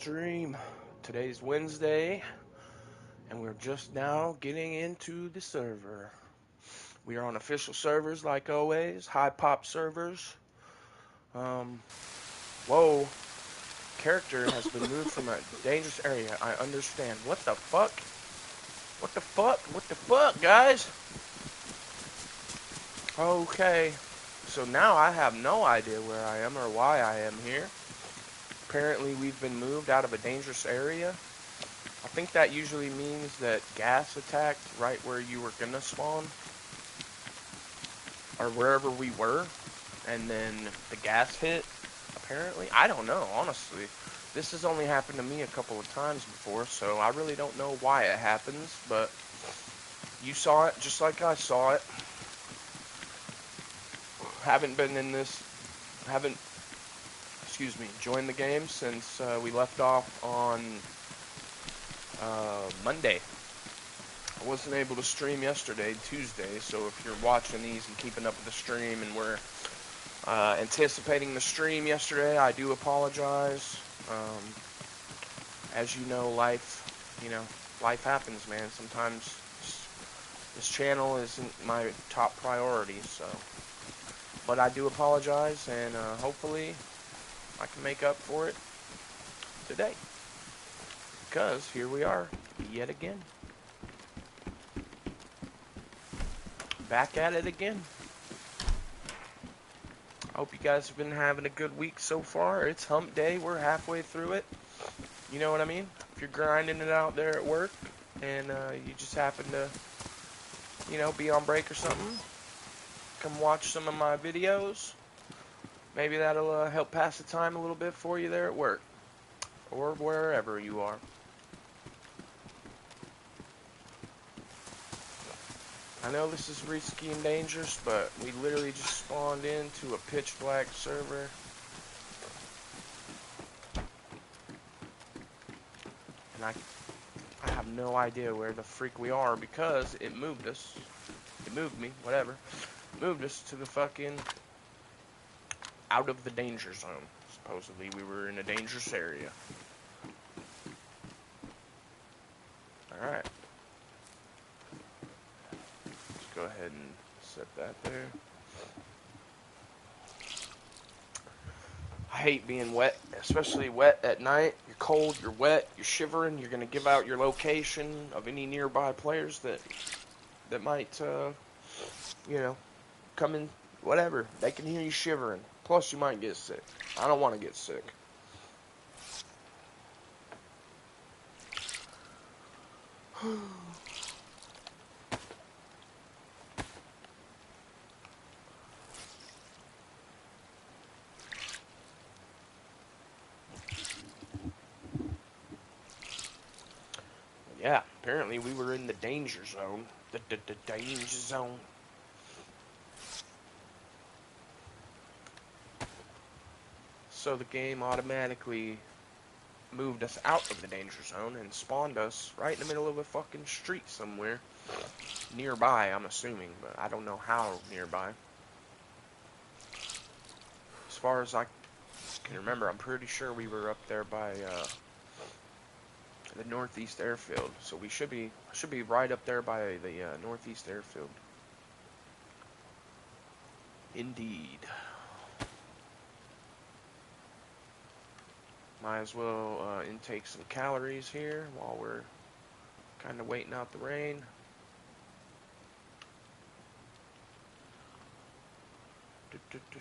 Stream. Today's Wednesday, and we're just now getting into the server. We are on official servers, like always, high pop servers. Um, whoa, character has been moved from a dangerous area. I understand. What the fuck? What the fuck? What the fuck, guys? Okay, so now I have no idea where I am or why I am here. Apparently, we've been moved out of a dangerous area. I think that usually means that gas attacked right where you were gonna spawn, or wherever we were, and then the gas hit, apparently. I don't know, honestly. This has only happened to me a couple of times before, so I really don't know why it happens, but you saw it just like I saw it. Haven't been in this, haven't, excuse me, joined the game since we left off on Monday. I wasn't able to stream yesterday, Tuesday, so if you're watching these and keeping up with the stream and we're anticipating the stream yesterday, I do apologize. As you know, life happens, man. Sometimes this channel isn't my top priority, so. But I do apologize, and hopefully I can make up for it today. Because here we are, yet again. Back at it again. I hope you guys have been having a good week so far. It's hump day. We're halfway through it. You know what I mean? If you're grinding it out there at work and you just happen to, be on break or something, come watch some of my videos. Maybe that'll help pass the time a little bit for you there at work or wherever you are. I know this is risky and dangerous, but we literally just spawned into a pitch black server. And I have no idea where the freak we are because it moved us. It moved me, whatever. Moved us to the fucking out of the danger zone. Supposedly we were in a dangerous area. Alright. Let's go ahead and set that there. I hate being wet, especially wet at night. You're cold, you're wet, you're shivering. You're going to give out your location of any nearby players that might, come in, whatever. They can hear you shivering. Plus, you might get sick. I don't want to get sick. Yeah, apparently we were in the danger zone. The danger zone. So the game automatically moved us out of the danger zone and spawned us right in the middle of a fucking street somewhere. Nearby, I'm assuming, but I don't know how nearby. As far as I can remember, I'm pretty sure we were up there by the northeast airfield. So we should be right up there by the northeast airfield. Indeed. Might as well intake some calories here while we're kind of waiting out the rain.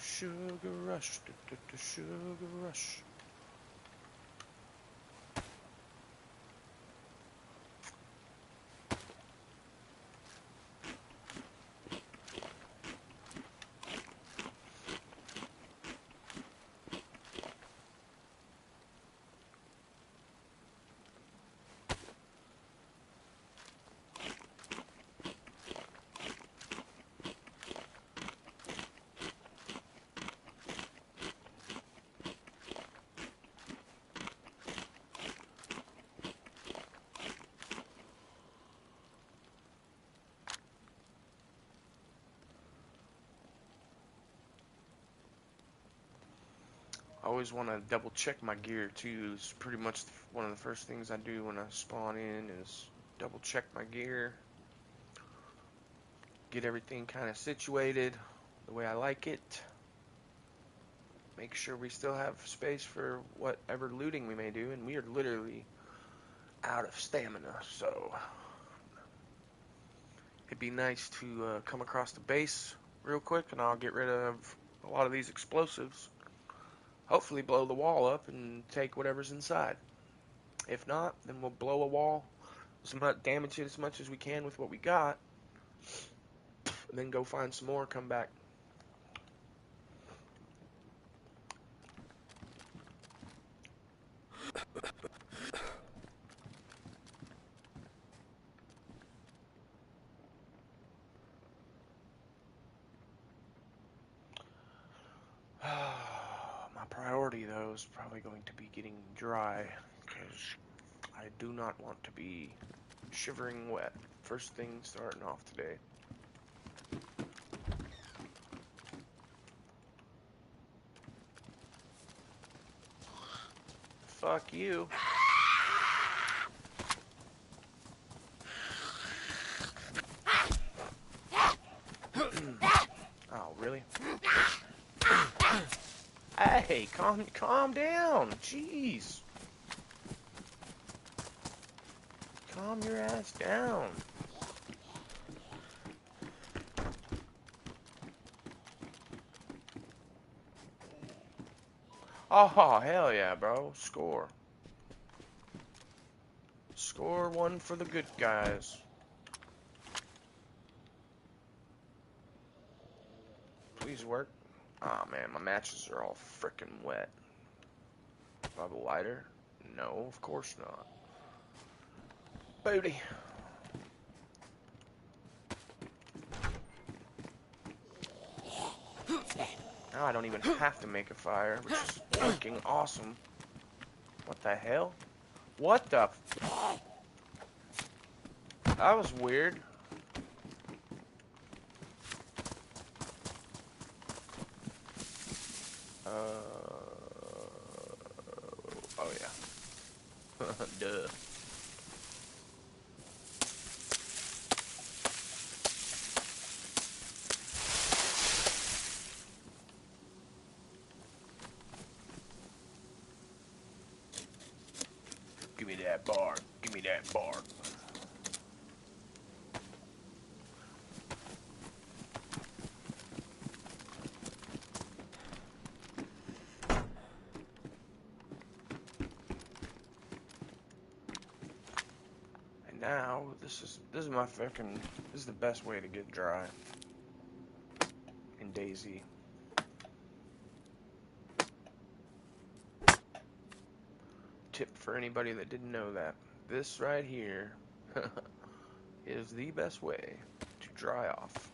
Sugar rush, sugar rush. always want to double check my gear too. It's pretty much one of the first things I do when I spawn in is double check my gear. Get everything kind of situated the way I like it. Make sure we still have space for whatever looting we may do, and we are literally out of stamina, so it'd be nice to come across the base real quick, and I'll get rid of a lot of these explosives. Hopefully blow the wall up and take whatever's inside. If not, then we'll blow a wall, damage it as much as we can with what we got, and then go find some more, come back. My priority, though, is probably going to be getting dry, because I do not want to be shivering wet. First thing starting off today. Fuck you. Oh, really? Hey, calm down. Jeez. Calm your ass down. Oh, hell yeah, bro. Score. Score one for the good guys. Please work. Oh man, my matches are all frickin' wet. Do I have a lighter? No, of course not. Booty. Now I don't even have to make a fire, which is freaking awesome. What the hell? What the? That was weird. Oh yeah. Duh. Give me that bar. Give me that bar. And now this is my fucking this is the best way to get dry in DayZ. Tip for anybody that didn't know that. This right here is the best way to dry off.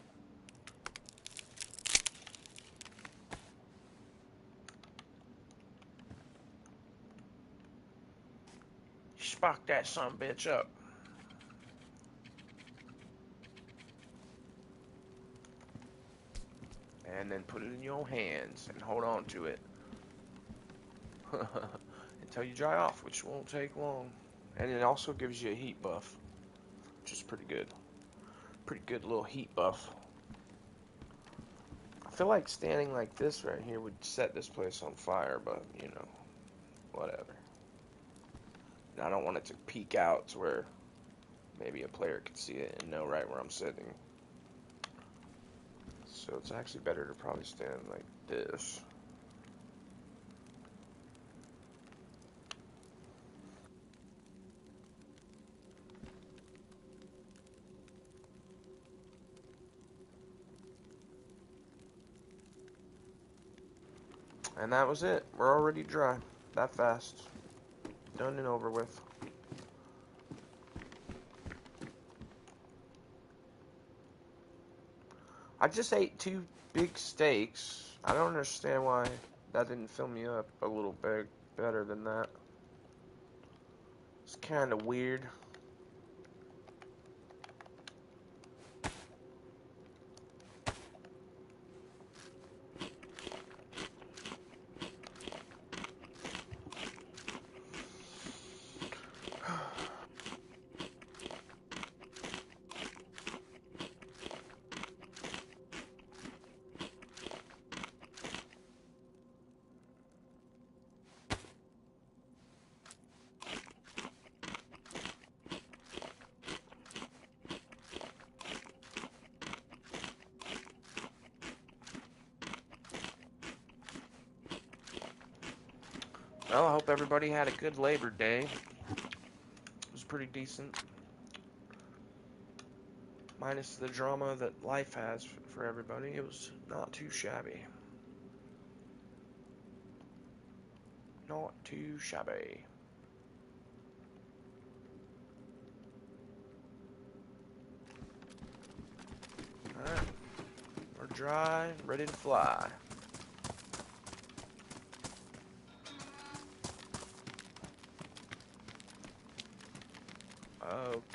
Spark that sumbitch up. And then put it in your hands and hold on to it until you dry off, which won't take long. And it also gives you a heat buff, which is pretty good. Pretty good little heat buff. I feel like standing like this right here would set this place on fire, but you know, whatever. And I don't want it to peek out to where maybe a player could see it and know right where I'm sitting. So it's actually better to probably stand like this. And that was it. We're already dry. That fast. Done and over with. I just ate 2 big steaks. I don't understand why that didn't fill me up a little bit better than that. It's kind of weird. Well, I hope everybody had a good Labor Day. It was pretty decent. Minus the drama that life has for everybody, it was not too shabby. Not too shabby. Alright. We're dry, ready to fly.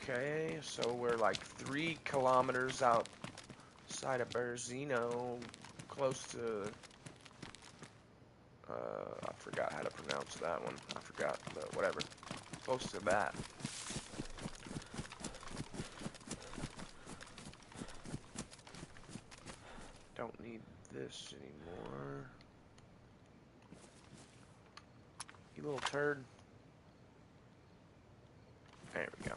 Okay, so we're like 3 kilometers outside of Berzino, close to, I forgot how to pronounce that one. I forgot, but whatever. Close to that. Don't need this anymore. You little turd. There we go.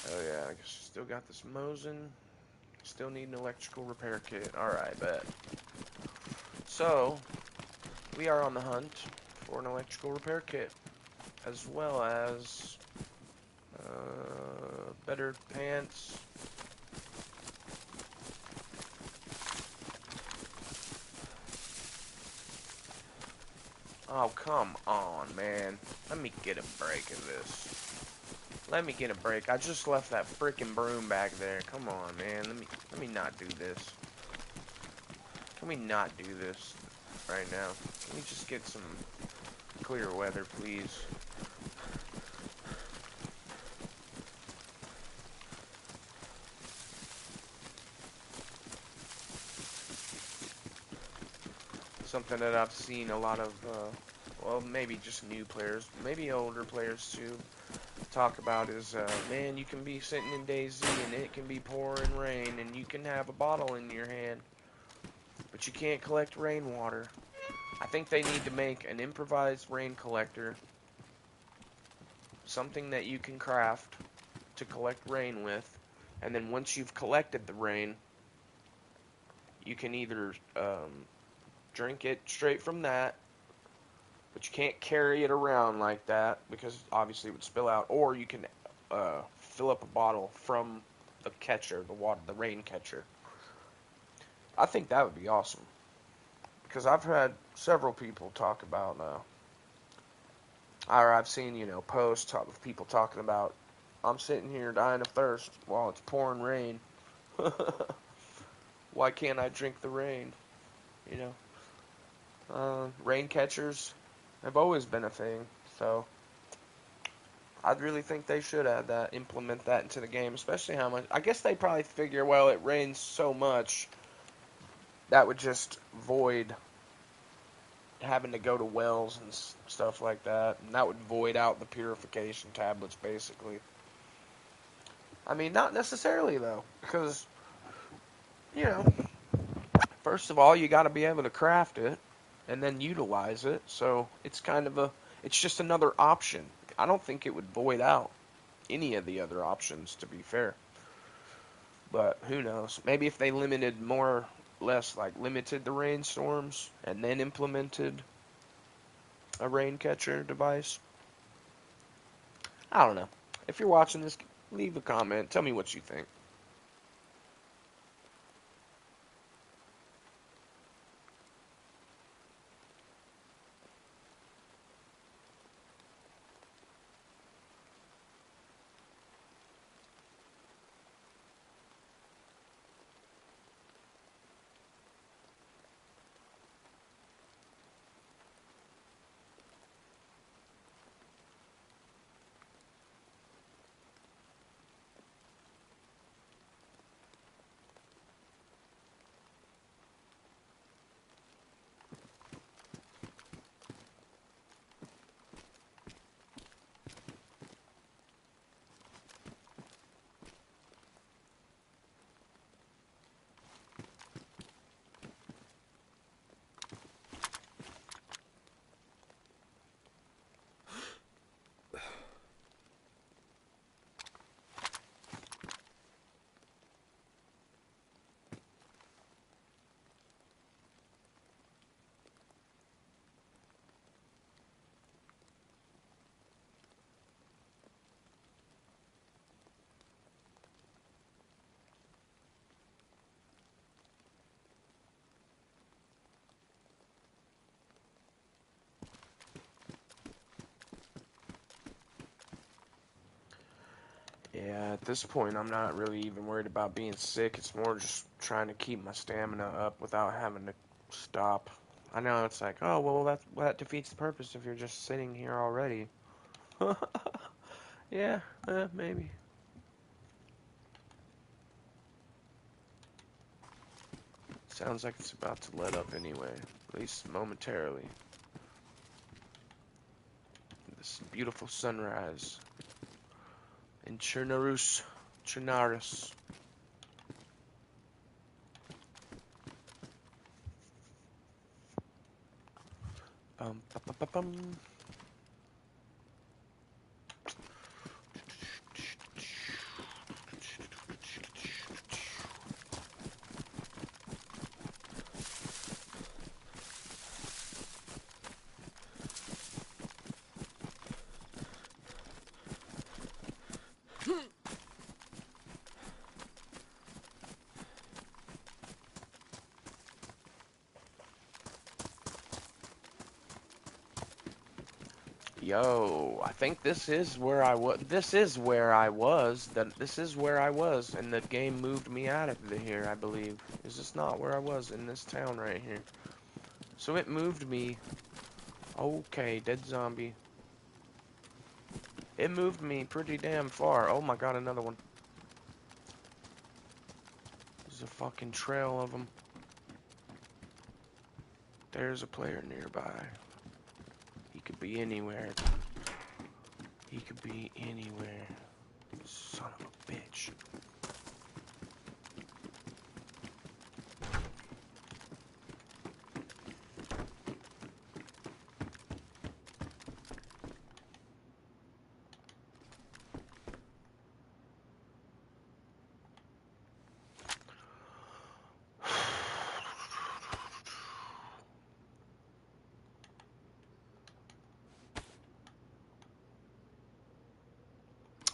Oh yeah, I guess still got this Mosin. Still need an electrical repair kit. Alright, bet. So, we are on the hunt for an electrical repair kit, as well as better pants. Oh, come on, man. Let me get a break of this. Let me get a break. I just left that freaking broom back there. Come on, man. Let me not do this. Can we not do this right now? Can we just get some clear weather, please? Something that I've seen a lot of, well, maybe just new players, maybe older players too, talk about is, man, you can be sitting in DayZ and it can be pouring rain and you can have a bottle in your hand, but you can't collect rainwater. I think they need to make an improvised rain collector, something that you can craft to collect rain with, and then once you've collected the rain, you can either drink it straight from that, but you can't carry it around like that because obviously it would spill out, or you can fill up a bottle from the catcher, the rain catcher. I think that would be awesome because I've had several people talk about, or I've seen, posts of people talking about, I'm sitting here dying of thirst while it's pouring rain. Why can't I drink the rain? Rain catchers have always been a thing, so I'd really think they should add that, implement that into the game, especially how much. I guess they probably figure, well, it rains so much that would just void having to go to wells and stuff like that, and that would void out the purification tablets, basically. I mean, not necessarily, though, because, you know, first of all, you got to be able to craft it and then utilize it, so it's kind of it's just another option. I don't think it would void out any of the other options, to be fair. But who knows? Maybe if they limited the rainstorms and then implemented a rain catcher device. I don't know. If you're watching this, leave a comment. Tell me what you think. Yeah, at this point, I'm not really even worried about being sick. It's more just trying to keep my stamina up without having to stop. I know it's like, oh, well, that defeats the purpose if you're just sitting here already. Yeah, maybe. Sounds like it's about to let up anyway, at least momentarily. This beautiful sunrise in Chernarus. Bum, ba, ba, ba, bum. Yo, I think this is where I was. This is where I was. This is where I was, and the game moved me out of here, I believe. Is this not where I was in this town right here? So it moved me. Okay, dead zombie. It moved me pretty damn far. Oh my god, another one. There's a fucking trail of them. There's a player nearby. He could be anywhere. He could be anywhere. Son of a bitch.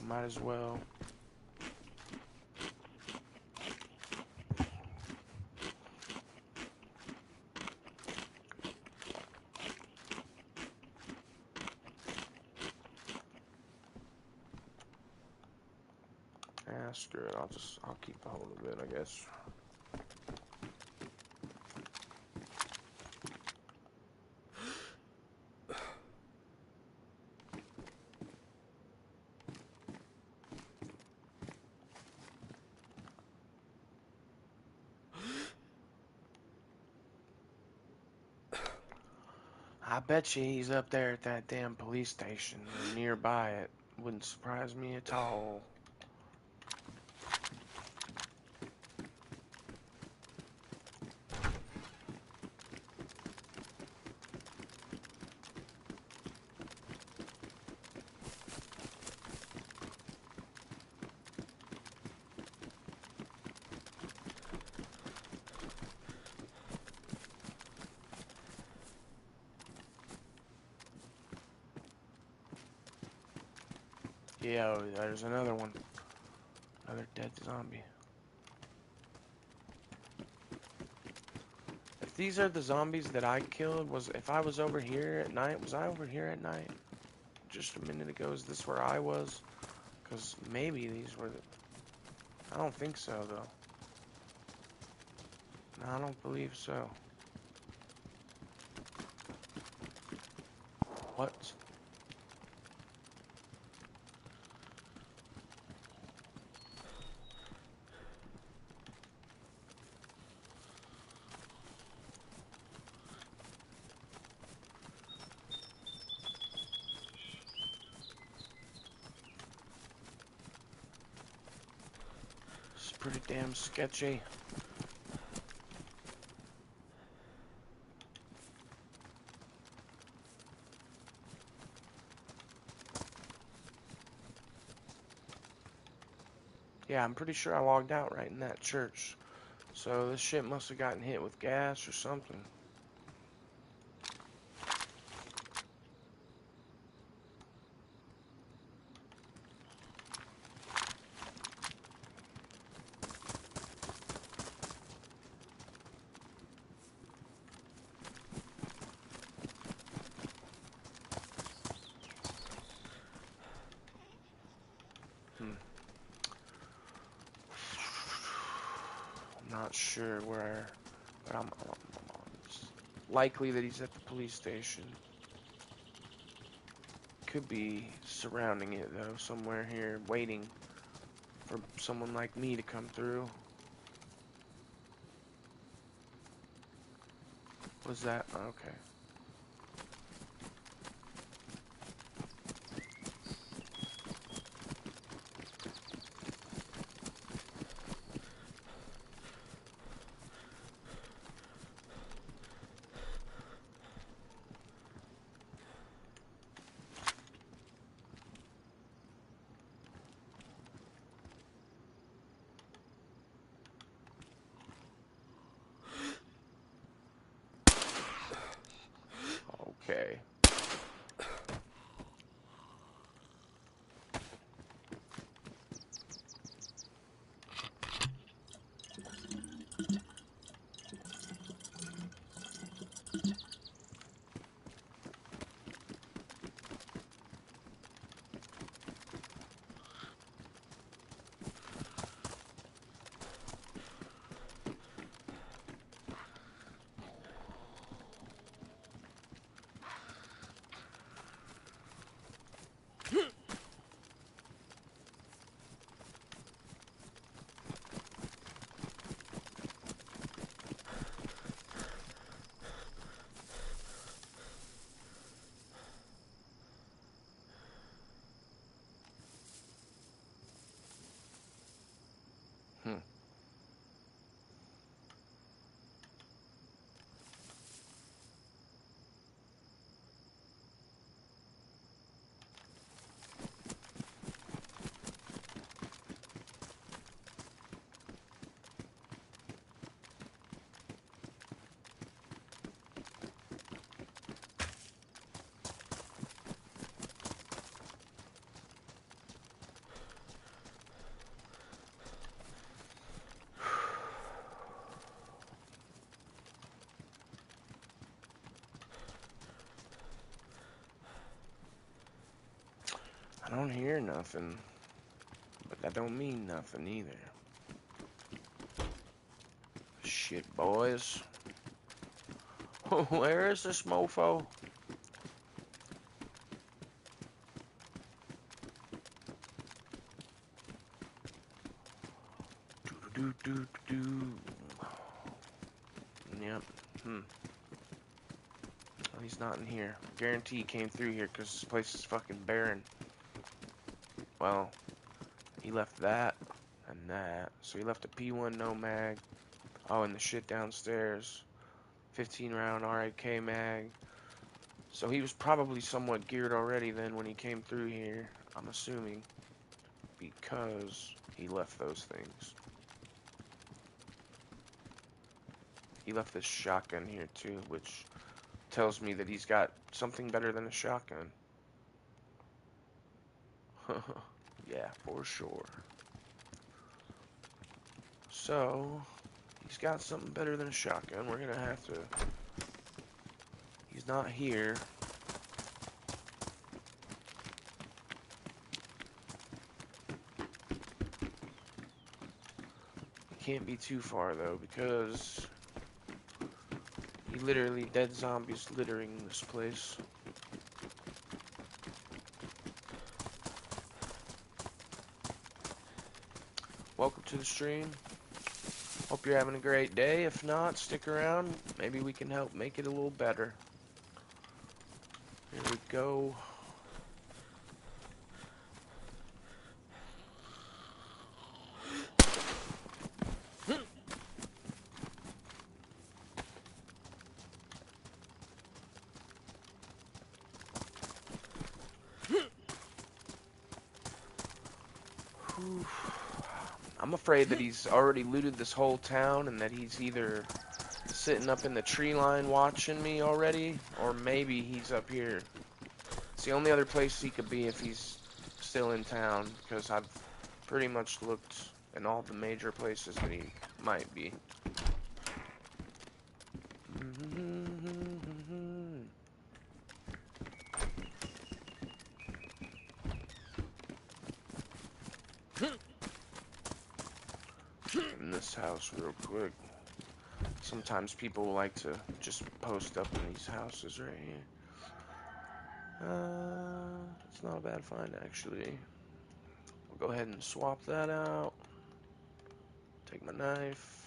Might as well. Yeah, screw it. I'll keep a hold of it, I guess. I bet you he's up there at that damn police station or nearby it. Wouldn't surprise me at all. Yo, there's another one. Another dead zombie. If these are the zombies that I killed, if I was over here at night, was I over here at night? Just a minute ago, is this where I was? Because maybe these were the... I don't think so, though. No, I don't believe so. What? It's pretty damn sketchy. Yeah, I'm pretty sure I logged out right in that church. So this shit must have gotten hit with gas or something. not sure where, but it's likely that he's at the police station. Could be surrounding it though, somewhere here, waiting for someone like me to come through. Was that? Okay. Okay. I don't hear nothing, but that don't mean nothing either. Shit, boys. Where is this mofo? Do. Yep. Well, he's not in here. Guarantee he came through here because this place is fucking barren. Well, he left that and that. So he left a P1 no mag. Oh, and the shit downstairs. 15 round RAK mag. So he was probably somewhat geared already then when he came through here, I'm assuming, because he left those things. He left this shotgun here too, which tells me that he's got something better than a shotgun. Yeah, for sure. So, he's got something better than a shotgun. We're gonna have to... He's not here. He can't be too far though, because he literally dead zombies littering this place. Welcome to the stream. Hope you're having a great day. If not, stick around. Maybe we can help make it a little better. Here we go. I'm afraid that he's already looted this whole town and that he's either sitting up in the tree line watching me already, or maybe he's up here. It's the only other place he could be if he's still in town, because I've pretty much looked in all the major places that he might be. in this house real quick. Sometimes people like to just post up in these houses right here. It's not a bad find, actually. We'll go ahead and swap that out. Take my knife.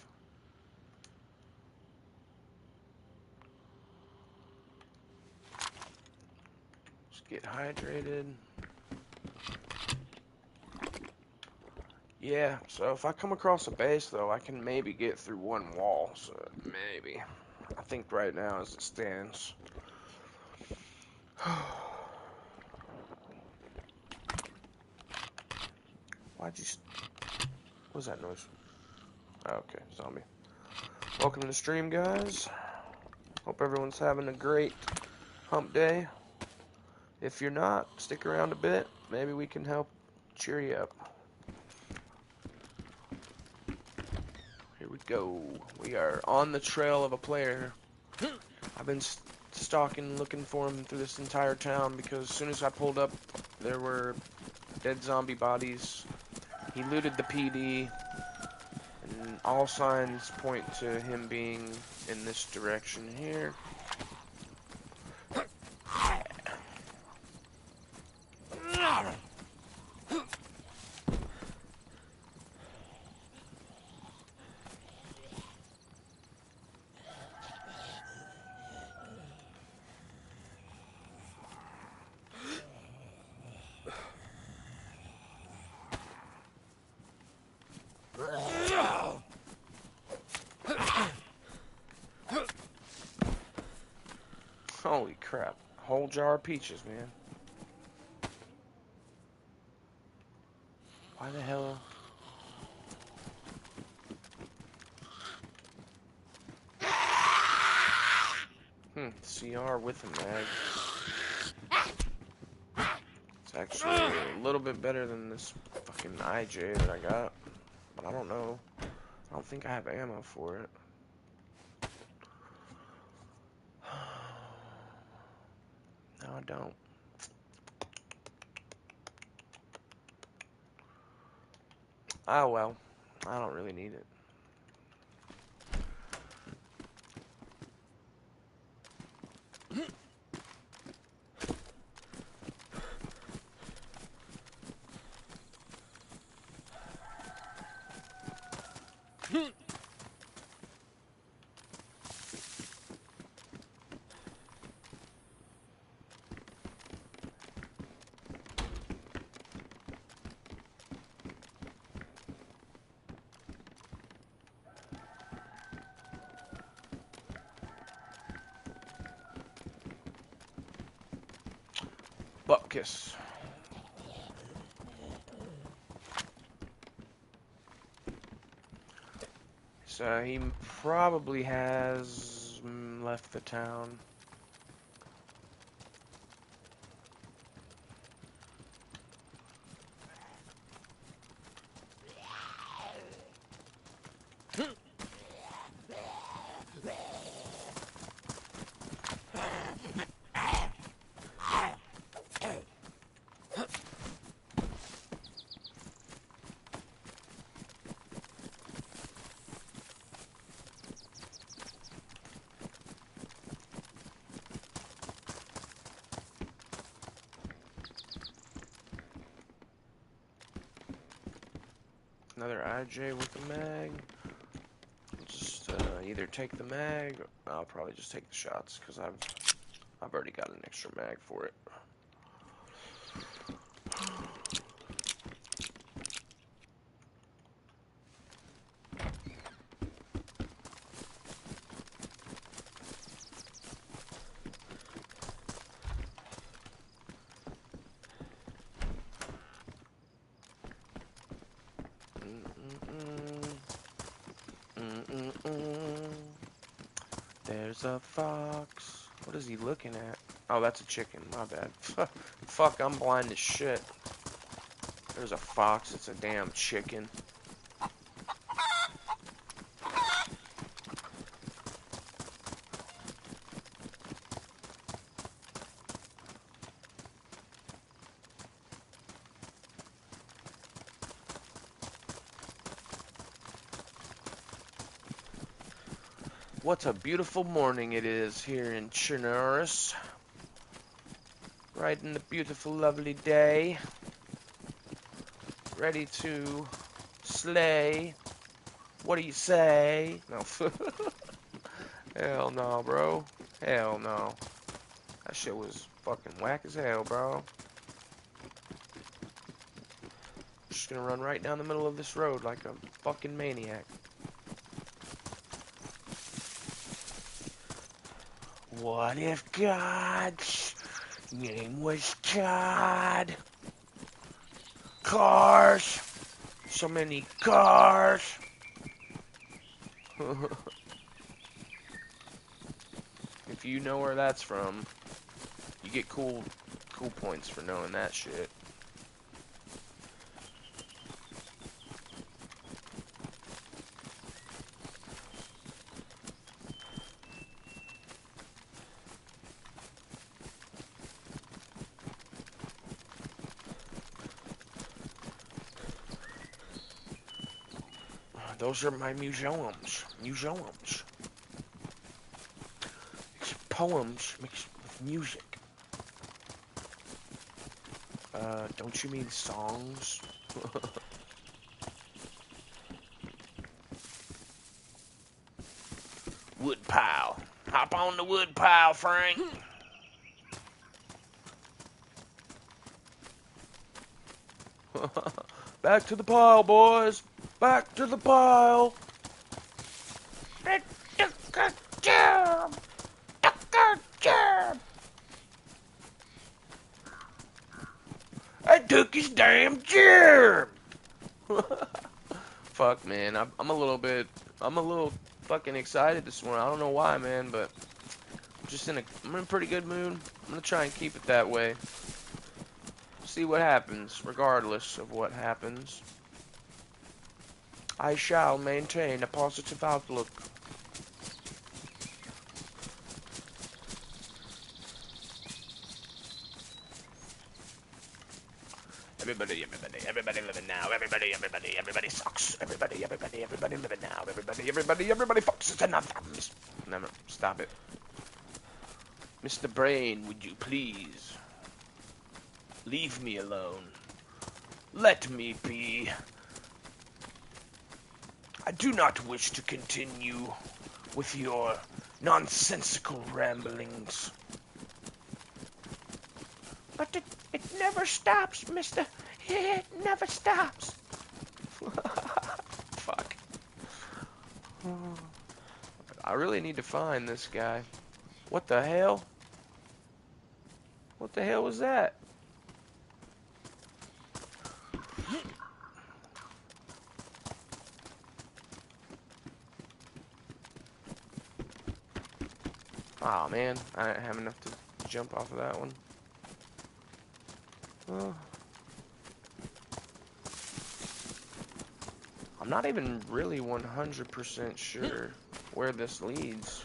Just get hydrated. Yeah, so if I come across a base, though, I can maybe get through one wall. So, maybe. I think right now, as it stands. Why'd you... What was that noise? Oh, okay, zombie. Welcome to the stream, guys. Hope everyone's having a great hump day. If you're not, stick around a bit. Maybe we can help cheer you up. Here we go. We are on the trail of a player. I've been stalking, looking for him through this entire town because as soon as I pulled up, there were dead zombie bodies. He looted the PD, and all signs point to him being in this direction here. Holy crap. Whole jar of peaches, man. Why the hell? CR with a mag. It's actually a little bit better than this fucking IJ that I got. But I don't know. I don't think I have ammo for it. No, I don't. Oh well. I don't really need it. Butt kiss. So he probably has left the town. Another IJ with the mag. Just either take the mag, or I'll probably just take the shots because I've already got an extra mag for it. There's a fox. What is he looking at? Oh, that's a chicken. My bad. Fuck, I'm blind as shit. There's a fox. It's a damn chicken. What a beautiful morning it is here in Chernarus. Right in the beautiful, lovely day. Ready to slay. What do you say? No. Hell no, bro. Hell no. That shit was fucking whack as hell, bro. Just gonna run right down the middle of this road like a fucking maniac. What if God's name was God? Cars! So many cars! If you know where that's from, you get cool points for knowing that shit. Those are my museums. Museums. It's poems mixed with music. Don't you mean songs? Wood pile. Hop on the wood pile, Frank. Back to the pile, boys. Back to the pile. I took his damn germ. Fuck, man. I'm a little fucking excited this morning. I don't know why, man, but I'm in a pretty good mood. I'm gonna try and keep it that way. See what happens, regardless of what happens. I shall maintain a positive outlook. Everybody living now. Everybody sucks. Everybody living now. Everybody fucks. It's enough. Never stop it. Mr. Brain, would you please leave me alone? Let me be. I do not wish to continue with your nonsensical ramblings. But it never stops, mister. It never stops. Fuck. I really need to find this guy. What the hell? What the hell was that? Oh man, I didn't have enough to jump off of that one. I'm not even really 100% sure where this leads.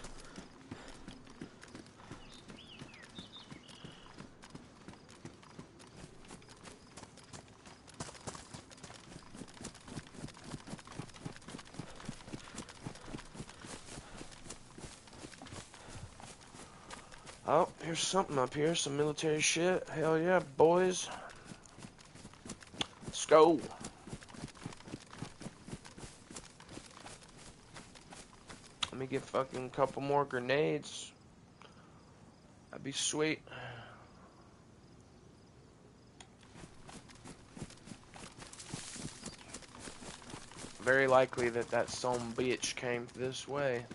Oh, here's something up here, some military shit. Hell yeah, boys. Let's go. Let me get fucking a couple more grenades. That'd be sweet. Very likely that some bitch came this way.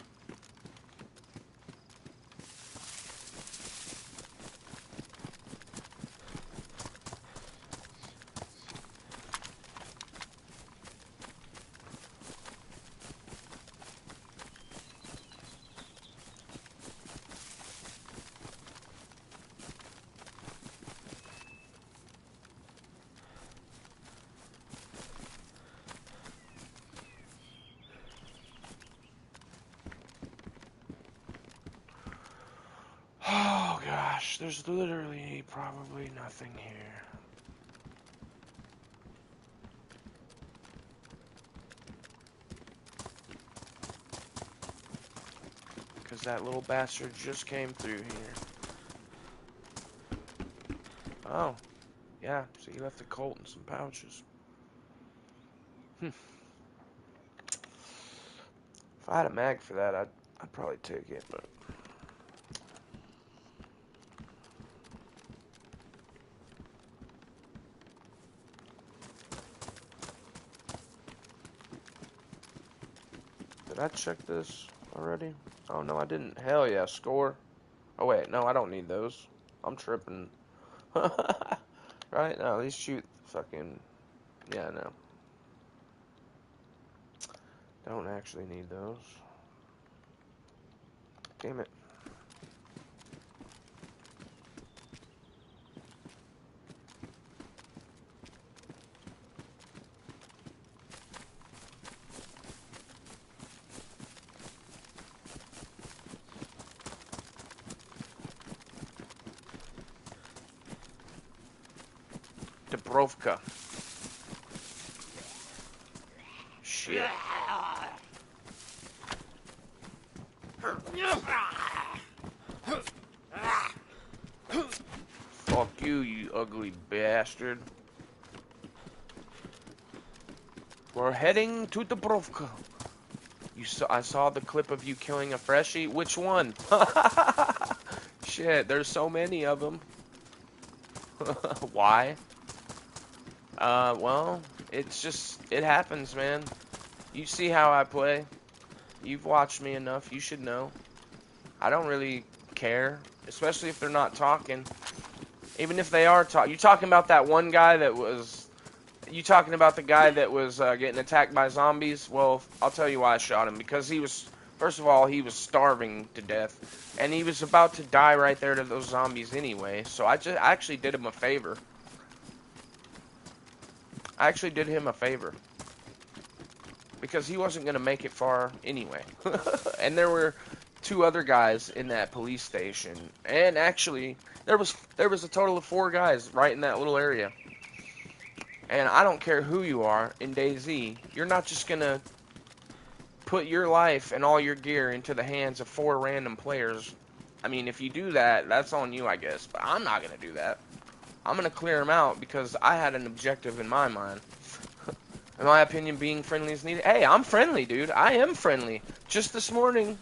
Oh gosh, there's literally probably nothing here. because that little bastard just came through here. Oh, yeah, so you left the Colt in some pouches. If I had a mag for that, I'd probably take it, but... Did I check this already? Oh, no, I didn't. Hell yeah, score. Oh, wait, no, I don't need those. I'm tripping. Right? No, these shoot fucking... Yeah, no. Don't actually need those. Damn it. Dubrovka. Shit. Fuck you, you ugly bastard. We're heading to Dubrovka. I saw the clip of you killing a freshie. Which one? Shit, there's so many of them. Why? Well, it's just, it happens, man. You see how I play. You've watched me enough. You should know. I don't really care, especially if they're not talking. Even if they are talking. You talking about that one guy that was... You talking about the guy that was getting attacked by zombies? Well, I'll tell you why I shot him. Because he was... First of all, he was starving to death. And he was about to die right there to those zombies anyway. So I actually did him a favor. I actually did him a favor. Because he wasn't going to make it far anyway. And there were 2 other guys in that police station. And actually, there was a total of 4 guys right in that little area. And I don't care who you are in DayZ, you're not just going to put your life and all your gear into the hands of 4 random players. I mean, if you do that, that's on you, I guess. But I'm not going to do that. I'm going to clear them out because I had an objective in my mind. In my opinion, being friendly is needed. Hey, I'm friendly, dude. I am friendly. Just this morning,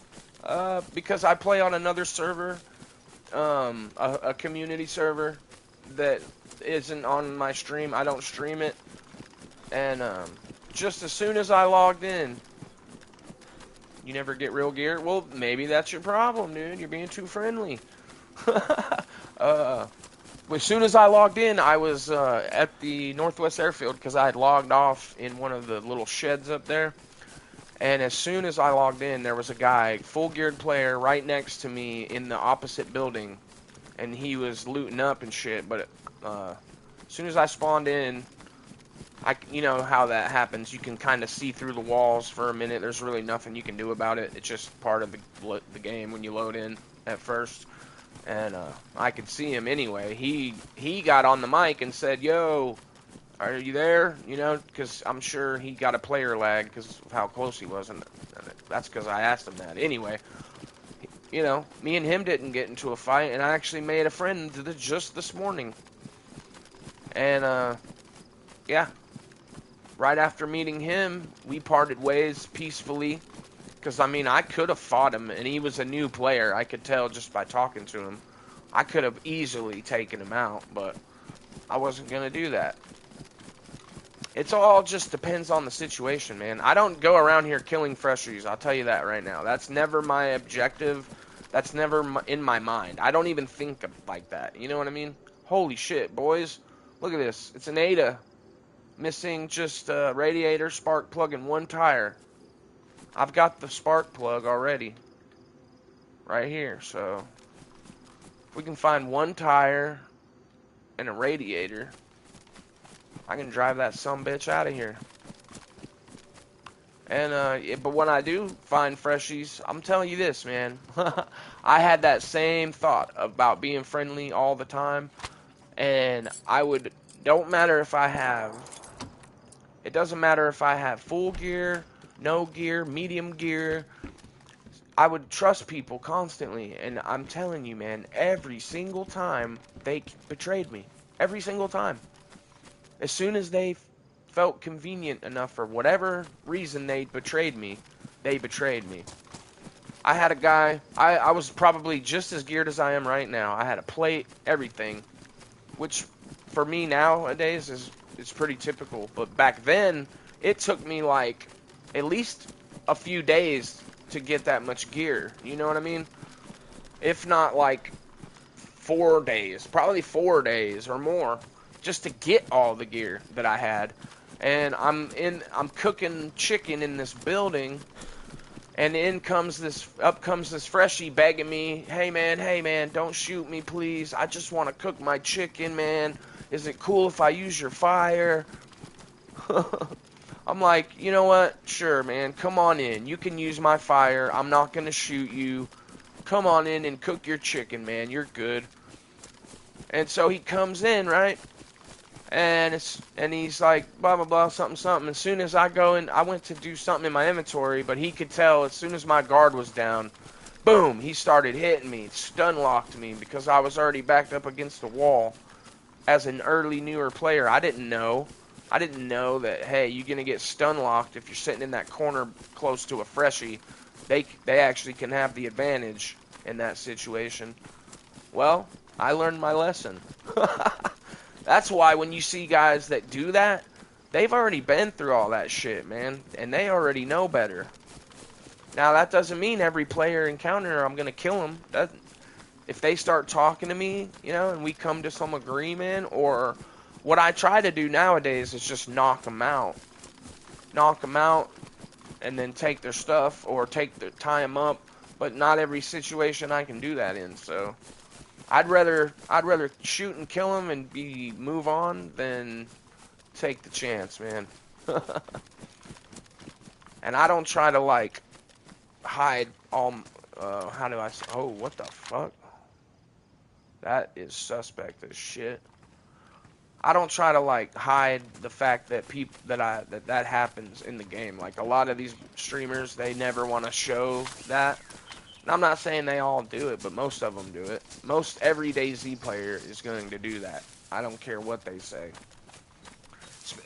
because I play on another server, a community server that isn't on my stream. I don't stream it. And just as soon as I logged in, you never get real gear? Well, maybe that's your problem, dude. You're being too friendly. As soon as I logged in, I was at the Northwest Airfield because I had logged off in one of the little sheds up there. And as soon as I logged in, there was a guy, full-geared player, right next to me in the opposite building. And he was looting up and shit. But as soon as I spawned in, you know how that happens. You can kind of see through the walls for a minute. There's really nothing you can do about it. It's just part of the game when you load in at first. And I could see him anyway. He got on the mic and said, "Yo, are you there?" You know, because I'm sure he got a player lag because of how close he was, and that's because I asked him that. Anyway, you know, me and him didn't get into a fight, and I actually made a friend just this morning. And yeah, right after meeting him, we parted ways peacefully. Because, I mean, I could have fought him, and he was a new player. I could tell just by talking to him. I could have easily taken him out, but I wasn't going to do that. It's all just depends on the situation, man. I don't go around here killing freshies. I'll tell you that right now. That's never my objective. That's never in my mind. I don't even think like that. You know what I mean? Holy shit, boys. Look at this. It's an Ada. Missing just a radiator, spark plug, and 1 tire. I've got the spark plug already. Right here, so... If we can find 1 tire and a radiator, I can drive that sumbitch out of here. And, but when I do find freshies, I'm telling you this, man. I had that same thought about being friendly all the time. And I would... Don't matter if I have... It doesn't matter if I have full gear... No gear, medium gear. I would trust people constantly, and I'm telling you, man, every single time they betrayed me. Every single time. As soon as they felt convenient enough for whatever reason they betrayed me, they betrayed me. I had a guy, I was probably just as geared as I am right now. I had a plate, everything, which for me nowadays is pretty typical. But back then, it took me like at least a few days to get that much gear. You know what I mean? If not like 4 days, probably 4 days or more, just to get all the gear that I had. And I'm cooking chicken in this building, and up comes this freshie begging me, hey man, don't shoot me please. I just want to cook my chicken, man. Is it cool if I use your fire? I'm like, you know what? Sure, man. Come on in. You can use my fire. I'm not going to shoot you. Come on in and cook your chicken, man. You're good. And so he comes in, right? And he's like, blah, blah, blah, something, something. As soon as I go in, I went to do something in my inventory, but he could tell as soon as my guard was down, boom, he started hitting me, stun locked me, because I was already backed up against the wall. As an early, newer player, I didn't know that, hey, you're going to get stun locked if you're sitting in that corner close to a freshie. They actually can have the advantage in that situation. Well, I learned my lesson. That's why when you see guys that do that, they've already been through all that shit, man. And they already know better. Now, that doesn't mean every player encounter I'm going to kill them. If they start talking to me, you know, and we come to some agreement, or what I try to do nowadays is just knock them out. Knock them out and then take their stuff or tie them up. But not every situation I can do that in, so I'd rather shoot and kill him and move on than take the chance, man. And I don't try to like hide all. How do I say? Oh, what the fuck? That is suspect as shit. I don't try to like hide the fact that that happens in the game. Like a lot of these streamers, they never want to show that. And I'm not saying they all do it, but most of them do it. Most every DayZ player is going to do that. I don't care what they say.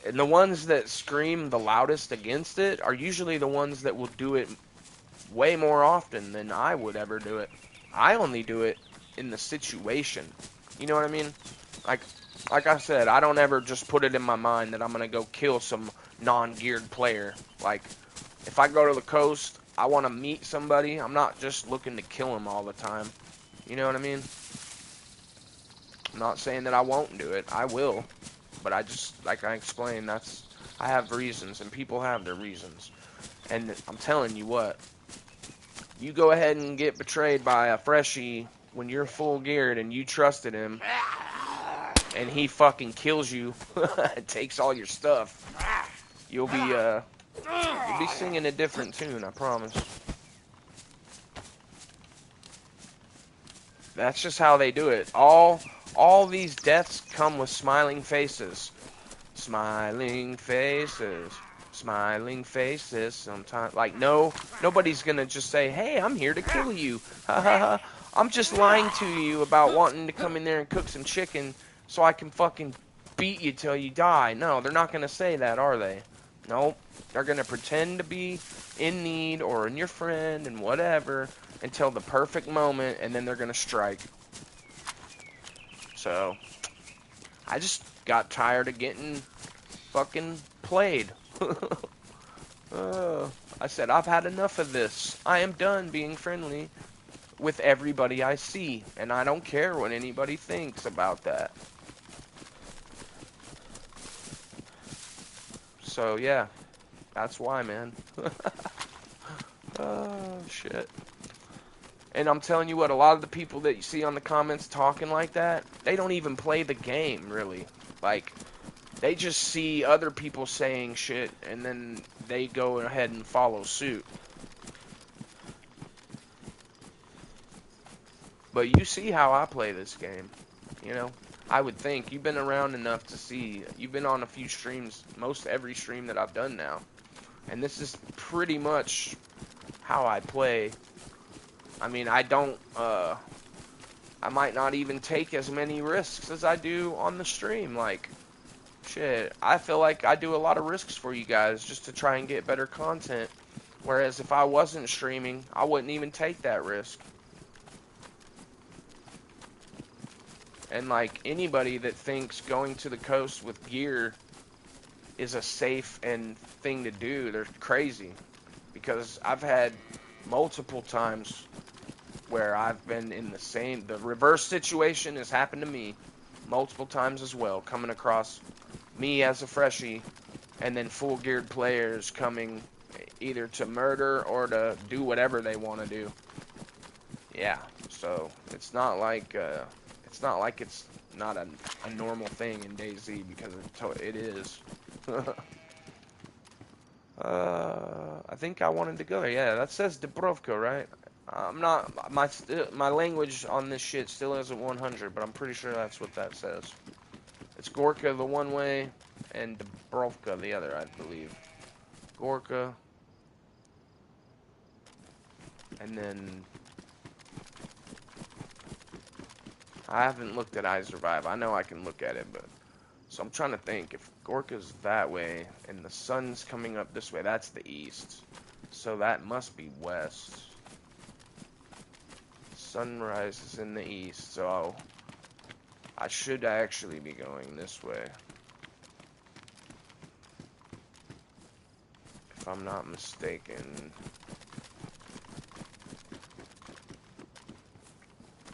And the ones that scream the loudest against it are usually the ones that will do it way more often than I would ever do it. I only do it in the situation. You know what I mean? Like I said, I don't ever just put it in my mind that I'm going to go kill some non-geared player. Like, if I go to the coast, I want to meet somebody. I'm not just looking to kill them all the time. You know what I mean? I'm not saying that I won't do it. I will. But I just, like I explained, I have reasons, and people have their reasons. And I'm telling you what, you go ahead and get betrayed by a freshie when you're full geared and you trusted him, and he fucking kills you and takes all your stuff, you'll be singing a different tune, I promise. That's just how they do it. All these deaths come with smiling faces. Smiling faces. Smiling faces. Sometimes, like, nobody's gonna just say, hey, I'm here to kill you. Ha ha ha. I'm just lying to you about wanting to come in there and cook some chicken so I can fucking beat you till you die. No, they're not gonna say that, are they? Nope. They're gonna pretend to be in need or in your friend and whatever until the perfect moment, and then they're gonna strike. So, I just got tired of getting fucking played. I said, I've had enough of this. I am done being friendly with everybody I see, and I don't care what anybody thinks about that. So, yeah, that's why, man. Oh, shit. And I'm telling you what, a lot of the people that you see on the comments talking like that, they don't even play the game, really. Like, they just see other people saying shit, and then they go ahead and follow suit. But you see how I play this game, you know? I would think. You've been around enough to see. You've been on a few streams, most every stream that I've done now. And this is pretty much how I play. I mean, I don't, I might not even take as many risks as I do on the stream. Like, shit, I feel like I do a lot of risks for you guys just to try and get better content. Whereas if I wasn't streaming, I wouldn't even take that risk. And like anybody that thinks going to the coast with gear is a safe and thing to do, they're crazy. Because I've had multiple times where I've been in the reverse situation has happened to me multiple times as well, coming across me as a freshie and then full geared players coming either to murder or to do whatever they want to do. Yeah, so it's not like it's not a normal thing in DayZ, because it is. I think I wanted to go there. Yeah, that says Dubrovka, right? I'm not my language on this shit still isn't 100, but I'm pretty sure that's what that says. It's Gorka the one way and Dubrovka the other, I believe. Gorka, and then I haven't looked at I Survive. I know I can look at it, but so I'm trying to think if Gorka's that way and the sun's coming up this way. That's the east, so that must be west. Sunrise is in the east, so I should actually be going this way, if I'm not mistaken.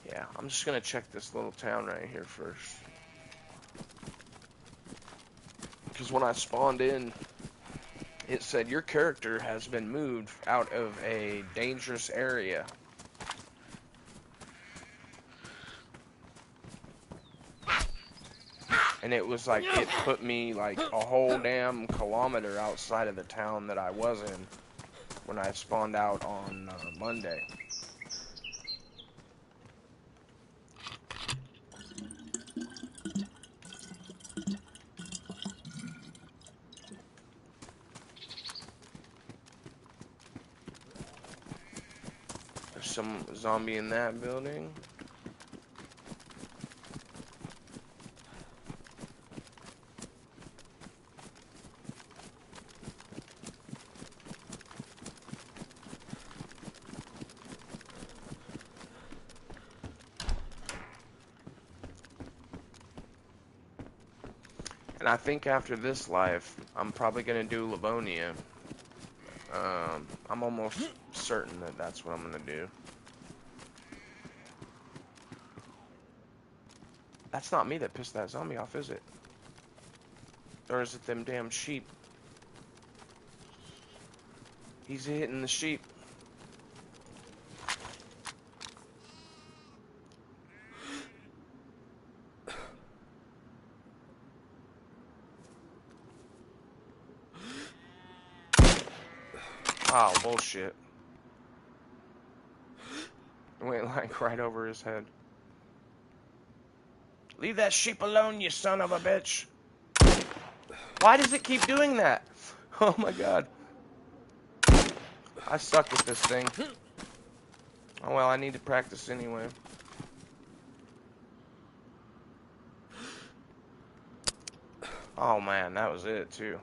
Yeah, I'm just gonna check this little town right here first, because when I spawned in, it said your character has been moved out of a dangerous area. And it was like, it put me like a whole damn kilometer outside of the town that I was in when I spawned out on Monday. There's some zombie in that building. And I think after this life, I'm probably going to do Livonia. I'm almost certain that that's what I'm going to do. That's not me that pissed that zombie off, is it? Or is it them damn sheep? He's hitting the sheep. Oh, bullshit. It went like right over his head. Leave that sheep alone, you son of a bitch. Why does it keep doing that? Oh my god. I suck with this thing. Oh well, I need to practice anyway. Oh man, that was it too.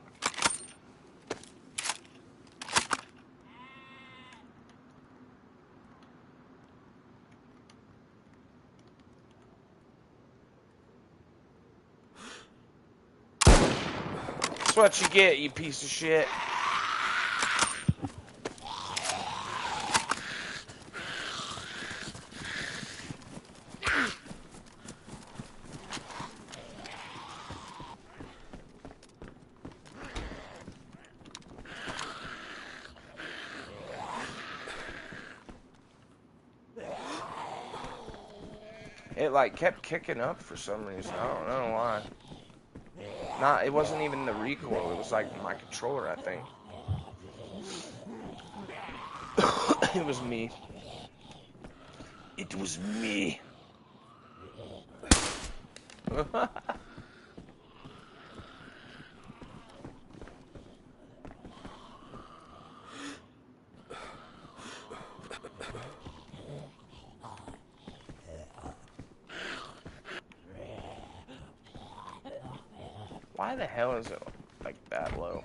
That's what you get, you piece of shit. It like kept kicking up for some reason. I don't know why. It wasn't even the recoil. It was like my controller, I think. It was me. It was me. Why the hell is it like that low?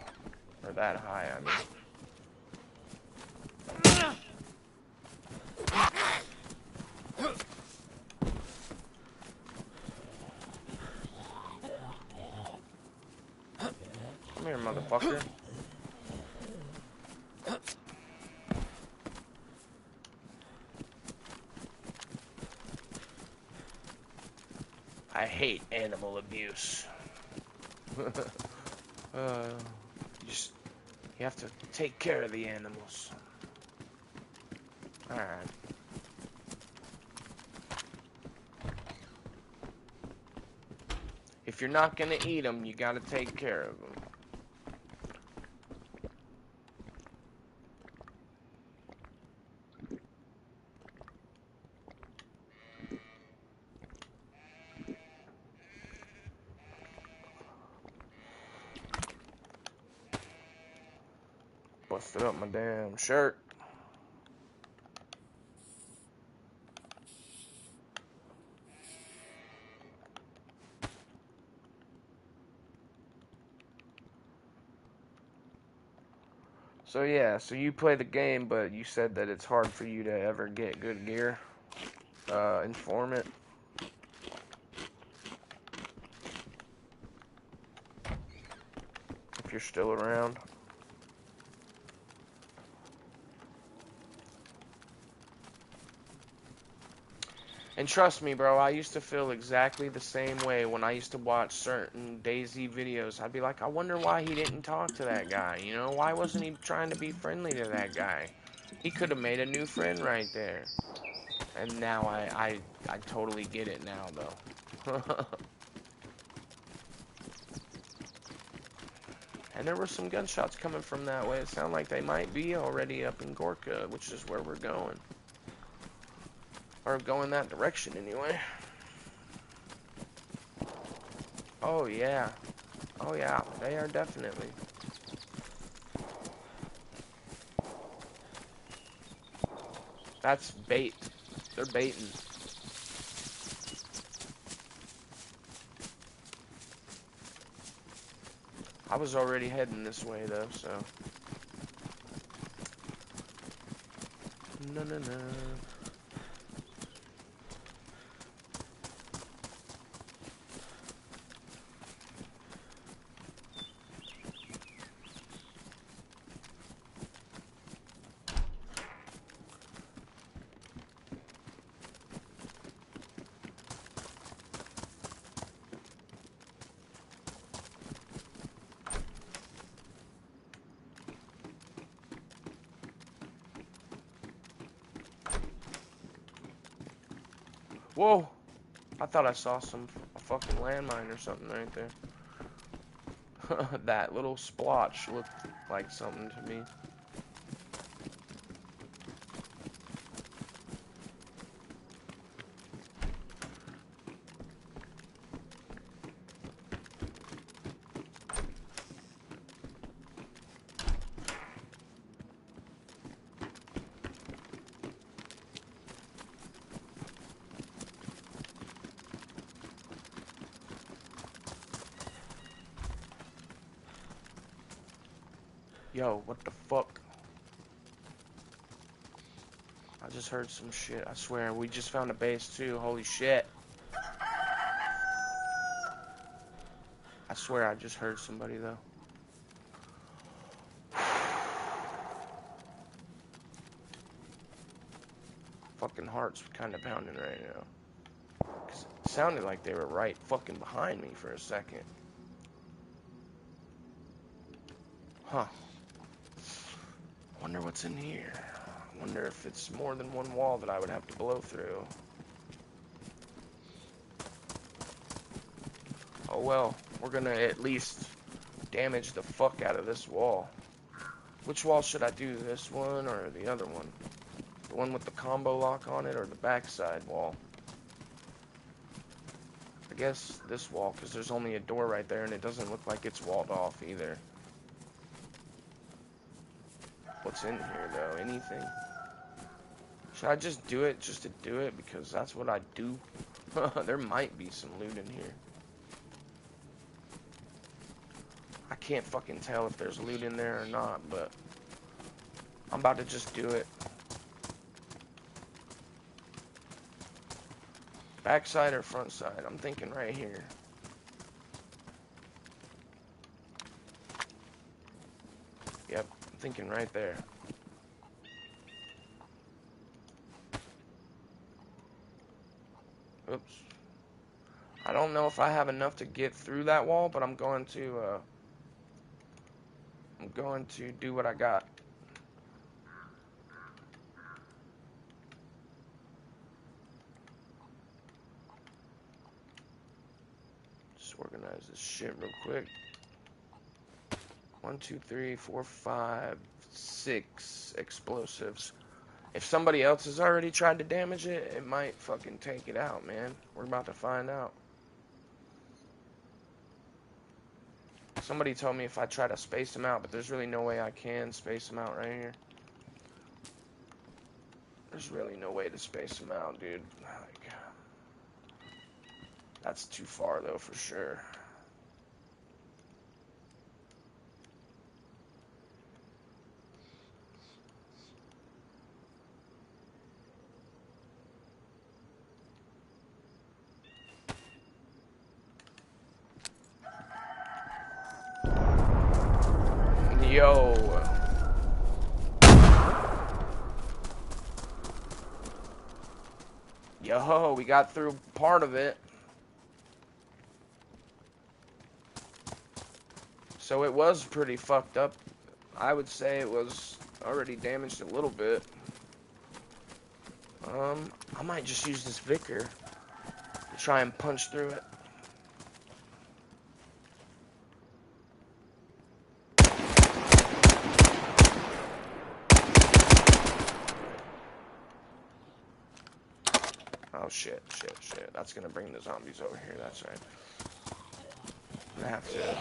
Or that high, I mean. Come here, motherfucker. I hate animal abuse. You have to take care of the animals. Alright. If you're not gonna eat them, you gotta take care of them. Busted up my damn shirt. So yeah, so you play the game, but you said that it's hard for you to ever get good gear. Informant. If you're still around. And trust me, bro, I used to feel exactly the same way when I used to watch certain DayZ videos. I'd be like, I wonder why he didn't talk to that guy, you know? Why wasn't he trying to be friendly to that guy? He could have made a new friend right there. And now I totally get it now, though. And there were some gunshots coming from that way. It sounded like they might be already up in Gorka, which is where we're going. Or going that direction, anyway. Oh, yeah. Oh, yeah. They are definitely. That's bait. They're baiting. I was already heading this way, though, so. No, no, no. Whoa! I thought I saw a fucking landmine or something right there. That little splotch looked like something to me. Yo, what the fuck? I just heard some shit. I swear, we just found a base too. Holy shit. I swear I just heard somebody though. Fucking heart's kind of pounding right now. 'Cause it sounded like they were right fucking behind me for a second. Huh. Wonder what's in here. Wonder if it's more than one wall that I would have to blow through. Oh well, we're gonna at least damage the fuck out of this wall. Which wall should I do? This one or the other one? The one with the combo lock on it or the backside wall? I guess this wall, because there's only a door right there and it doesn't look like it's walled off either. What's in here though? Anything? Should I just do it just to do it? Because that's what I do. There might be some loot in here. I can't fucking tell if there's loot in there or not, but I'm about to just do it. Backside or front side? I'm thinking right here. Yep, I'm thinking right there. Oops. I don't know if I have enough to get through that wall, but I'm going to do what I got. Just organize this shit real quick. 1, 2, 3, 4, 5, 6 explosives. If somebody else has already tried to damage it, it might fucking take it out, man. We're about to find out. Somebody told me if I try to space them out, but there's really no way I can space them out right here. There's really no way to space them out, dude. Like, that's too far, though, for sure. Yo. Yo, we got through part of it. So it was pretty fucked up. I would say it was already damaged a little bit. I might just use this Vicar to try and punch through it. Oh shit. That's gonna bring the zombies over here, that's right. I'm gonna have to...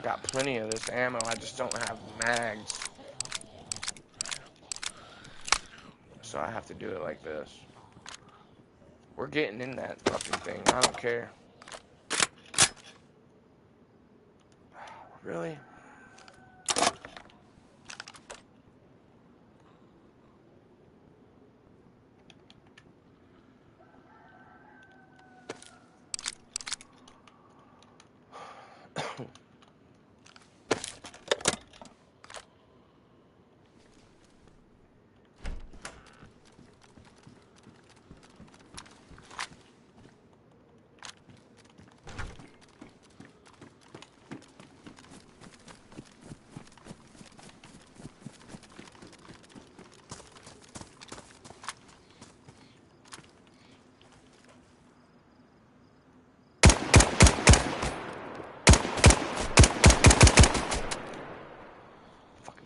got plenty of this ammo, I just don't have mags. So I have to do it like this. We're getting in that fucking thing, I don't care. Really?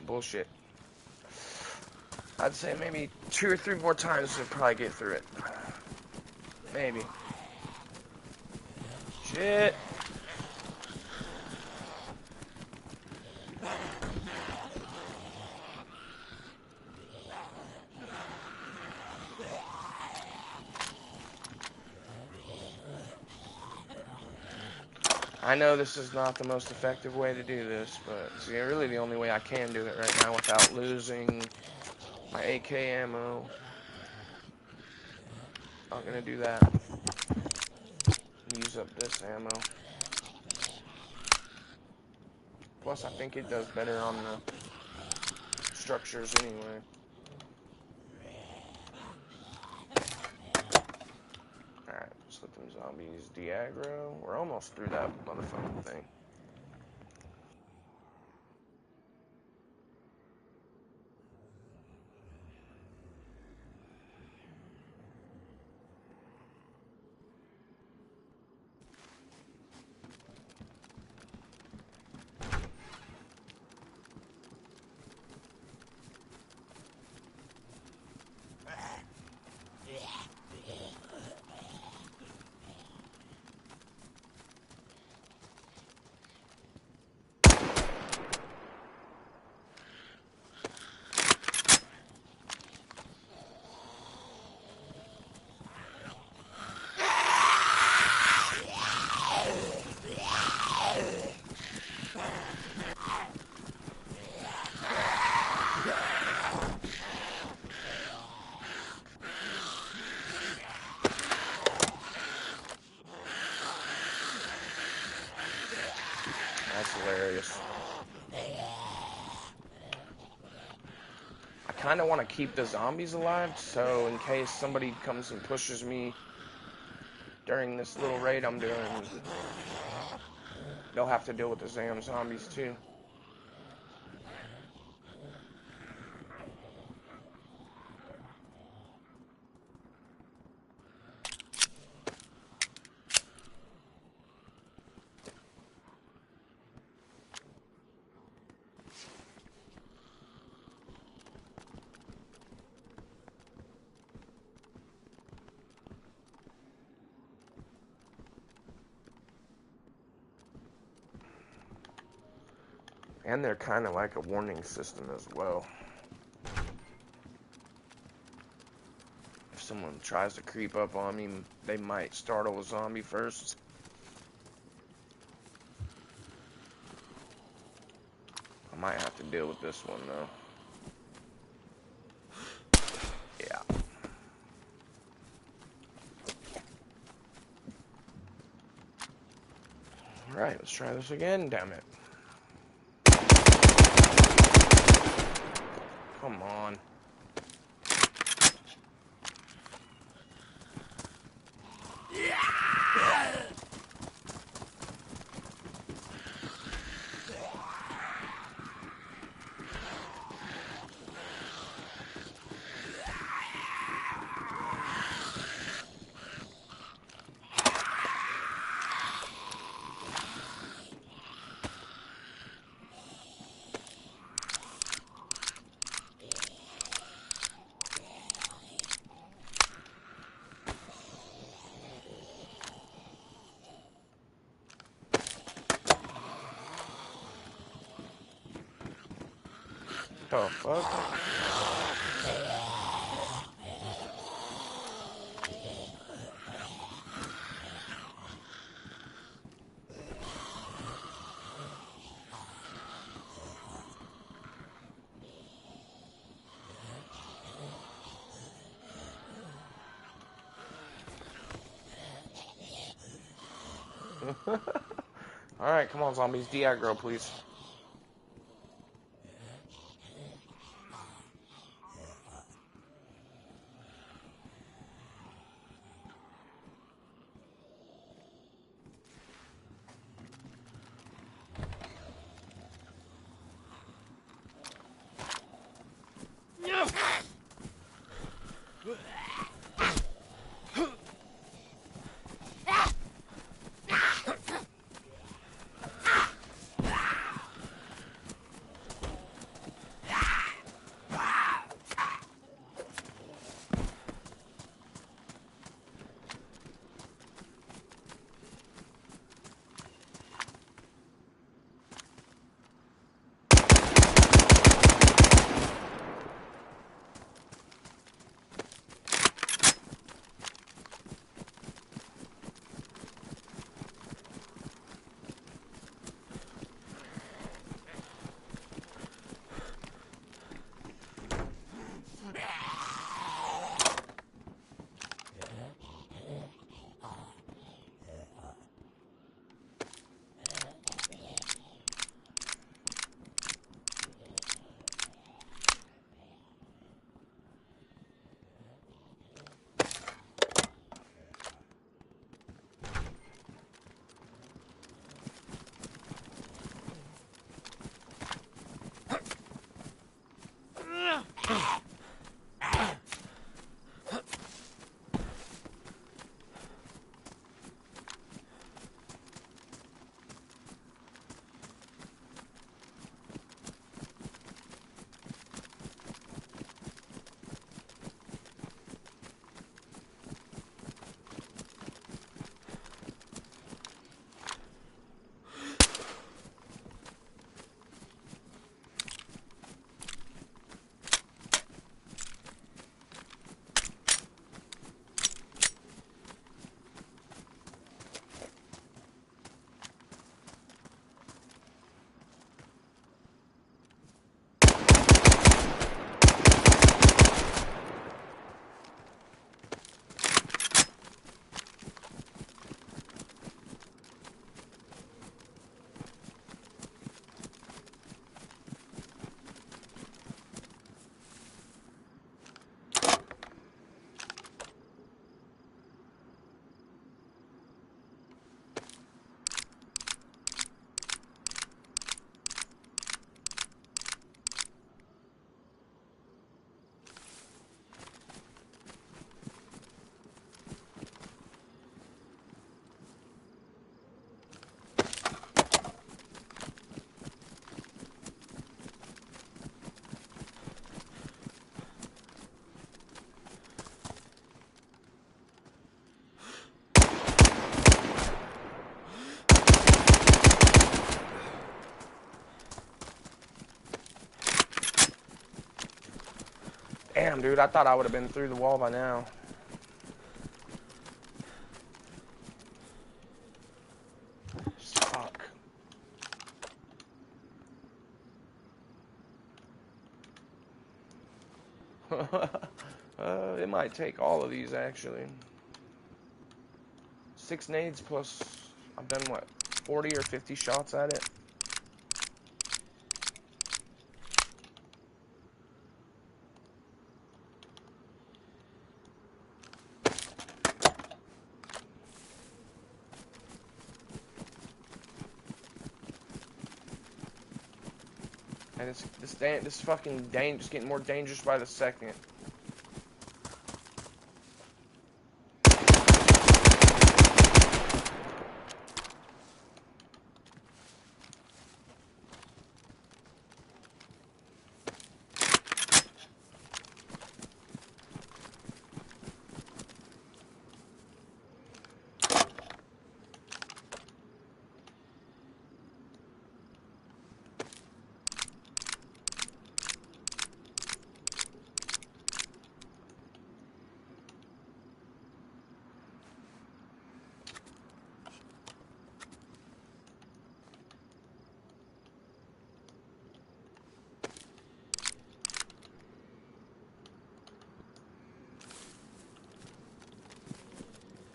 Bullshit. I'd say maybe 2 or 3 more times to probably get through it. Maybe. Shit. I know this is not the most effective way to do this, but it's really the only way I can do it right now without losing my AK ammo. Not gonna do that. Use up this ammo. Plus, I think it does better on the structures anyway. Alright, let's let them zombies de-aggro. We're almost through that motherfucking thing. That's hilarious. I kind of want to keep the zombies alive, so in case somebody comes and pushes me during this little raid I'm doing, they'll have to deal with the damn zombies too. And they're kind of like a warning system as well. If someone tries to creep up on me, they might startle a zombie first. I might have to deal with this one though. Yeah. Alright, let's try this again, damn it. Come on. Oh, fuck. Alright, come on, zombies. De-aggro, please. Damn, dude, I thought I would have been through the wall by now. Fuck. It might take all of these, actually. 6 nades plus, I've done, what, 40 or 50 shots at it? And this fucking just getting more dangerous by the second.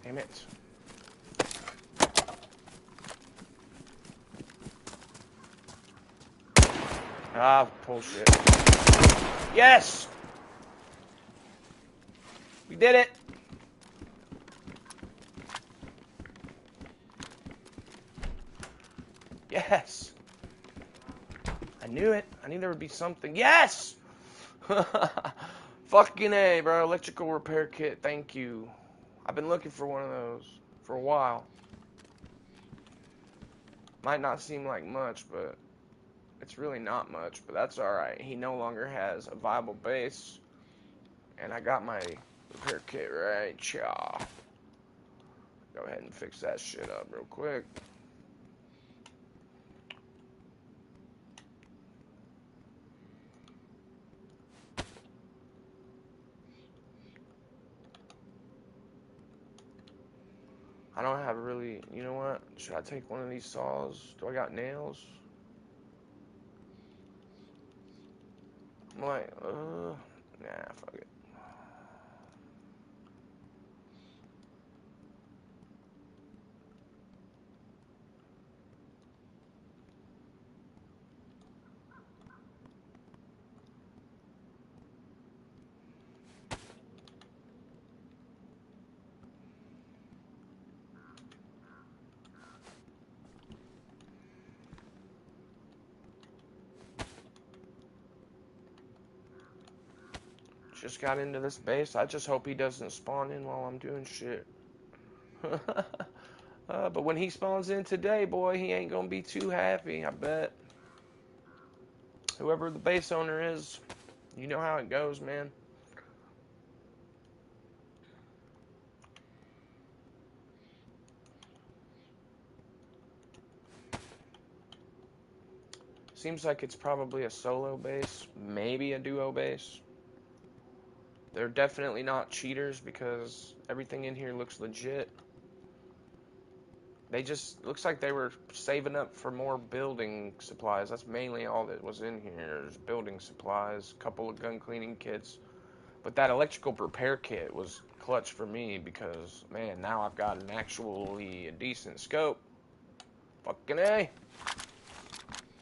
Damn it. Ah, bullshit. Yes! We did it! Yes! I knew it. I knew there would be something. Yes! Fucking A, bro. Electrical repair kit. Thank you. I've been looking for one of those for a while. Might not seem like much, but it's really not much. But that's alright. He no longer has a viable base. And I got my repair kit right. Cha. Go ahead and fix that shit up real quick. I don't have really, you know what? Should I take one of these saws? Do I got nails? I'm like, nah, fuck it. Just got into this base. I just hope he doesn't spawn in while I'm doing shit. But when he spawns in today, boy, he ain't gonna be too happy, I bet. Whoever the base owner is, you know how it goes, man. Seems like it's probably a solo base, maybe a duo base. They're definitely not cheaters because everything in here looks legit. They just, looks like they were saving up for more building supplies. That's mainly all that was in here, is building supplies, a couple of gun cleaning kits. But that electrical repair kit was clutch for me because, man, now I've got an actually a decent scope. Fucking A.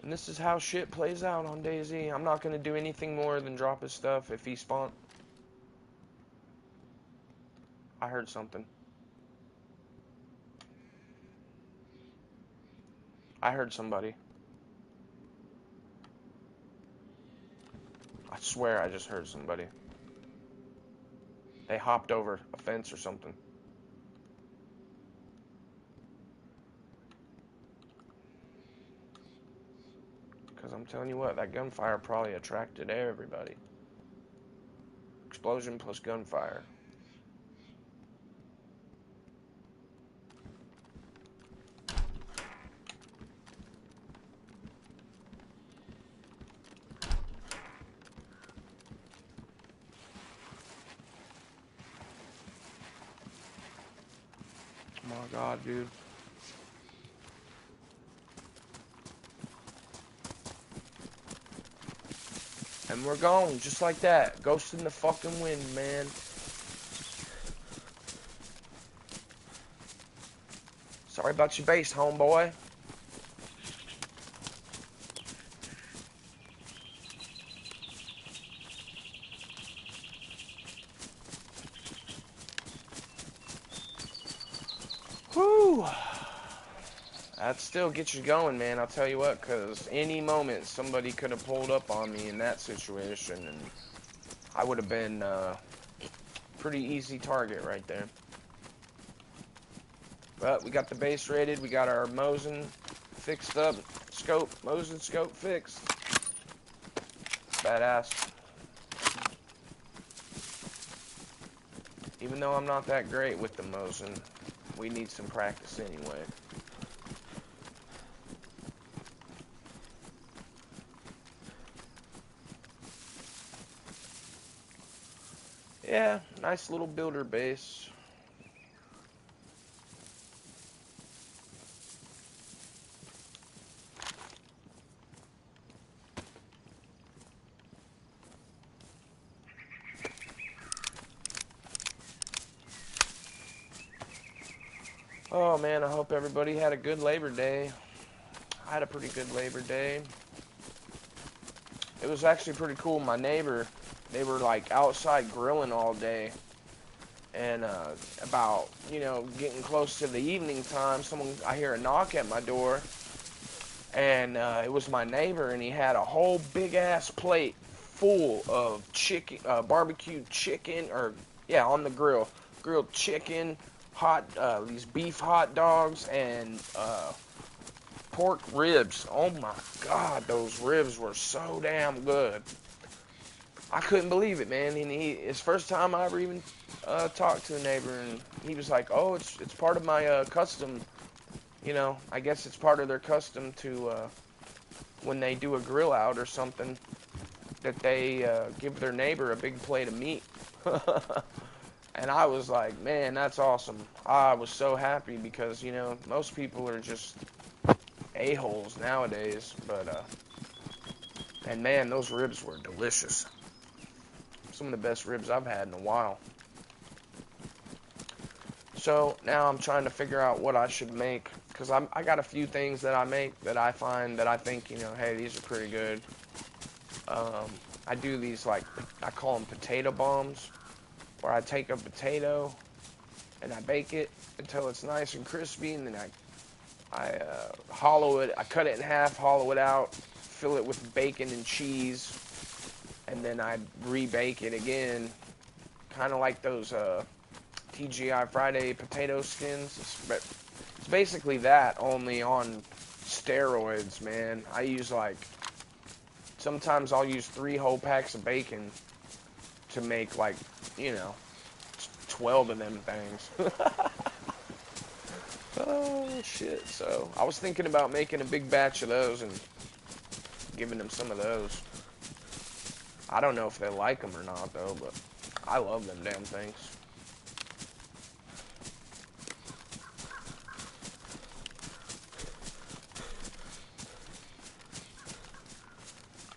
And this is how shit plays out on DayZ. I'm not going to do anything more than drop his stuff if he spawn. I heard something. I heard somebody. I swear I just heard somebody. They hopped over a fence or something. Because I'm telling you what, that gunfire probably attracted everybody. Explosion plus gunfire. my god, dude. And we're gone, just like that. Ghost in the fucking wind, man. Sorry about your base, homeboy. Whew. That still gets you going, man. I'll tell you what, because any moment somebody could have pulled up on me in that situation, and I would have been pretty easy target right there. But we got the base rated. We got our Mosin fixed up. Mosin scope fixed. Badass. Even though I'm not that great with the Mosin, we need some practice anyway. Yeah, nice little builder base. Oh man, I hope everybody had a good Labor Day. I had a pretty good Labor Day. It was actually pretty cool. My neighbor, they were like outside grilling all day. And about, you know, getting close to the evening time, I hear a knock at my door. And it was my neighbor, and he had a whole big ass plate full of chicken, barbecued chicken, or yeah, on the grill, grilled chicken, these beef hot dogs, and pork ribs. Oh my god, those ribs were so damn good. I couldn't believe it, man. And it's first time I ever even talked to a neighbor, and he was like, "Oh, it's part of my custom. You know, I guess it's part of their custom to when they do a grill out or something, that they give their neighbor a big plate of meat." And I was like, man, that's awesome. I was so happy because, you know, most people are just a-holes nowadays. But, and man, those ribs were delicious. Some of the best ribs I've had in a while. So now I'm trying to figure out what I should make, because I got a few things that I make that I find that I think, you know, hey, these are pretty good. I do these, like, I call them potato bombs, where I take a potato and I bake it until it's nice and crispy, and then I hollow it, I cut it in half, hollow it out, fill it with bacon and cheese, and then I rebake it again, kind of like those TGI Friday potato skins. It's basically that, only on steroids, man. I use sometimes I'll use 3 whole packs of bacon to make, like, you know, 12 of them things. Oh, shit. So, I was thinking about making a big batch of those and giving them some of those. I don't know if they like them or not, though, but I love them damn things.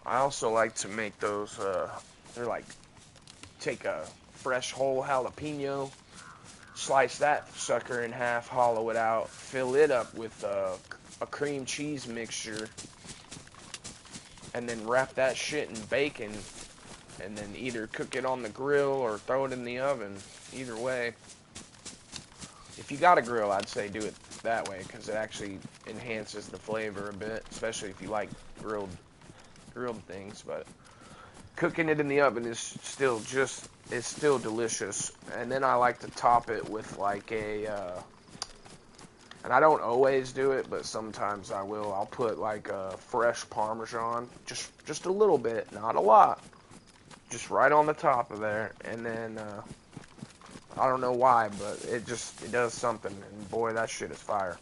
I also like to make those, they're like, take a fresh whole jalapeno, slice that sucker in half, hollow it out, fill it up with a cream cheese mixture, and then wrap that shit in bacon, and then either cook it on the grill or throw it in the oven. Either way. If you got a grill, I'd say do it that way, because it actually enhances the flavor a bit, especially if you like grilled things. But cooking it in the oven is still delicious. And then I like to top it with like and I don't always do it, but sometimes I will. I'll put like a fresh Parmesan, just a little bit, not a lot, just right on the top of there. And then I don't know why, but it does something. And boy, that shit is fire.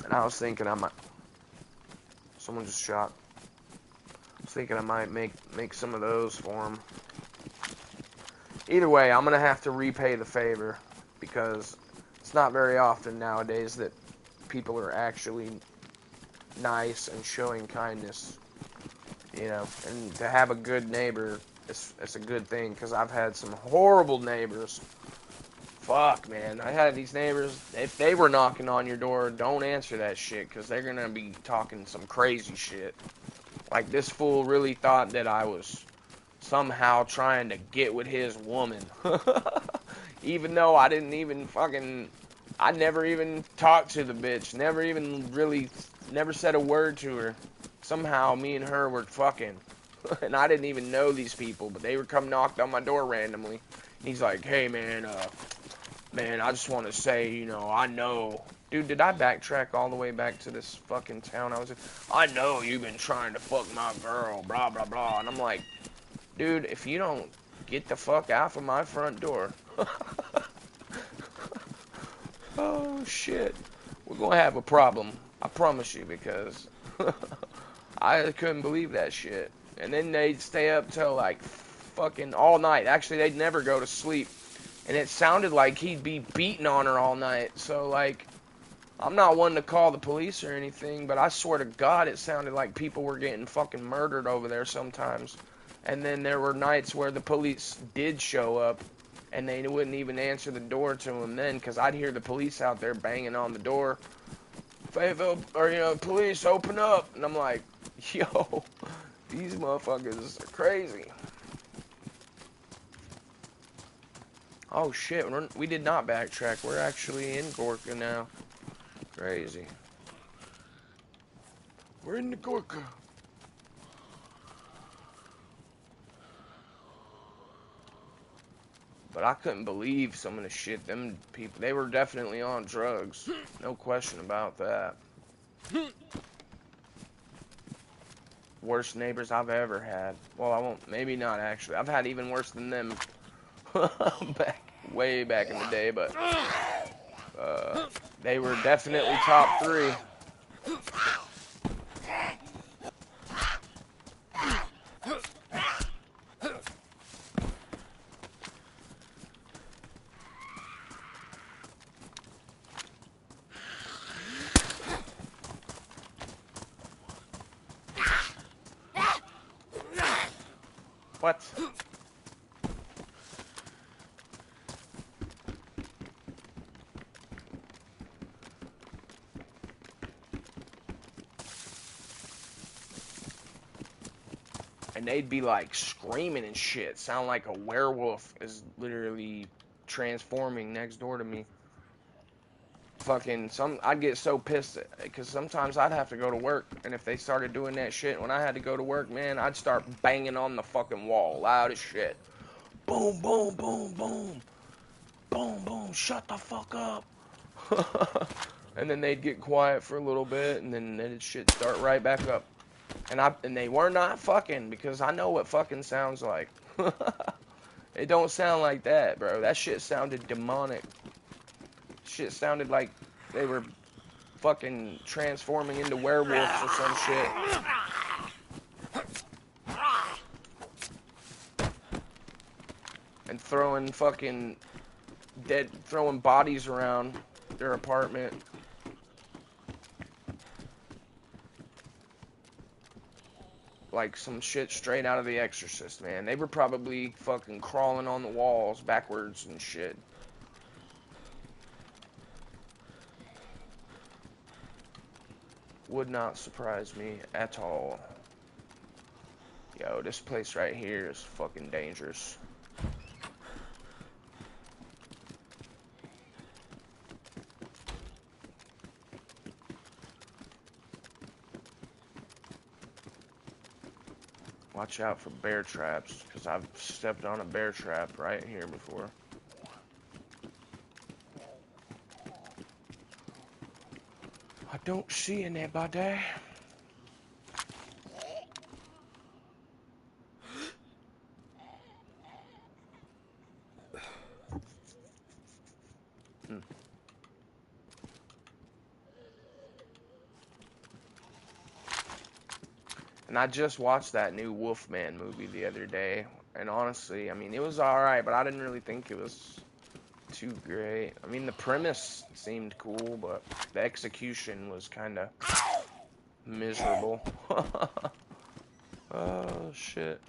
And I was thinking someone just shot. I was thinking I might make some of those for them. Either way, I'm gonna have to repay the favor. because it's not very often nowadays that people are actually nice and showing kindness, you know, and to have a good neighbor, it's a good thing, because I've had some horrible neighbors. Fuck, man. I had these neighbors, if they were knocking on your door, don't answer that shit, because they're going to be talking some crazy shit. Like, this fool really thought that I was somehow trying to get with his woman. Even though I didn't even fucking... I never even talked to the bitch. Never said a word to her. Somehow, me and her were fucking. And I didn't even know these people, but they would come knock on my door randomly. He's like, hey, man, I just want to say, you know, I know. Dude, did I backtrack all the way back to this fucking town I was in? I know you've been trying to fuck my girl, blah, blah, blah. And I'm like, dude, if you don't get the fuck out of my front door. Oh, shit. We're going to have a problem. I promise you, because I couldn't believe that shit. And then they'd stay up till like fucking all night. Actually, they'd never go to sleep. And it sounded like he'd be beating on her all night. So, like, I'm not one to call the police or anything, but I swear to God, it sounded like people were getting fucking murdered over there sometimes. And then there were nights where the police did show up, and they wouldn't even answer the door to him then, because I'd hear the police out there banging on the door. Fayetteville, or, you know, police, open up. And I'm like, yo, these motherfuckers are crazy. Oh shit, we did not backtrack. We're actually in Gorka now. Crazy. We're in the Gorka. But I couldn't believe some of the shit them people, they were definitely on drugs. No question about that. Worst neighbors I've ever had. Well, I won't, maybe not actually. I've had even worse than them way back in the day, but they were definitely top 3. What? And they'd be like screaming and shit. Sound like a werewolf is literally transforming next door to me. Fucking I'd get so pissed because sometimes I'd have to go to work, and if they started doing that shit when I had to go to work, man, I'd start banging on the fucking wall loud as shit. Boom, boom, boom, boom, boom, boom. Shut the fuck up. And then they'd get quiet for a little bit, and then it'd shit start right back up. And they were not fucking, because I know what fucking sounds like. It don't sound like that, bro. That shit sounded demonic. Shit sounded like they were fucking transforming into werewolves or some shit. And throwing fucking throwing bodies around their apartment. Like some shit straight out of The Exorcist, man. They were probably fucking crawling on the walls backwards and shit. Would not surprise me at all. Yo, this place right here is fucking dangerous. Watch out for bear traps, because I've stepped on a bear trap right here before. I don't see anybody. And I just watched that new Wolfman movie the other day, and honestly, I mean, it was alright, but I didn't really think it was too great. I mean, the premise seemed cool, but the execution was kind of miserable. Oh, shit.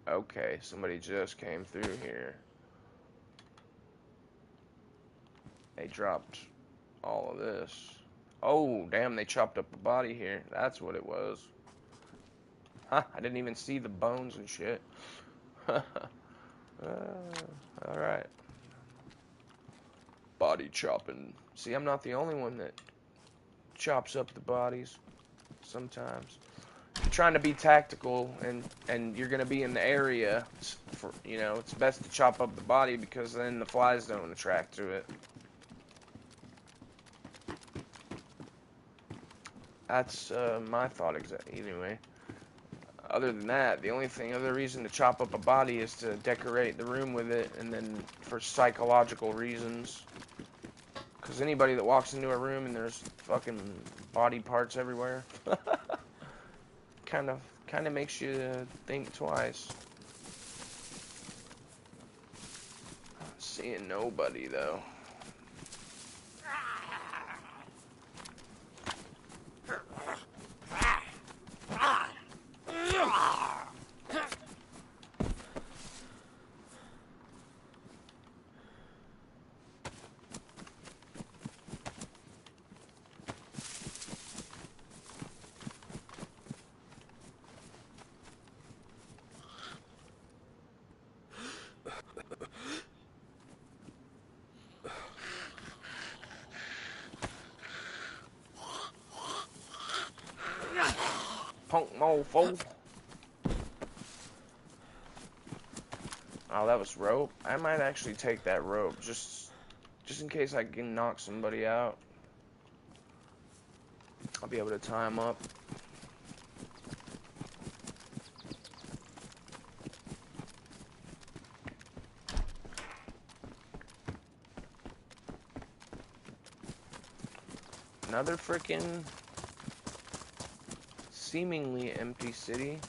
Okay, somebody just came through here. They dropped all of this. Oh, damn, they chopped up the body here. That's what it was. Huh, I didn't even see the bones and shit. Alright. Body chopping. See, I'm not the only one that chops up the bodies sometimes. You're trying to be tactical and you're going to be in the area, for, you know, it's best to chop up the body because then the flies don't attract to it. That's my thought anyway. Other than that, the only other reason to chop up a body is to decorate the room with it, and then for psychological reasons. Because anybody that walks into a room and there's fucking body parts everywhere, kind of makes you think twice. Seeing nobody though. Punk mofo. Oh, that was rope. I might actually take that rope just in case I can knock somebody out. I'll be able to tie him up. Another freaking seemingly empty city.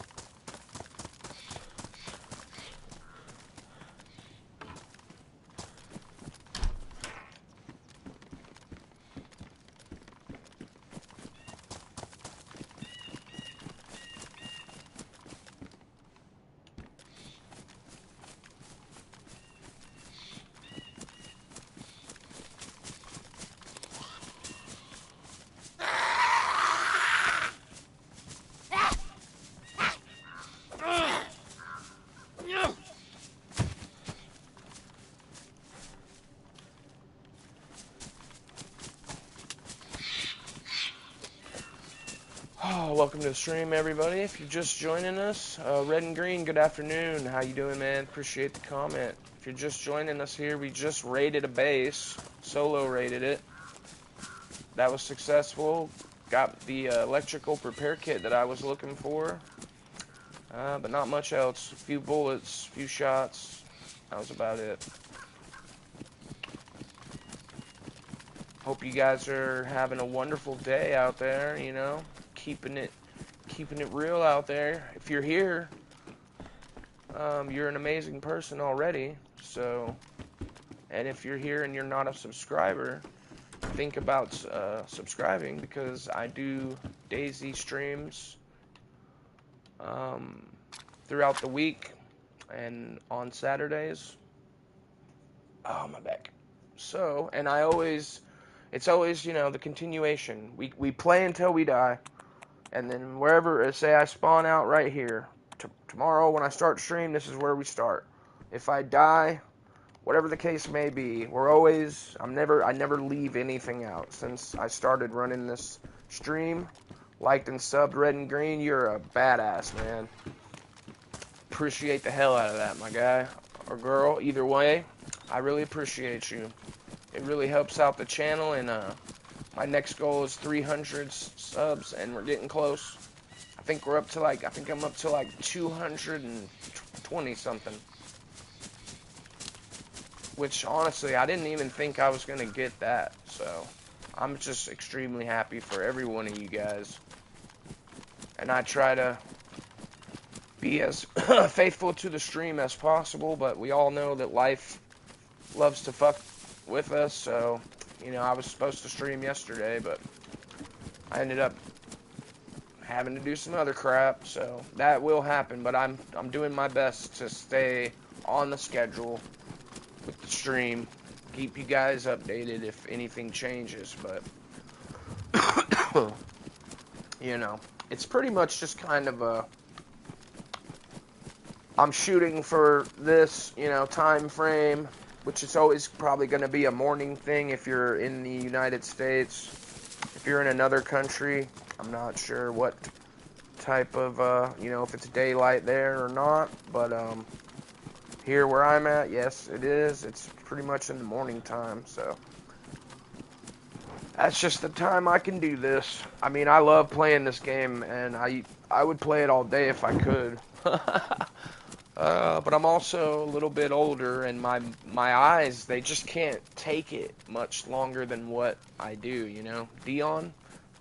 Oh, welcome to the stream, everybody. If you're just joining us, Red and Green, good afternoon. How you doing, man? Appreciate the comment. If you're just joining us here, we just raided a base. Solo raided it. That was successful. Got the electrical repair kit that I was looking for. But not much else. A few bullets, a few shots. That was about it. Hope you guys are having a wonderful day out there, you know. Keeping it real out there. If you're here, you're an amazing person already. So, and if you're here and you're not a subscriber, think about subscribing, because I do DayZ streams throughout the week and on Saturdays. Oh, my back. So, and it's always, you know, the continuation. We play until we die. And then wherever, say I spawn out right here, tomorrow when I start stream, this is where we start. If I die, whatever the case may be, I never leave anything out. Since I started running this stream, liked and subbed Red and Green, you're a badass, man. Appreciate the hell out of that, my guy or girl, either way. I really appreciate you. It really helps out the channel, and my next goal is 300 subs, and we're getting close. I think I'm up to like 220 something. Which, honestly, I didn't even think I was going to get that. So, I'm just extremely happy for every one of you guys. And I try to be as faithful to the stream as possible, but we all know that life loves to fuck with us, so, you know, I was supposed to stream yesterday, but I ended up having to do some other crap, so that will happen, but I'm doing my best to stay on the schedule with the stream, keep you guys updated if anything changes, but you know, it's pretty much just kind of a, I'm shooting for this, you know, time frame, which is always probably going to be a morning thing if you're in the United States. If you're in another country, I'm not sure what type of, you know, if it's daylight there or not, but here where I'm at, yes, it is. It's pretty much in the morning time, so that's just the time I can do this. I mean, I love playing this game, and I would play it all day if I could. But I'm also a little bit older, and my eyes, they just can't take it much longer than what I do, you know? Dion,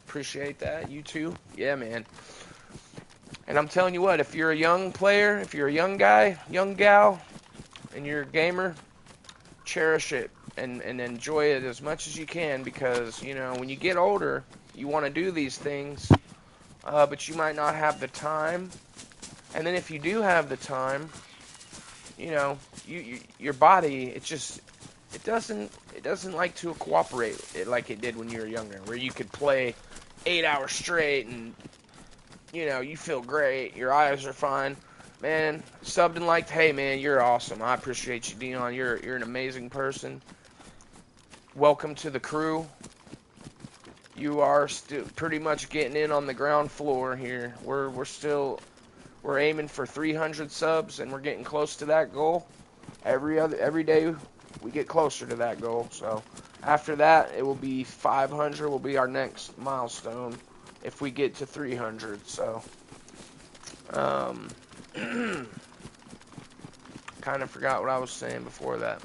appreciate that. You too? Yeah, man. And I'm telling you what, if you're a young player, if you're a young guy, young gal, and you're a gamer, cherish it and enjoy it as much as you can, because, you know, when you get older, you want to do these things, but you might not have the time. And then if you do have the time, you know, your body, it doesn't like to cooperate like it did when you were younger, where you could play 8 hours straight and, you know, you feel great, your eyes are fine. Man, subbed and liked, hey man, you're awesome. I appreciate you, Dion. You're an amazing person. Welcome to the crew. You are still pretty much getting in on the ground floor here. We're aiming for 300 subs, and we're getting close to that goal. Every day we get closer to that goal. So after that, it will be 500 will be our next milestone if we get to 300. So kind of forgot what I was saying before that.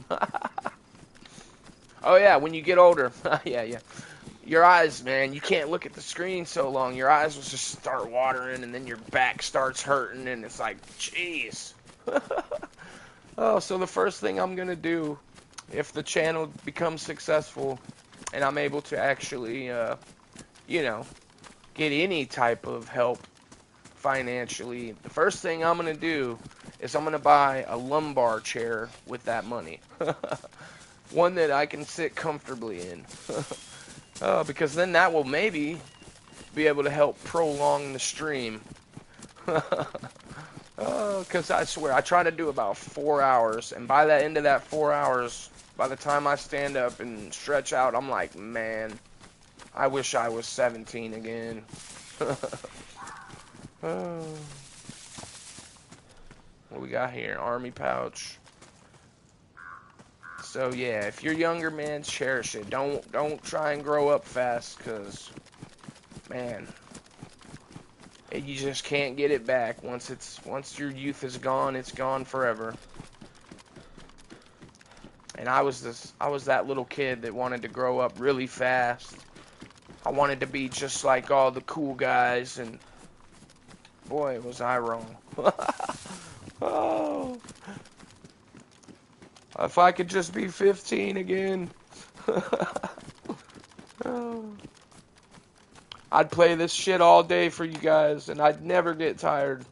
Oh yeah, when you get older. yeah. Your eyes, man, you can't look at the screen so long. Your eyes will just start watering, and then your back starts hurting, and it's like, jeez. Oh, so the first thing I'm going to do, if the channel becomes successful, and I'm able to actually, you know, get any type of help financially, the first thing I'm going to do is I'm going to buy a lumbar chair with that money. One that I can sit comfortably in. Because then that will maybe be able to help prolong the stream. Because I swear, I try to do about 4 hours, and by the end of that 4 hours, by the time I stand up and stretch out, I'm like, man, I wish I was 17 again. What we got here? Army pouch. So yeah, if you're younger, man, cherish it. Don't try and grow up fast, cause man, you just can't get it back. Once your youth is gone, it's gone forever. And I was that little kid that wanted to grow up really fast. I wanted to be just like all the cool guys, and boy, was I wrong. Oh. If I could just be 15 again. I'd play this shit all day for you guys, and I'd never get tired.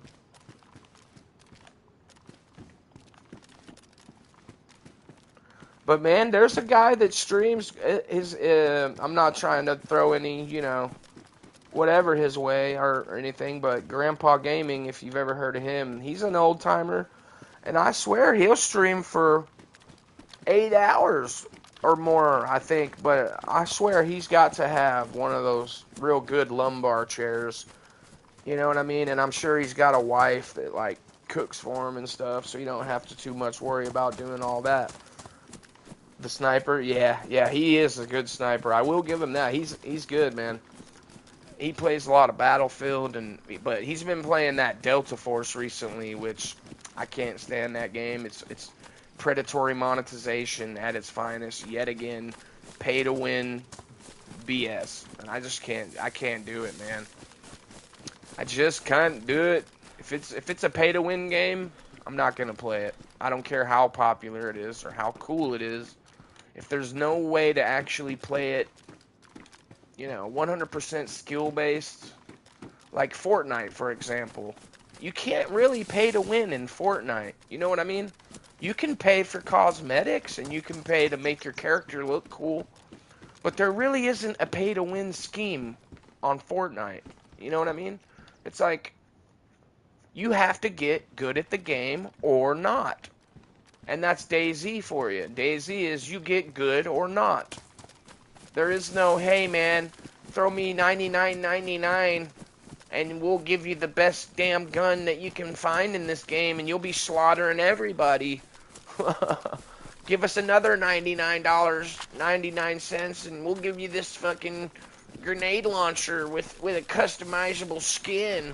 But man, there's a guy that streams his, I'm not trying to throw any, you know, whatever his way or anything, but Grandpa Gaming, if you've ever heard of him, he's an old timer, and I swear he'll stream for 8 hours or more, I think, but I swear he's got to have one of those real good lumbar chairs, you know what I mean? And I'm sure he's got a wife that, like, cooks for him and stuff, so you don't have to too much worry about doing all that. The sniper, yeah, he is a good sniper. I will give him that. He's good, man. He plays a lot of Battlefield, but he's been playing that Delta Force recently, which I can't stand that game. It's predatory monetization at its finest. Yet again, pay to win BS. And I just can't do it, man. I just can't do it. If it's a pay-to-win game, I'm not going to play it. I don't care how popular it is or how cool it is. If there's no way to actually play it, 100% skill-based, like Fortnite, for example, you can't really pay to win in Fortnite. You know what I mean? You can pay for cosmetics and you can pay to make your character look cool, but there really isn't a pay-to-win scheme on Fortnite. You know what I mean? It's like, you have to get good at the game or not. And that's DayZ for you. DayZ is you get good or not. There is no, hey man, throw me 99.99 and we'll give you the best damn gun that you can find in this game and you'll be slaughtering everybody. Give us another $99.99 and we'll give you this fucking grenade launcher with a customizable skin.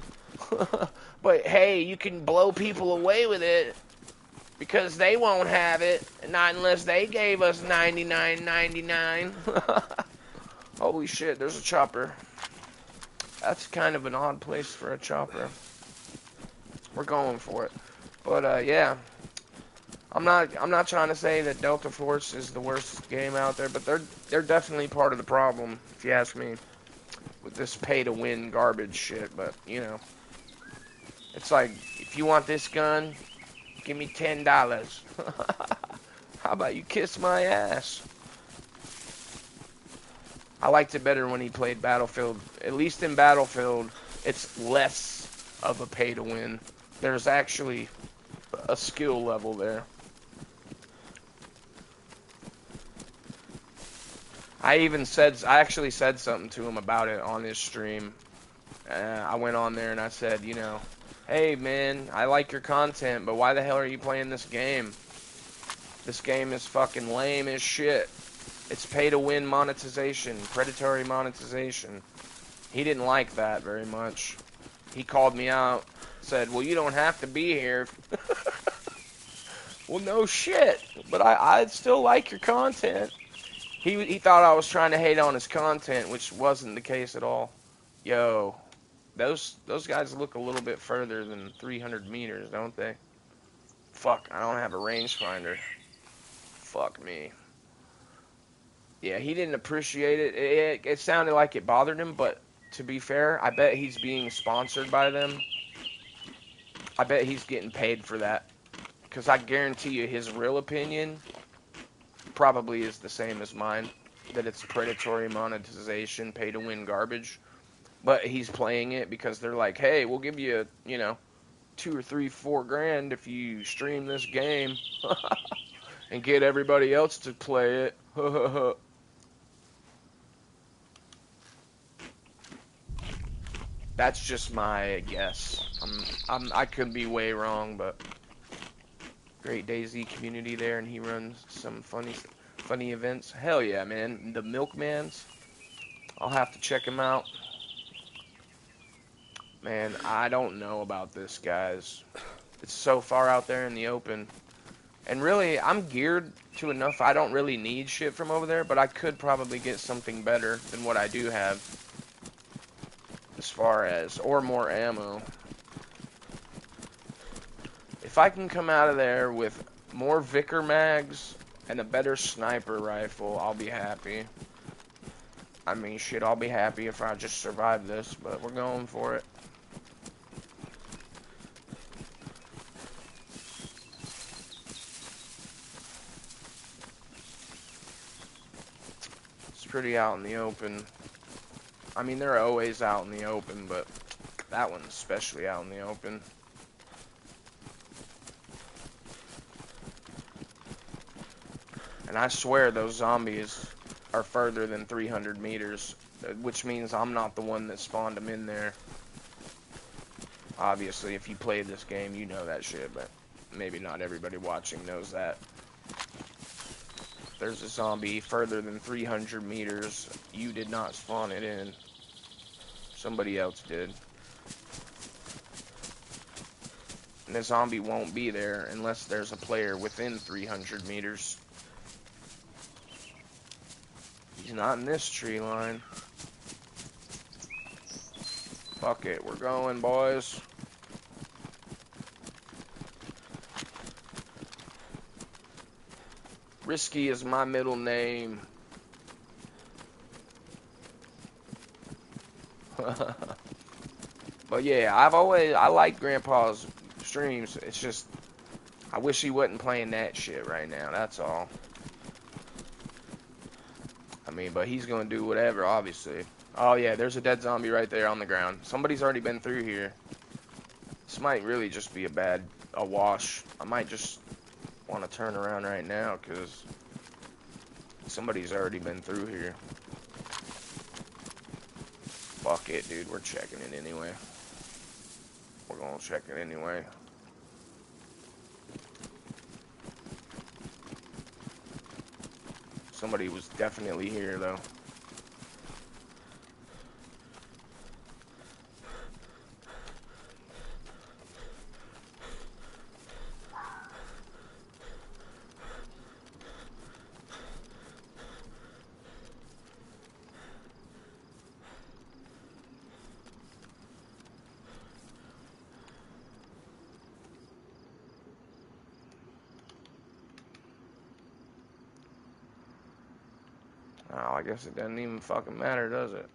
But hey, you can blow people away with it because they won't have it, not unless they gave us $99.99. Holy shit, there's a chopper. That's kind of an odd place for a chopper. We're going for it. But yeah, I'm not trying to say that Delta Force is the worst game out there, but they're definitely part of the problem, if you ask me, with this pay-to-win garbage shit. But it's like, if you want this gun, give me $10. How about you kiss my ass? I liked it better when he played Battlefield. At least in Battlefield, it's less of a pay-to-win. There's actually a skill level there. I actually said something to him about it on his stream. I went on there and I said, hey man, I like your content, but why the hell are you playing this game? This game is fucking lame as shit. It's pay-to-win monetization, predatory monetization. He didn't like that very much. He called me out, said, well, you don't have to be here. Well, no shit, but I still like your content. He thought I was trying to hate on his content, which wasn't the case at all. Yo, those guys look a little bit further than 300 meters, don't they? Fuck, I don't have a rangefinder. Fuck me. Yeah, he didn't appreciate it. It sounded like it bothered him, but to be fair, I bet he's being sponsored by them. I bet he's getting paid for that. Because I guarantee you his real opinion probably is the same as mine. That it's predatory monetization, pay-to-win garbage. But he's playing it because they're like, hey, we'll give you, $2 or $3, $4 grand if you stream this game. And get everybody else to play it. That's just my guess. I could be way wrong, but great DayZ community there, and he runs some funny events. Hell yeah, man! The Milkmans. I'll have to check him out. Man, I don't know about this, guys. It's so far out there in the open, and really, I'm geared to enough. I don't really need shit from over there, but I could probably get something better than what I do have. As far as, or more ammo. If I can come out of there with more Vicker mags and a better sniper rifle, I'll be happy. I mean, shit, I'll be happy if I just survive this, but we're going for it. It's pretty out in the open. I mean, they're always out in the open, but that one's especially out in the open. And I swear those zombies are further than 300 meters, which means I'm not the one that spawned them in there. Obviously, if you play this game, you know that shit, but maybe not everybody watching knows that. If there's a zombie further than 300 meters, you did not spawn it in. Somebody else did. And the zombie won't be there unless there's a player within 300 meters. He's not in this tree line. Fuck it, we're going, boys. Risky is my middle name. But yeah, I like Grandpa's streams. It's just, I wish he wasn't playing that shit right now, that's all. I mean, but he's gonna do whatever, obviously. Oh yeah, there's a dead zombie right there on the ground. Somebody's already been through here. This might really just be a wash. I might just want to turn around right now, because somebody's already been through here. Fuck it, dude, we're checking it anyway. We're gonna check it anyway. Somebody was definitely here, though. Oh, I guess it doesn't even fucking matter, does it?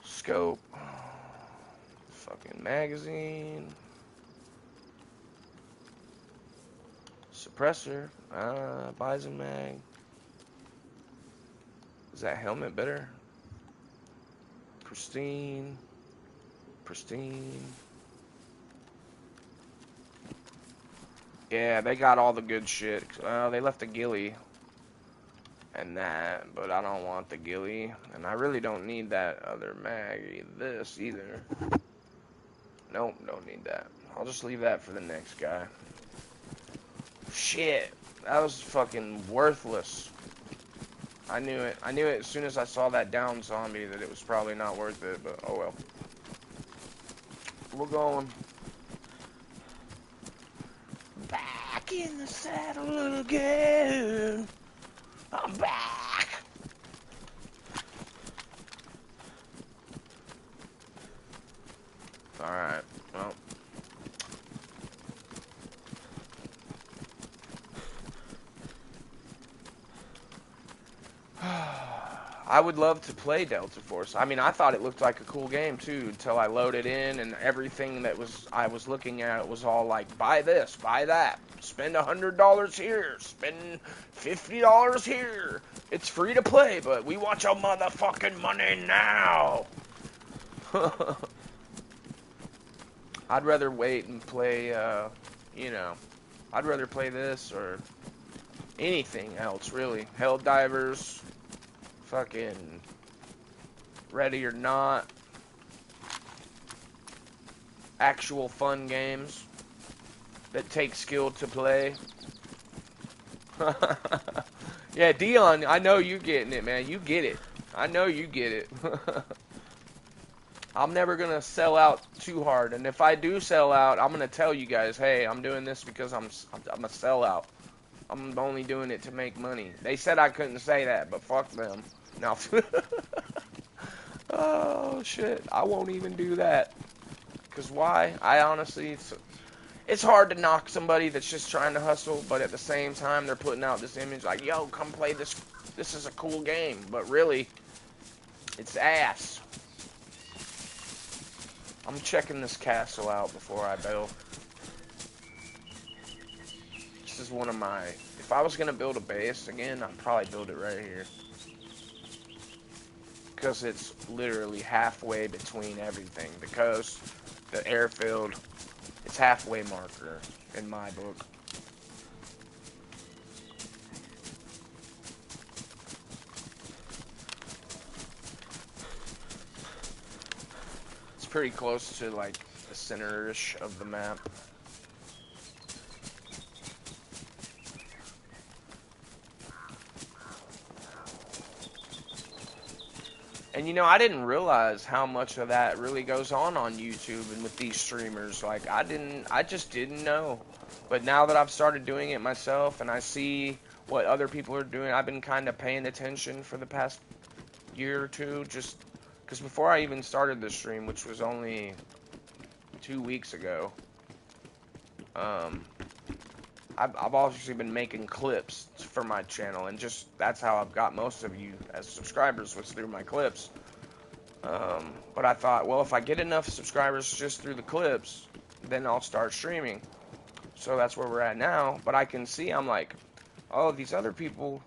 Scope. Fucking magazine. Suppressor. Bison mag. Is that helmet better? Pristine. Pristine. Yeah, they got all the good shit. They left the ghillie and that, but I don't want the ghillie, and I really don't need that other mag, this either. Nope, don't need that. I'll just leave that for the next guy. Shit, that was fucking worthless. I knew it. I knew it as soon as I saw that down zombie that it was probably not worth it, but oh well. We're going. Back in the saddle again. I'm back. Alright, well. I would love to play Delta Force. I mean, I thought it looked like a cool game too until I loaded in, and everything that I was looking at was all like, buy this, buy that, spend $100 here, spend $50 here. It's free to play, but we want your motherfucking money now. I'd rather wait and play, you know, I'd rather play this or anything else, really. Helldivers. Fucking Ready or Not, actual fun games that take skill to play. Yeah, Dion, I know you getting it, man. You get it. I know you get it. I'm never gonna sell out too hard, and if I do sell out, I'm gonna tell you guys, hey, I'm doing this because I'm a sellout. I'm only doing it to make money. They said I couldn't say that, but fuck them. No. Oh, shit. I won't even do that. Because why? I honestly, it's hard to knock somebody that's just trying to hustle, but at the same time, they're putting out this image like, yo, come play this. This is a cool game. But really, it's ass. I'm checking this castle out before I build. This is one of my... If I was going to build a base again, I'd probably build it right here. Because it's literally halfway between everything. The coast, the airfield, it's halfway marker in my book. It's pretty close to like the center-ish of the map. And you know, I didn't realize how much of that really goes on YouTube and with these streamers. Like, I just didn't know. But now that I've started doing it myself and I see what other people are doing. I've been kind of paying attention for the past year or two, just because before I even started this stream, which was only 2 weeks ago, I've obviously been making clips for my channel, and just that's how I've got most of you as subscribers, was through my clips. But I thought, well, if I get enough subscribers just through the clips, then I'll start streaming. So that's where we're at now. But I can see, I'm like, oh, these other people,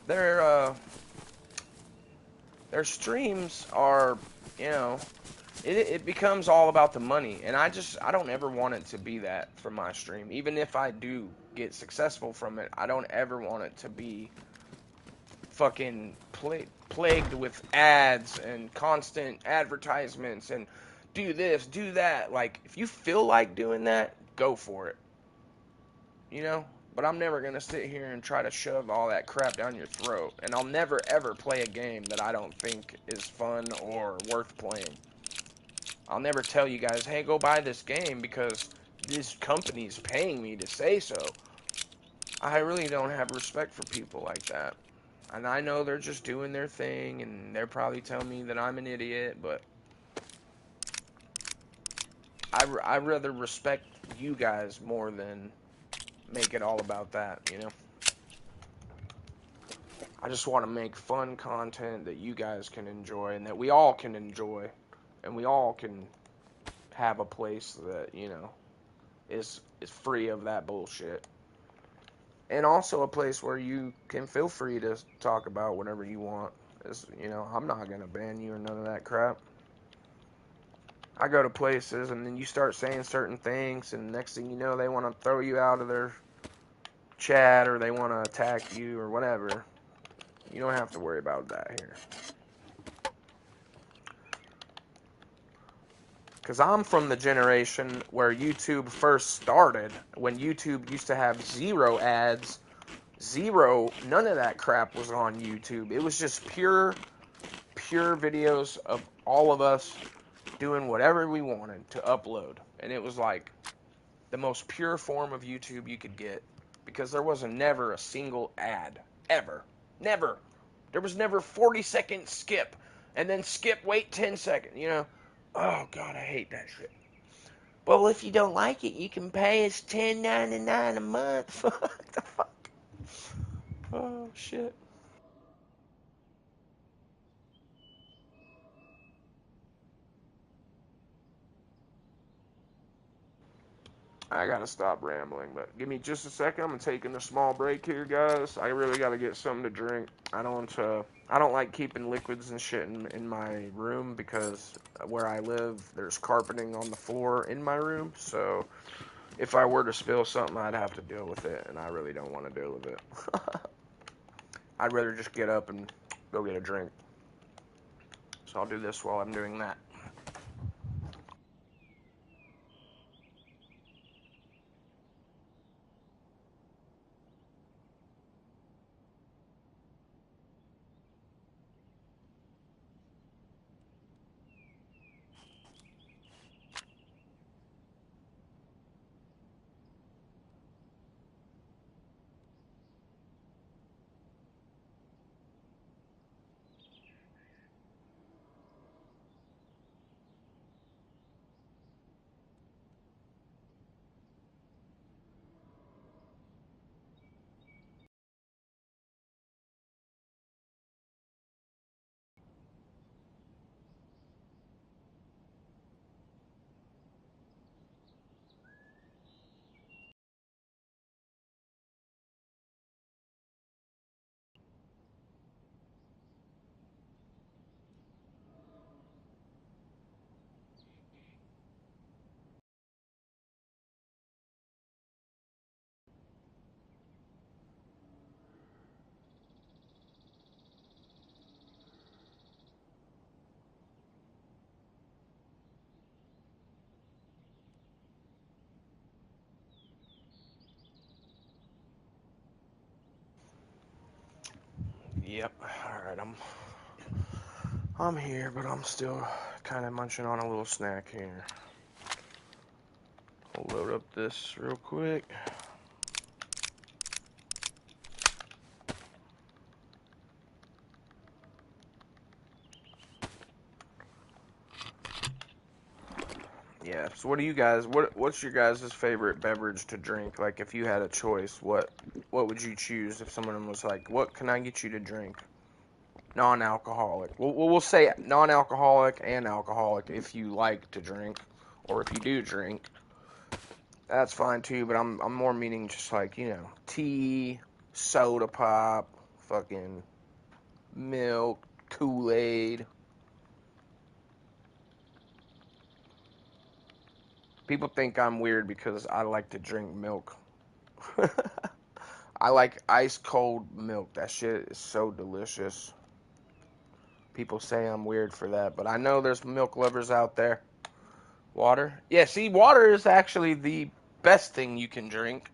their streams are, you know, it becomes all about the money, and I don't ever want it to be that for my stream. Even if I do get successful from it, I don't ever want it to be fucking plagued with ads and constant advertisements and do this, do that. Like, if you feel like doing that, go for it. You know? But I'm never going to sit here and try to shove all that crap down your throat. And I'll never, ever play a game that I don't think is fun or worth playing. I'll never tell you guys, hey, go buy this game because this company's paying me to say so. I really don't have respect for people like that. And I know they're just doing their thing, and they're probably telling me that I'm an idiot, but I rather respect you guys more than make it all about that, you know? I just want to make fun content that you guys can enjoy, and that we all can enjoy, and we all can have a place that, you know, is free of that bullshit. And also a place where you can feel free to talk about whatever you want. You know, I'm not going to ban you or none of that crap. I go to places and then you start saying certain things, and next thing you know, they want to throw you out of their chat, or they want to attack you or whatever. You don't have to worry about that here. Because I'm from the generation where YouTube first started, when YouTube used to have 0 ads, none of that crap was on YouTube. It was just pure videos of all of us doing whatever we wanted to upload. And it was like the most pure form of YouTube you could get, because there was never a single ad. Ever. Never. There was never 40-second skip, and then skip, wait 10 seconds, you know? Oh, God, I hate that shit. Well, if you don't like it, you can pay us $10.99 a month. What the fuck? Oh, shit. I gotta stop rambling, but give me just a second. I'm taking a small break here, guys. I really gotta get something to drink. I don't like keeping liquids and shit in my room, because where I live, there's carpeting on the floor in my room. So if I were to spill something, I'd have to deal with it, and I really don't want to deal with it. I'd rather just get up and go get a drink. So I'll do this while I'm doing that. Yep. Alright, I'm here, but I'm still kind of munching on a little snack here. I'll load up this real quick. Yeah. So what do you guys? What's your guys' favorite beverage to drink? Like, if you had a choice, what would you choose if someone was like, "What can I get you to drink?" Non-alcoholic. We'll say non-alcoholic and alcoholic if you like to drink, or if you do drink. That's fine too. But I'm more meaning just like, tea, soda pop, fucking milk, Kool-Aid. People think I'm weird because I like to drink milk. I like ice cold milk. That shit is so delicious. People say I'm weird for that, but I know there's milk lovers out there. Water? Yeah, see, water is actually the best thing you can drink.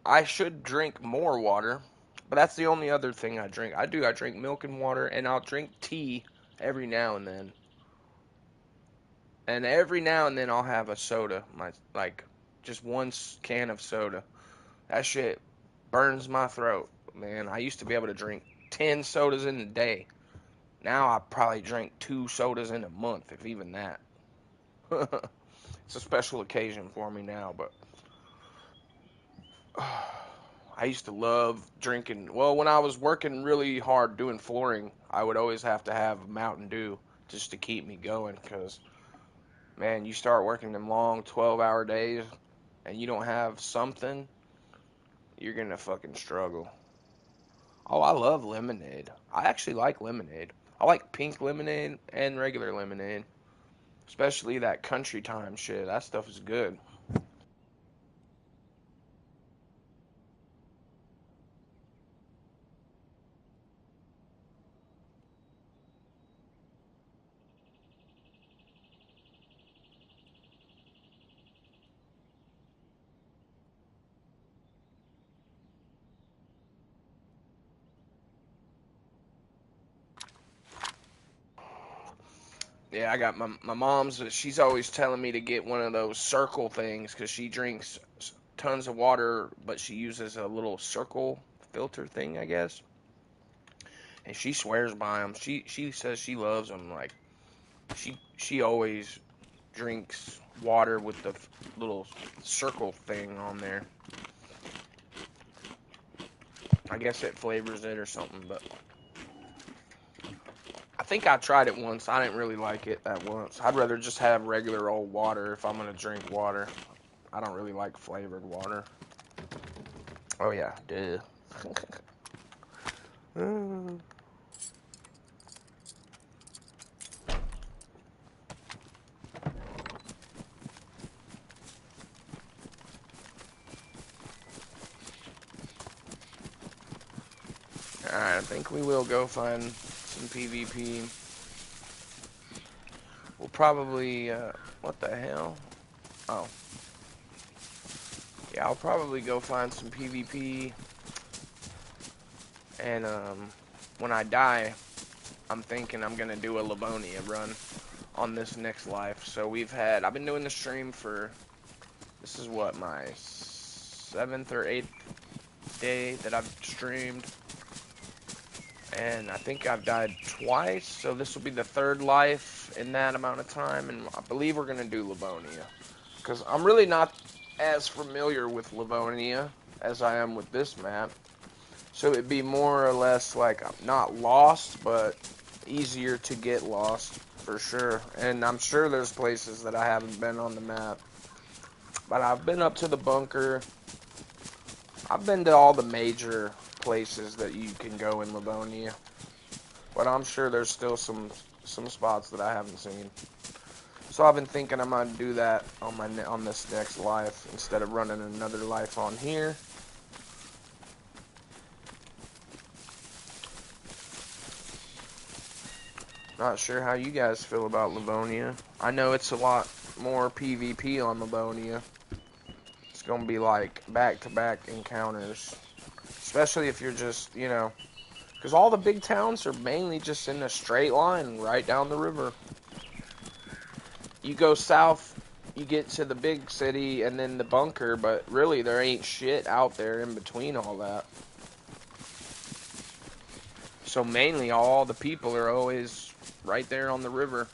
I should drink more water, but that's the only other thing I drink. I drink milk and water, and I'll drink tea every now and then. And every now and then I'll have a soda, just one can of soda. That shit burns my throat, man. I used to be able to drink 10 sodas in a day. Now I probably drink 2 sodas in a month, if even that. It's a special occasion for me now, but I used to love drinking. Well, when I was working really hard doing flooring, I would always have to have Mountain Dew just to keep me going, because, man, you start working them long 12-hour days and you don't have something, you're going to fucking struggle. Oh, I love lemonade. I actually like lemonade. I like pink lemonade and regular lemonade. Especially that country time shit. That stuff is good. Yeah, I got my mom's. She's always telling me to get one of those circle things because she drinks tons of water, but she uses a little circle filter thing, I guess. And she swears by them. She says she loves them. Like, she always drinks water with the little circle thing on there. I guess it flavors it or something, but I think I tried it once. I didn't really like it that once. I'd rather just have regular old water if I'm gonna drink water. I don't really like flavored water. Oh yeah, duh. Alright, I think we will go find some PvP. We'll probably, what the hell? Oh. Yeah, I'll probably go find some PvP. And, when I die, I'm thinking I'm gonna do a Livonia run on this next life. So I've been doing the stream for, this is what, my 7th or 8th day that I've streamed. And I think I've died twice, so this will be the 3rd life in that amount of time, and I believe we're going to do Livonia. Because I'm really not as familiar with Livonia as I am with this map. So it'd be more or less like, I'm not lost, but easier to get lost, for sure. And I'm sure there's places that I haven't been on the map. But I've been up to the bunker. I've been to all the major places that you can go in Livonia, but I'm sure there's still some spots that I haven't seen. So I've been thinking I'm gonna do that on this next life instead of running another life on here. Not sure how you guys feel about Livonia. I know it's a lot more PvP on Livonia. It's gonna be like back-to-back encounters. Especially if you're just, because all the big towns are mainly just in a straight line right down the river. You go south, you get to the big city and then the bunker, but really there ain't shit out there in between all that. So mainly all the people are always right there on the river.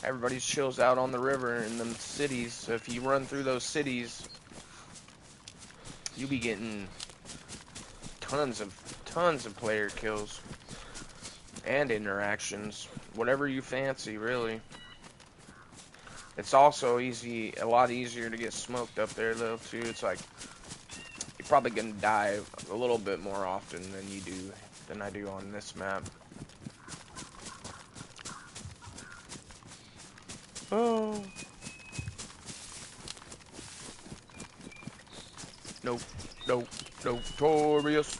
Everybody chills out on the river in them cities. So if you run through those cities, you be getting tons of player kills and interactions, whatever you fancy, really. It's also a lot easier to get smoked up there though too. It's like you're probably gonna die a little bit more often than I do on this map. Oh. Nope. Notorious.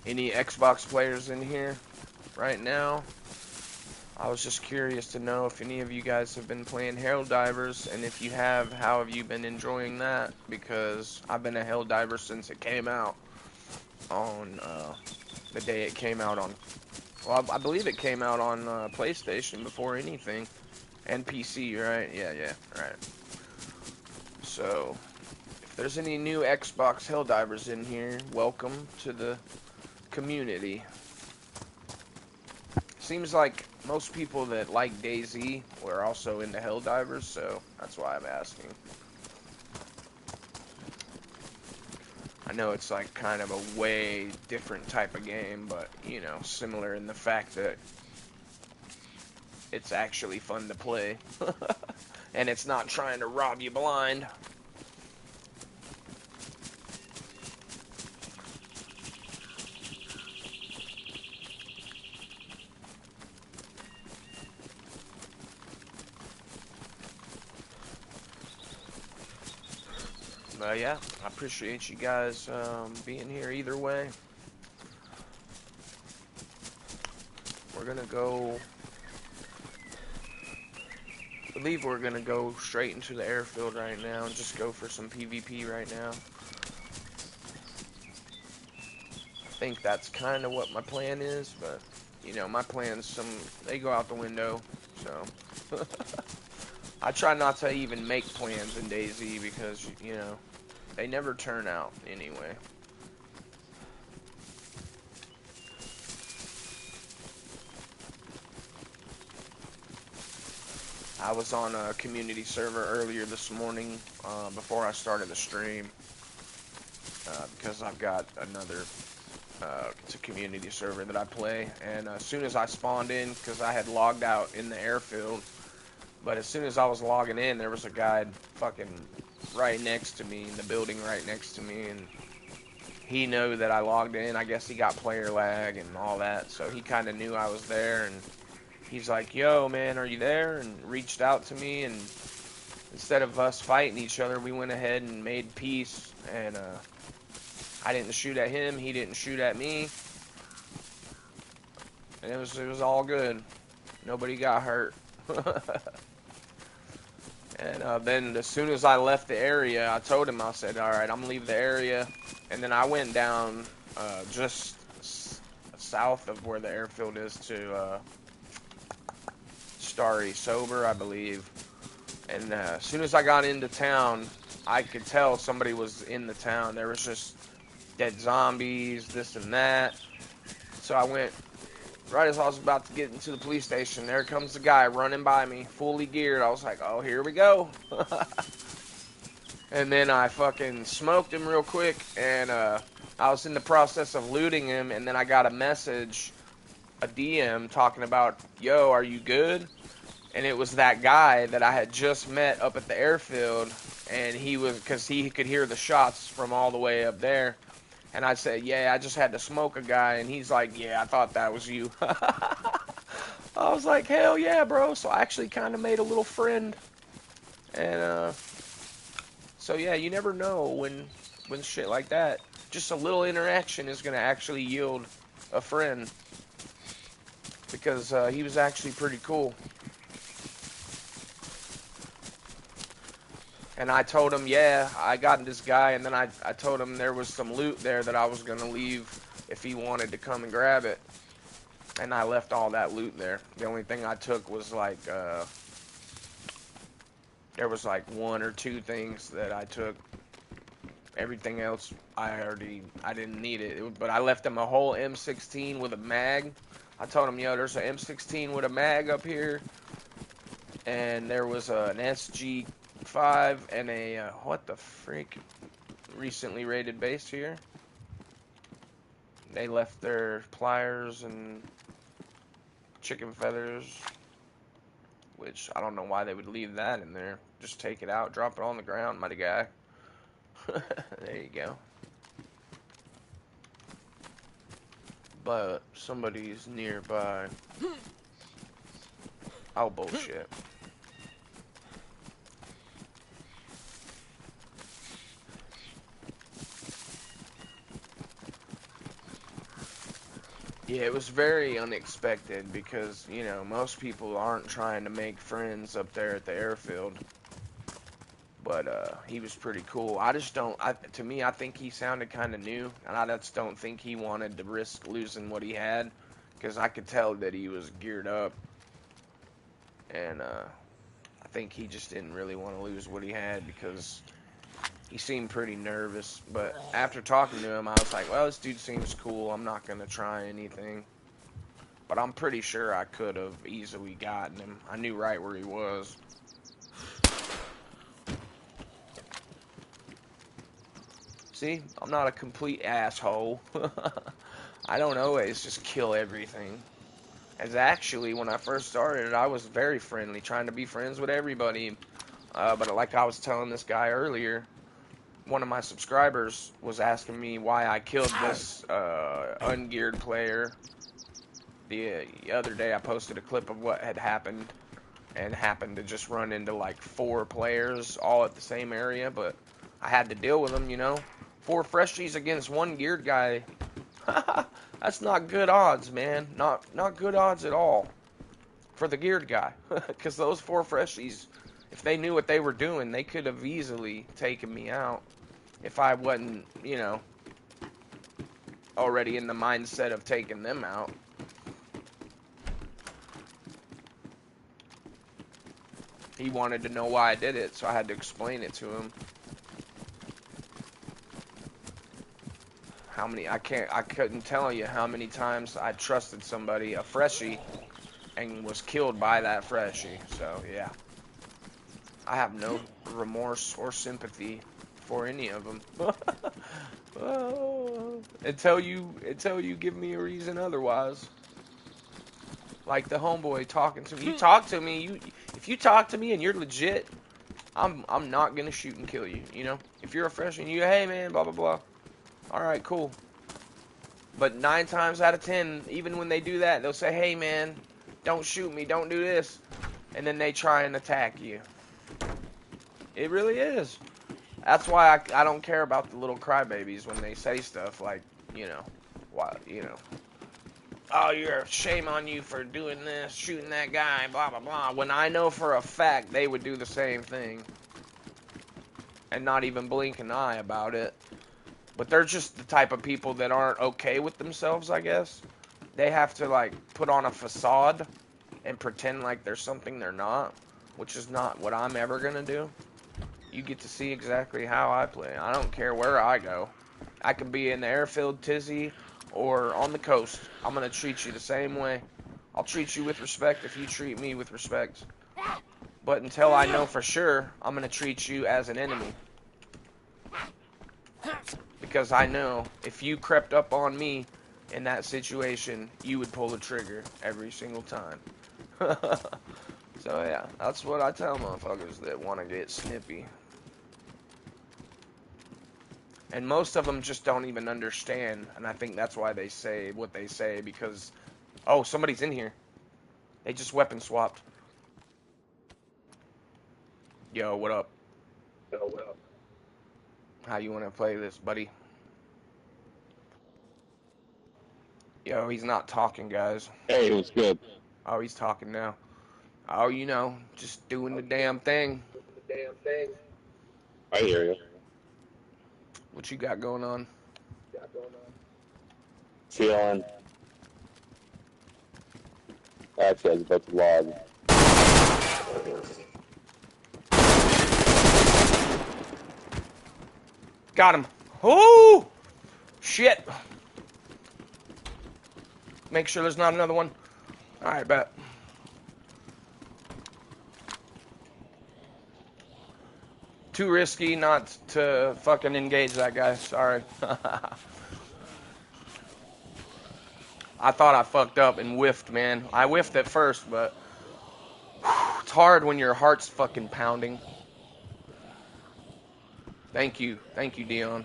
Any Xbox players in here right now? I was just curious to know if any of you guys have been playing Helldivers, and if you have, how have you been enjoying that? Because I've been a Helldiver since it came out on the day it came out on. Well, I believe it came out on PlayStation before anything, and PC, right? Yeah, right. So, if there's any new Xbox Helldivers in here, welcome to the community. Seems like most people that like DayZ were also into Helldivers, so that's why I'm asking. I know it's like kind of a way different type of game, but you know, similar in the fact that it's actually fun to play. And it's not trying to rob you blind. Yeah, I appreciate you guys being here either way. We're gonna go, I believe we're gonna go straight into the airfield right now and just go for some PvP right now. I think that's kind of what my plan is, but you know, my plans, they go out the window, so. I try not to even make plans in DayZ because, you know, they never turn out anyway. I was on a community server earlier this morning before I started the stream because I've got another, it's a community server that I play, and as soon as I spawned in, because I had logged out in the airfield, but as soon as I was logging in, there was a guy fucking right next to me, in the building right next to me, and he knew that I logged in. I guess he got player lag and all that, so he kind of knew I was there, and he's like, yo, man, are you there? And reached out to me, and instead of us fighting each other, we went ahead and made peace, and I didn't shoot at him, he didn't shoot at me, and it was all good. Nobody got hurt. And then as soon as I left the area, I told him, I said, all right, I'm gonna leave the area. And then I went down just south of where the airfield is to Starry Sober, I believe. And as soon as I got into town, I could tell somebody was in the town. There was just dead zombies, this and that. So I went, right as I was about to get into the police station, there comes the guy running by me, fully geared. I was like, oh, here we go. And then I fucking smoked him real quick, and I was in the process of looting him, and then I got a message, a DM, talking about, yo, are you good? And it was that guy that I had just met up at the airfield, and he was, because he could hear the shots from all the way up there. And I said, yeah, I just had to smoke a guy. And he's like, yeah, I thought that was you. I was like, hell yeah, bro. So I actually kind of made a little friend. And so, yeah, you never know when shit like that, just a little interaction is going to actually yield a friend. Because he was actually pretty cool. And I told him, yeah, I got this guy, and then I told him there was some loot there that I was going to leave if he wanted to come and grab it. And I left all that loot there. The only thing I took was like, there was like one or two things that I took. Everything else, I didn't need it. But I left him a whole M16 with a mag. I told him, yo, there's an M16 with a mag up here. And there was an SG5 and a, what the freak, recently raided base here. They left their pliers and chicken feathers, which I don't know why they would leave that in there. Just take it out, drop it on the ground, mighty guy. There you go. But somebody's nearby. Oh, bullshit. Yeah, it was very unexpected because, you know, most people aren't trying to make friends up there at the airfield. But he was pretty cool. I just don't, to me, I think he sounded kind of new. And I just don't think he wanted to risk losing what he had. Because I could tell that he was geared up. And I think he just didn't really want to lose what he had because he seemed pretty nervous. But after talking to him, I was like, well, this dude seems cool. I'm not going to try anything. But I'm pretty sure I could have easily gotten him. I knew right where he was. See, I'm not a complete asshole. I don't always just kill everything. As actually, when I first started, I was very friendly, trying to be friends with everybody. But like I was telling this guy earlier, one of my subscribers was asking me why I killed this ungeared player. The other day I posted a clip of what had happened, and happened to just run into like 4 players all at the same area, but I had to deal with them, you know. 4 freshies against 1 geared guy. That's not good odds, man. Not good odds at all for the geared guy. Because those 4 freshies, if they knew what they were doing, they could have easily taken me out if I wasn't, you know, already in the mindset of taking them out. He wanted to know why I did it, so I had to explain it to him. I couldn't tell you how many times I trusted somebody, a freshie, and was killed by that freshie. So yeah, I have no remorse or sympathy for any of them. until you give me a reason otherwise. Like the homeboy talking to me. You talk to me. If you talk to me and you're legit, I'm not gonna shoot and kill you. You know, if you're a freshman, hey man, blah blah blah. Alright, cool. But 9 times out of 10, even when they do that, they'll say, hey man, don't shoot me, don't do this. And then they try and attack you. It really is. That's why I don't care about the little crybabies when they say stuff like, you know, oh, shame on you for doing this, shooting that guy, blah, blah, blah. When I know for a fact they would do the same thing. And not even blink an eye about it. But they're just the type of people that aren't okay with themselves, I guess. They have to, like, put on a facade and pretend like they're something they're not, which is not what I'm ever going to do. You get to see exactly how I play. I don't care where I go. I could be in the airfield tizzy or on the coast. I'm going to treat you the same way. I'll treat you with respect if you treat me with respect. But until I know for sure, I'm going to treat you as an enemy. Because I know if you crept up on me in that situation, you would pull the trigger every single time. So yeah, that's what I tell motherfuckers that want to get snippy. And most of them just don't even understand, and I think that's why they say what they say, because, oh, somebody's in here. They just weapon swapped. Yo, what up? Yo, what up? How you want to play this, buddy? Yo, he's not talking, guys. Hey, what's good? Oh, he's talking now. Oh, you know, just doing the damn thing. I hear you. What you got going on? Chilling. Actually, I was about to log. Got him. Oh! Shit. Make sure there's not another one. Alright, bet. Too risky not to fucking engage that guy. Sorry. I thought I fucked up and whiffed, man. I whiffed at first, but it's hard when your heart's fucking pounding. Thank you, Dion.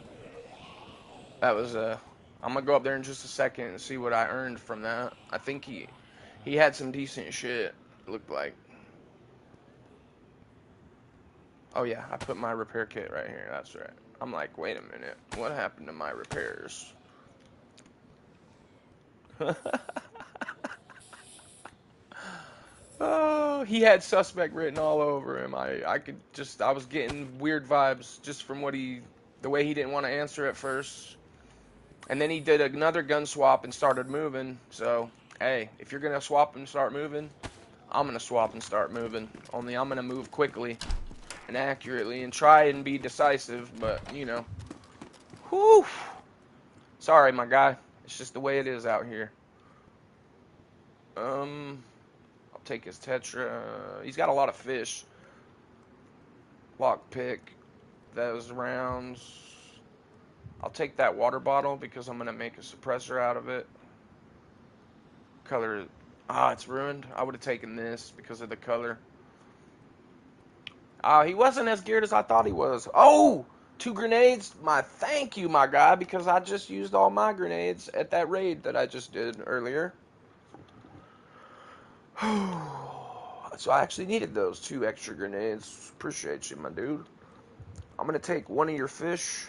That was I'm gonna go up there in just a second and see what I earned from that. I think he had some decent shit. It looked like. Oh yeah, I put my repair kit right here. That's right. I'm like, wait a minute, what happened to my repairs? Oh, he had suspect written all over him. I was getting weird vibes just from the way he didn't want to answer at first. And then he did another gun swap and started moving. So, hey, if you're going to swap and start moving, I'm going to swap and start moving. Only I'm going to move quickly and accurately and try and be decisive, but, you know. Whew. Sorry, my guy. It's just the way it is out here. I'll take his Tetra. He's got a lot of fish. Lockpick. Those rounds. I'll take that water bottle because I'm going to make a suppressor out of it. Color. It's ruined. I would have taken this because of the color. He wasn't as geared as I thought he was. Oh! 2 grenades. Thank you, my guy, because I just used all my grenades at that raid that I just did earlier. So I actually needed those 2 extra grenades. Appreciate you, my dude. I'm going to take one of your fish.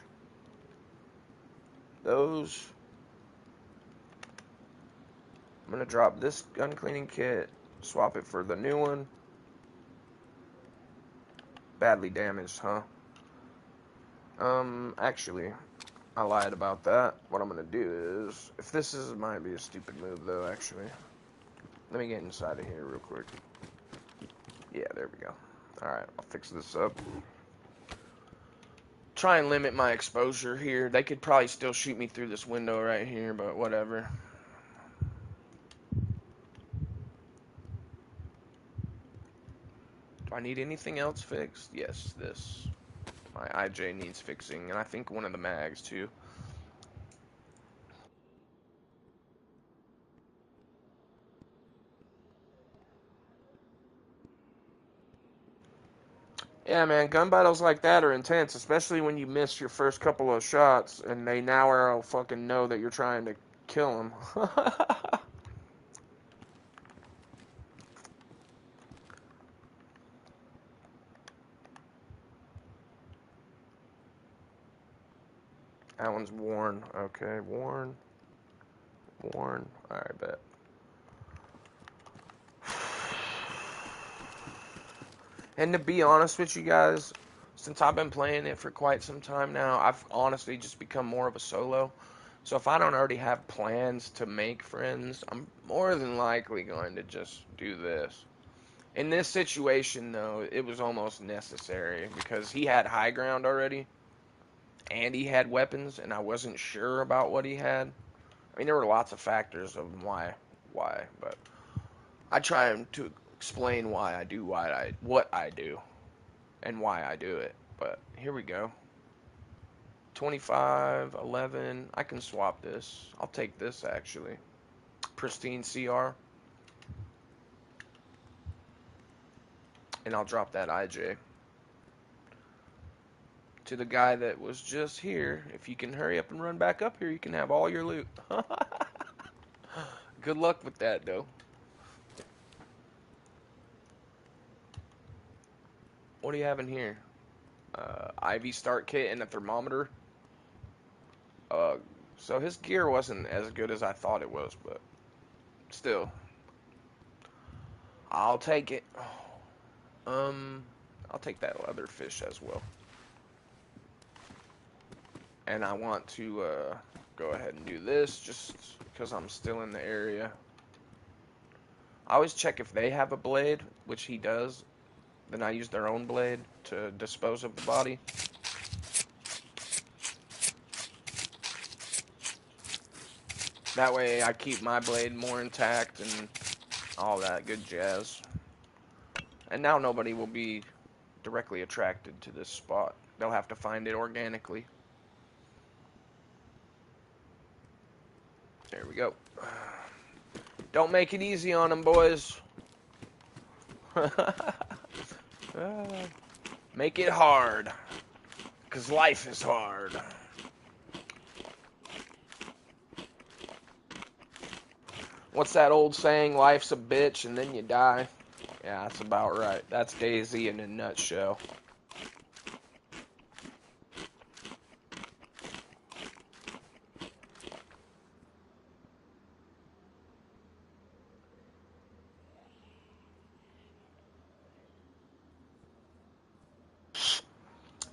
Those. I'm going to drop this gun cleaning kit. Swap it for the new one. Badly damaged, huh? Actually, I lied about that. What I'm going to do is, if this might be a stupid move, though, actually. Let me get inside of here real quick. Yeah, there we go. Alright, I'll fix this up. Try and limit my exposure here. They could probably still shoot me through this window right here, but whatever. Do I need anything else fixed? Yes, this. My IJ needs fixing, and I think one of the mags, too. Yeah, man, gun battles like that are intense, especially when you miss your first couple of shots, and they now are fucking know that you're trying to kill them. That one's worn. Okay, worn. Worn. Alright, bet. And to be honest with you guys, since I've been playing it for quite some time now, I've honestly just become more of a solo. So if I don't already have plans to make friends, I'm more than likely going to just do this. In this situation, though, it was almost necessary because he had high ground already, and he had weapons, and I wasn't sure about what he had. I mean, there were lots of factors of why, but I try to explain why I do what I do, and why I do it. But here we go. 25, 11. I can swap this. I'll take this actually. Pristine CR. And I'll drop that IJ. To the guy that was just here, if you can hurry up and run back up here, you can have all your loot. Good luck with that, though. What do you have in here? IV start kit and a thermometer. So his gear wasn't as good as I thought it was, but still. I'll take it. I'll take that other fish as well. And I want to go ahead and do this just because I'm still in the area. I always check if they have a blade, which he does. Then I use their own blade to dispose of the body. That way I keep my blade more intact and all that good jazz. And now nobody will be directly attracted to this spot. They'll have to find it organically. There we go. Don't make it easy on them, boys. Make it hard. Because life is hard. What's that old saying? Life's a bitch and then you die. Yeah, that's about right. That's DayZ in a nutshell.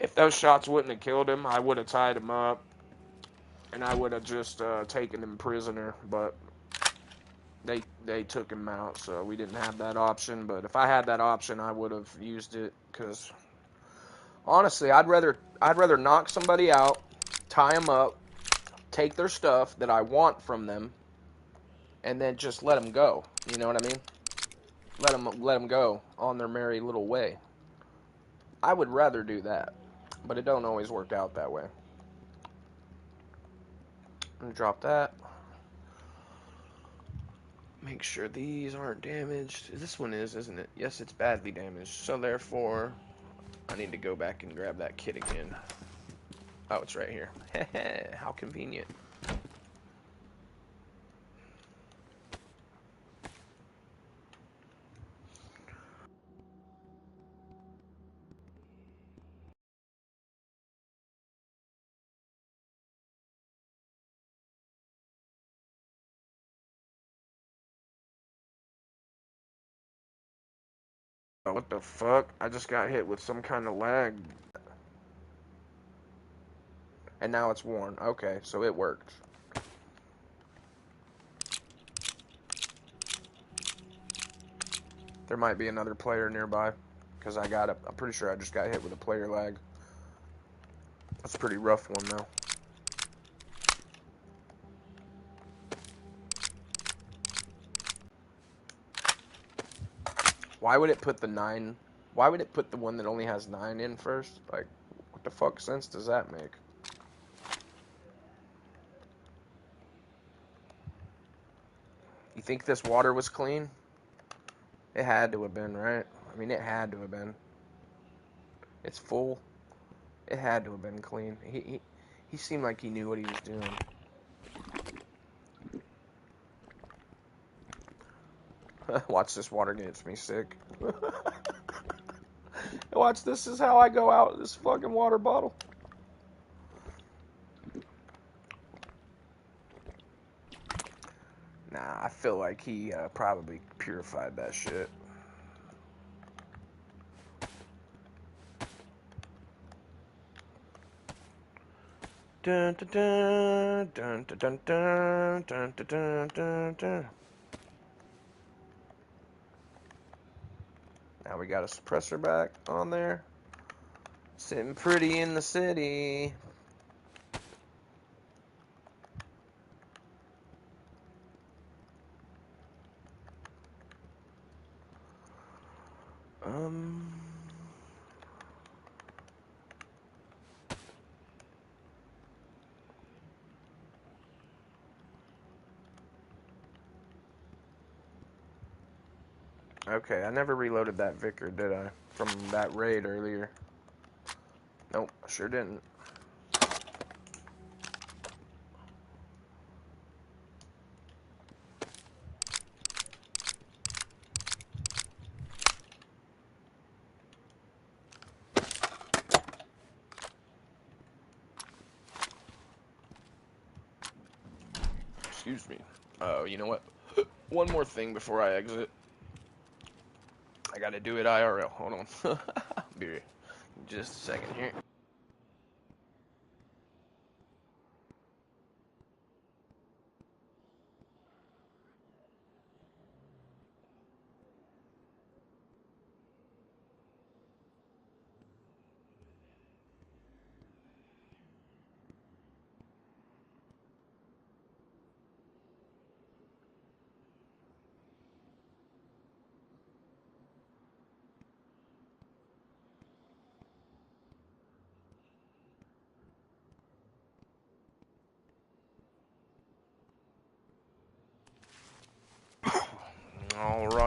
If those shots wouldn't have killed him, I would have tied him up. And I would have just taken him prisoner. But they took him out, so we didn't have that option. But if I had that option, I would have used it. Because honestly, I'd rather knock somebody out, tie them up, take their stuff that I want from them, and then just let them go. You know what I mean? Let them go on their merry little way. I would rather do that, but it don't always work out that way. I'm gonna drop that. Make sure these aren't damaged. This one is, isn't it? Yes, it's badly damaged. So therefore, I need to go back and grab that kit again. Oh, it's right here. How convenient. Oh, what the fuck? I just got hit with some kind of lag. And now it's worn. Okay, so it worked. There might be another player nearby. Because I'm pretty sure I just got hit with a player lag. That's a pretty rough one, though. Why would it put the 9... Why would it put the one that only has 9 in first? Like, what the fuck sense does that make? You think this water was clean? It had to have been, right? I mean, it had to have been. It's full. It had to have been clean. He seemed like he knew what he was doing. Watch this, water gets me sick. Watch, this is how I go out this fucking water bottle. Nah, I feel like he probably purified that shit. Dun, dun, dun, dun, dun, dun, dun, dun, dun, dun, dun. Now we got a suppressor back on there. Sitting pretty in the city. Okay, I never reloaded that Vicar, did I? From that raid earlier. Nope, I sure didn't. Excuse me. Oh, you know what? One more thing before I exit. I gotta do it IRL. Hold on. Be right. Just a second here.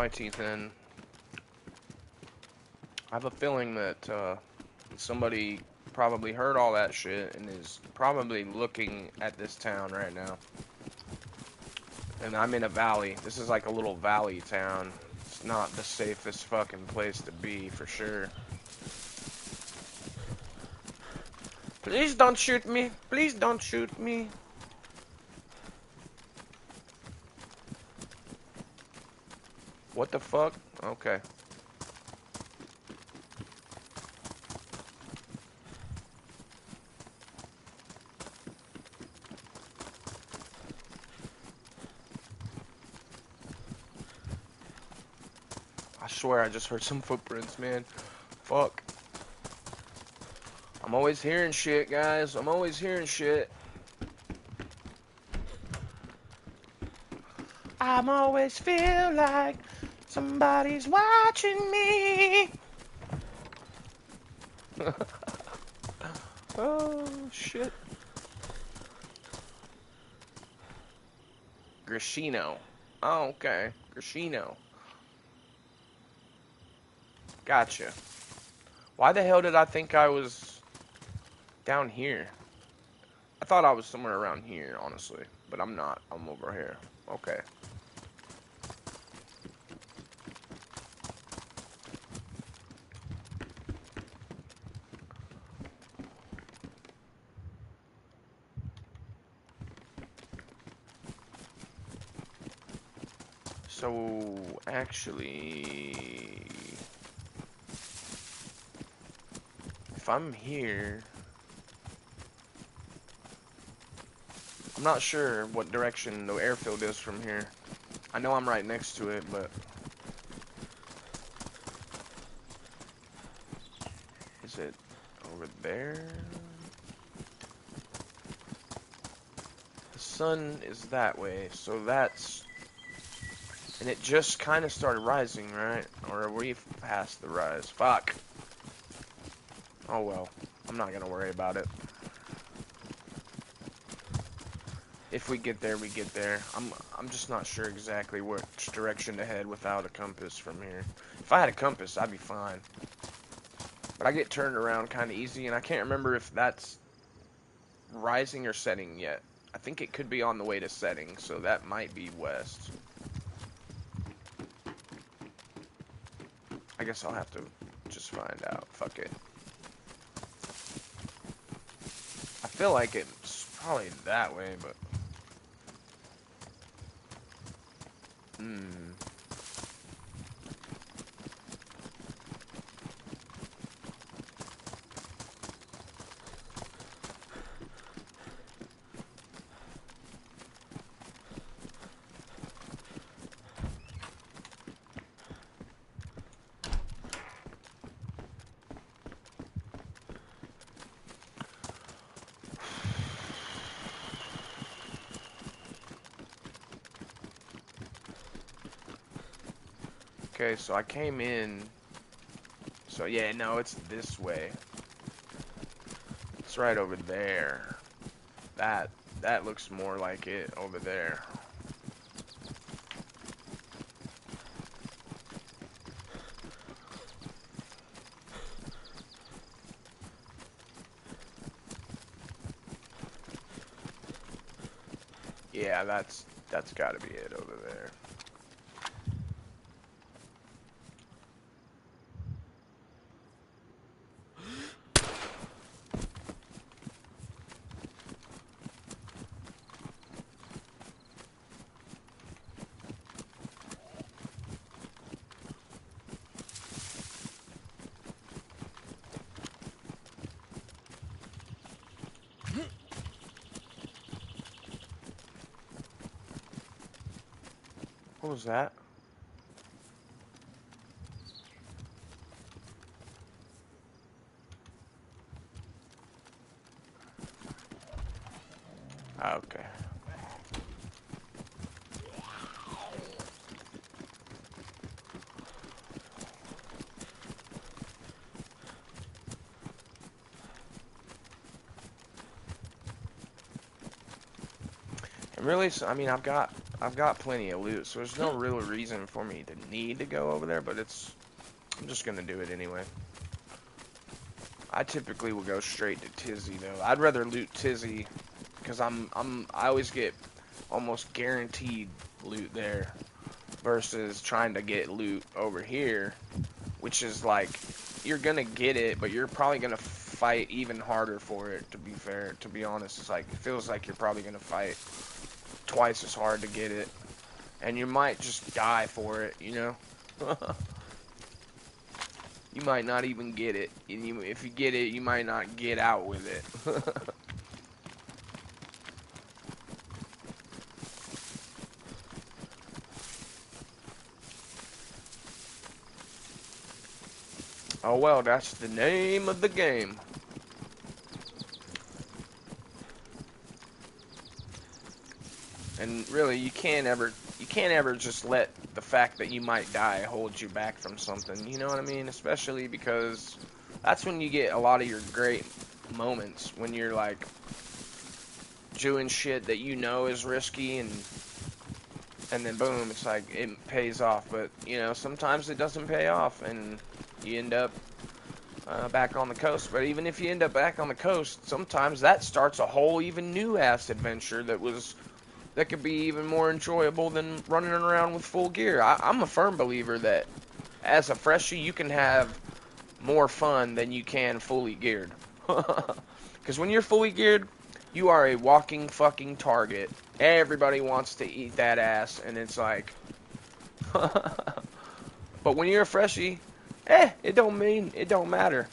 eye teeth in. I have a feeling that somebody probably heard all that shit and is probably looking at this town right now. And I'm in a valley. This is like a little valley town. It's not the safest fucking place to be, for sure. Please don't shoot me. Please don't shoot me. What the fuck? Okay. I swear I just heard some footprints, man. Fuck. I'm always hearing shit, guys. I'm always hearing shit. I'm always feel like somebody's watching me. Oh, shit. Grishino. Oh, okay. Grishino. Gotcha. Why the hell did I think I was down here? I thought I was somewhere around here, honestly. But I'm not. I'm over here. Okay. So, actually, if I'm here, I'm not sure what direction the airfield is from here. I know I'm right next to it, but is it over there? The sun is that way, so that's... And it just kind of started rising, right? Or are we past the rise? Fuck. Oh well. I'm not gonna worry about it. If we get there, we get there. I'm just not sure exactly which direction to head without a compass from here. If I had a compass, I'd be fine. But I get turned around kind of easy, and I can't remember if that's rising or setting yet. I think it could be on the way to setting, so that might be west. I guess I'll have to just find out. Fuck it. I feel like it's probably that way, but... Okay, so I came in. So yeah, no, it's this way. It's right over there. That looks more like it over there. Yeah, that's got to be it over there. What was that? Okay. And really, I mean, I've got I've got plenty of loot, so there's no real reason for me to need to go over there, but I'm just gonna do it anyway. I typically will go straight to Tizzy though. I'd rather loot Tizzy because I always get almost guaranteed loot there versus trying to get loot over here, which is like you're gonna get it, but you're probably gonna fight even harder for it. To be fair, to be honest, it's like it feels like you're probably gonna fight twice as hard to get it, and you might just die for it, you know. You might not even get it, and if you get it, you might not get out with it. Oh well, that's the name of the game. And really, you can't ever just let the fact that you might die hold you back from something. You know what I mean? Especially because that's when you get a lot of your great moments, when you're like doing shit that you know is risky, and then boom, it's like it pays off. But you know, sometimes it doesn't pay off, and you end up back on the coast. But even if you end up back on the coast, sometimes that starts a whole even new ass adventure that could be even more enjoyable than running around with full gear. I'm a firm believer that as a freshie, you can have more fun than you can fully geared. Because when you're fully geared, you are a walking fucking target. Everybody wants to eat that ass, and it's like... But when you're a freshie, it don't matter.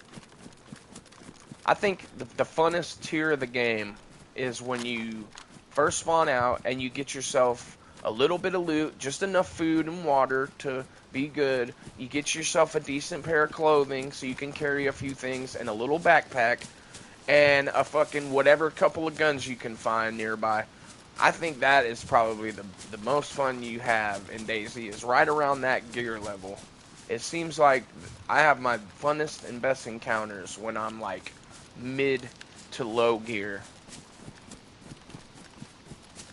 I think the funnest tier of the game is when you first spawn out and you get yourself a little bit of loot, just enough food and water to be good. You get yourself a decent pair of clothing so you can carry a few things and a little backpack and a fucking whatever couple of guns you can find nearby. I think that is probably the most fun you have in DayZ, is right around that gear level. It seems like I have my funnest and best encounters when I'm like mid to low gear.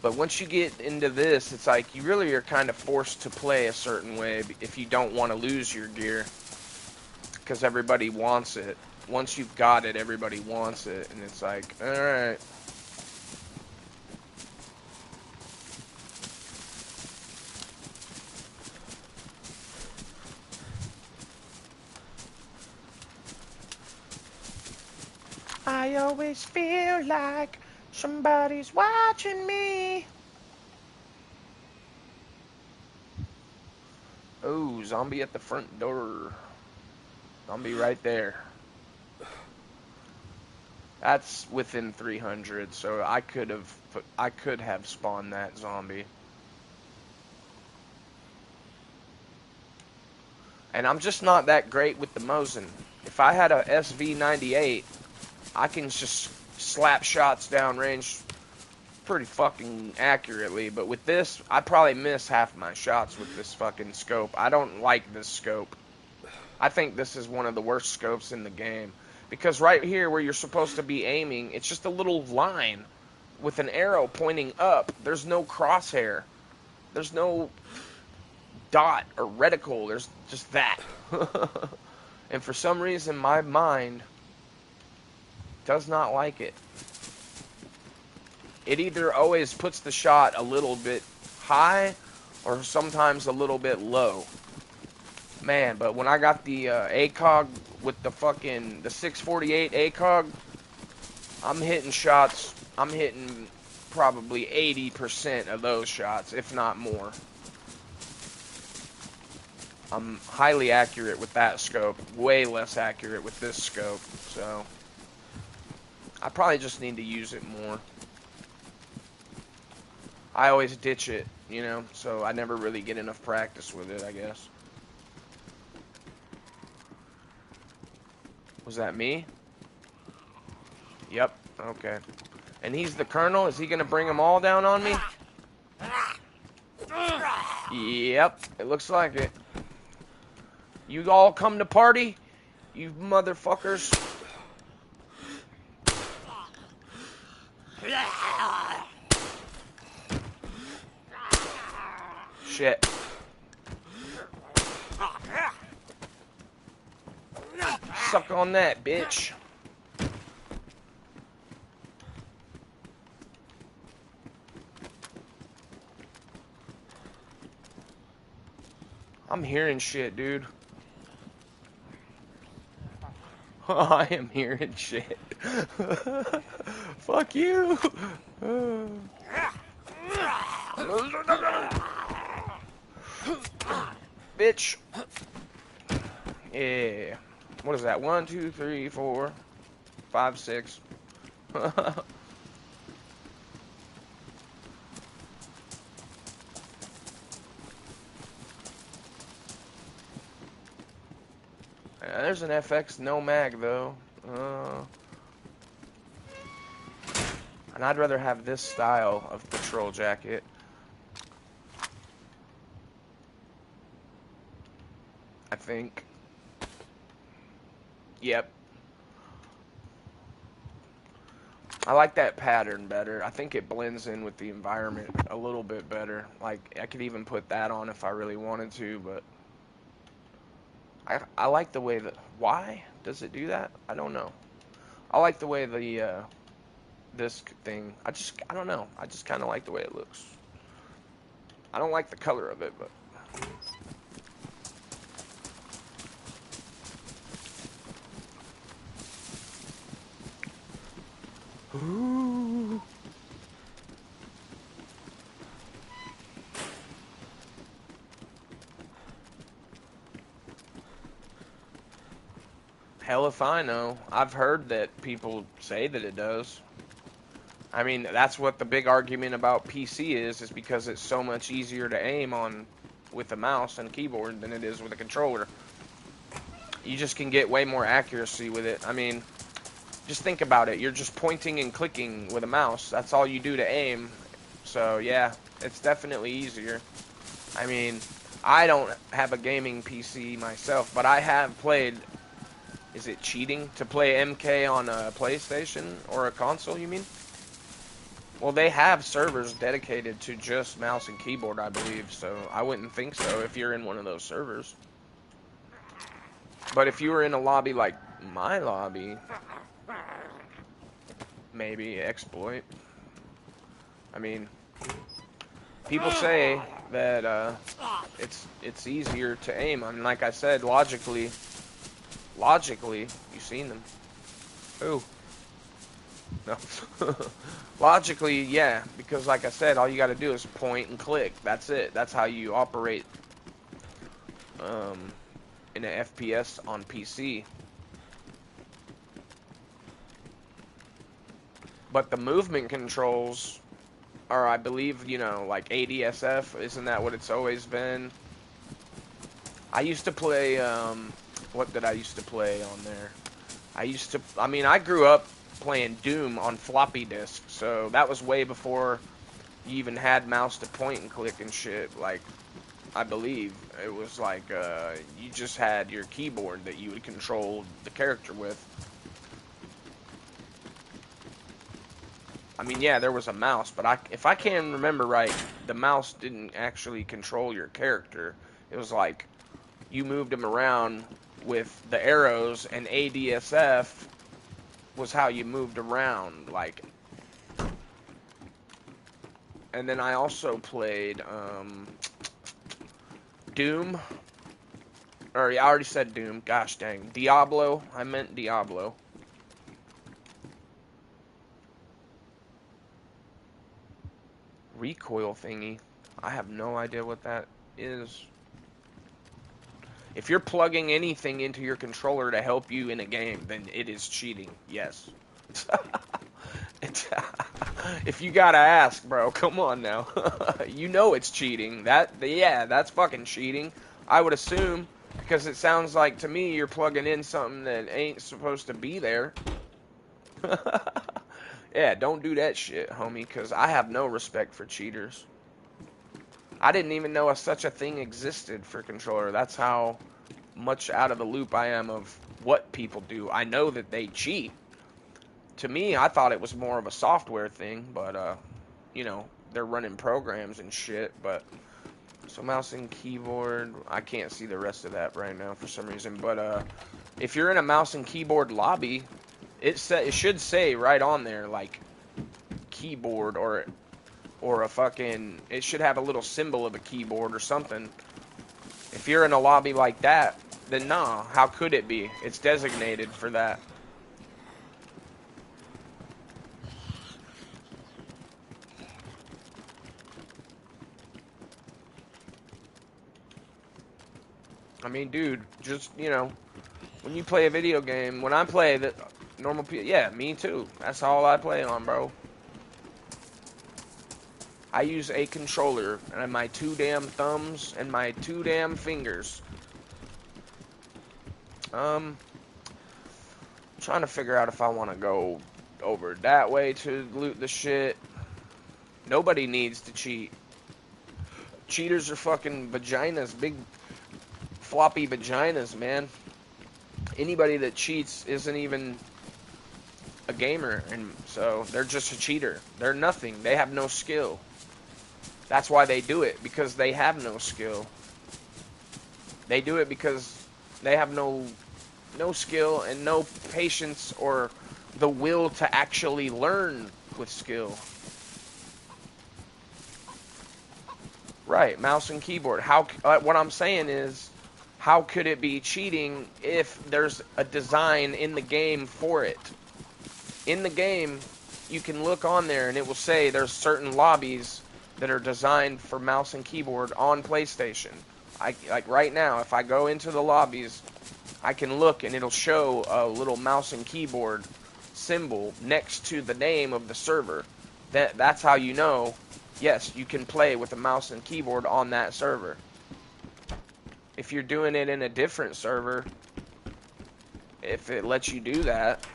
But once you get into this, it's like you really are kind of forced to play a certain way if you don't want to lose your gear. Because everybody wants it. Once you've got it, everybody wants it. And it's like, alright. I always feel like somebody's watching me. Oh, zombie at the front door. Zombie right there. That's within 300, so I could have spawned that zombie. And I'm just not that great with the Mosin. If I had a SV98, I can just slap shots downrange pretty fucking accurately, but with this, I probably miss half my shots with this fucking scope. I don't like this scope. I think this is one of the worst scopes in the game. Because right here where you're supposed to be aiming, it's just a little line with an arrow pointing up. There's no crosshair. There's no dot or reticle. There's just that. And for some reason, my mind does not like it. It either always puts the shot a little bit high or sometimes a little bit low. Man, but when I got the ACOG with the 648 ACOG, I'm hitting shots. I'm hitting probably 80% of those shots, if not more. I'm highly accurate with that scope, way less accurate with this scope, so I probably just need to use it more. I always ditch it, you know, so I never really get enough practice with it, I guess. Was that me? Yep, okay. And he's the colonel? Is he gonna bring them all down on me? Yep, it looks like it. You all come to party? You motherfuckers. Shit. Suck on that, bitch. I'm hearing shit, dude. I am hearing shit. Fuck you. Bitch. Yeah. What is that? 1, 2, 3, 4, 5, 6. There's an FX no mag though. And I'd rather have this style of patrol jacket. I think. Yep. I like that pattern better. I think it blends in with the environment a little bit better. Like, I could even put that on if I really wanted to, but I like the way that... Why does it do that? I don't know. I like the way the, this thing... I don't know. I just kind of like the way it looks. I don't like the color of it, but... Ooh. Hell if I know. I've heard that people say that it does. I mean, that's what the big argument about PC is because it's so much easier to aim on with a mouse and keyboard than it is with a controller. You just can get way more accuracy with it. I mean, just think about it. You're just pointing and clicking with a mouse. That's all you do to aim. So, yeah, it's definitely easier. I mean, I don't have a gaming PC myself, but I have played... Is it cheating to play MK on a PlayStation or a console, you mean? Well, they have servers dedicated to just mouse and keyboard, I believe, so I wouldn't think so if you're in one of those servers. But if you were in a lobby like my lobby, maybe exploit. I mean, people say that it's easier to aim. I mean, like I said, logically, you've seen them. Ooh. No. Logically, yeah, because like I said, all you got to do is point and click. That's it. That's how you operate in an FPS on PC. But the movement controls are, I believe, you know, like ADSF. Isn't that what it's always been? I used to play, what did I used to play on there? I mean, I grew up playing Doom on floppy disk, so that was way before you even had mouse to point and click and shit. Like, I believe it was like you just had your keyboard that you would control the character with. I mean, yeah, there was a mouse, but if I can remember right, the mouse didn't actually control your character. It was like you moved him around with the arrows, and ADSF was how you moved around, like. And then I also played Doom. Or yeah, I already said Doom. Gosh dang. Diablo. I meant Diablo. Recoil thingy. I have no idea what that is. If you're plugging anything into your controller to help you in a game, then it is cheating. Yes. If you gotta ask, bro, come on now. You know it's cheating. Yeah, that's fucking cheating. I would assume, because it sounds like to me you're plugging in something that ain't supposed to be there. Yeah, don't do that shit, homie, because I have no respect for cheaters. I didn't even know such a thing existed for controller. That's how much out of the loop I am of what people do. I know that they cheat. To me, I thought it was more of a software thing, but, you know, they're running programs and shit, but So mouse and keyboard, I can't see the rest of that right now for some reason, but if you're in a mouse and keyboard lobby, it should say right on there like keyboard or a fucking, it should have a little symbol of a keyboard or something. If you're in a lobby like that, then nah, how could it be? It's designated for that. I mean, dude, just, you know, when you play a video game, when I play the normal people, yeah, me too. That's all I play on, bro. I use a controller and my 2 damn thumbs and my 2 damn fingers. Trying to figure out if I want to go over that way to loot the shit. Nobody needs to cheat. Cheaters are fucking vaginas, big floppy vaginas, man. Anybody that cheats isn't even a gamer, and so they're just a cheater. They're nothing. They have no skill. That's why they do it, because they have no skill. They do it because they have no skill and no patience or the will to actually learn with skill. Right, mouse and keyboard. What I'm saying is, how could it be cheating if there's a design in the game for it? In the game, you can look on there and it will say there's certain lobbies that are designed for mouse and keyboard on PlayStation. Like right now, if I go into the lobbies, I can look and it'll show a little mouse and keyboard symbol next to the name of the server. That's how you know, yes, you can play with a mouse and keyboard on that server. If you're doing it in a different server, if it lets you do that,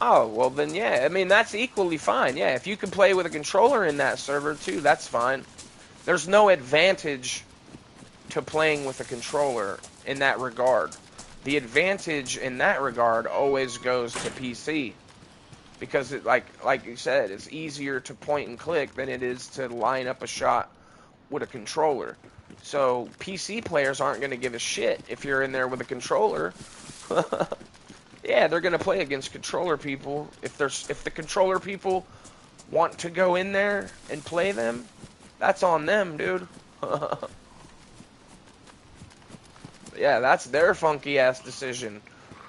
oh, well then yeah, I mean that's equally fine. Yeah, if you can play with a controller in that server too, that's fine. There's no advantage to playing with a controller in that regard. The advantage in that regard always goes to PC. Because it, like you said, it's easier to point and click than it is to line up a shot with a controller. So PC players aren't going to give a shit if you're in there with a controller. Yeah, they're going to play against controller people. If the controller people want to go in there and play them, that's on them, dude. Yeah, that's their funky ass decision.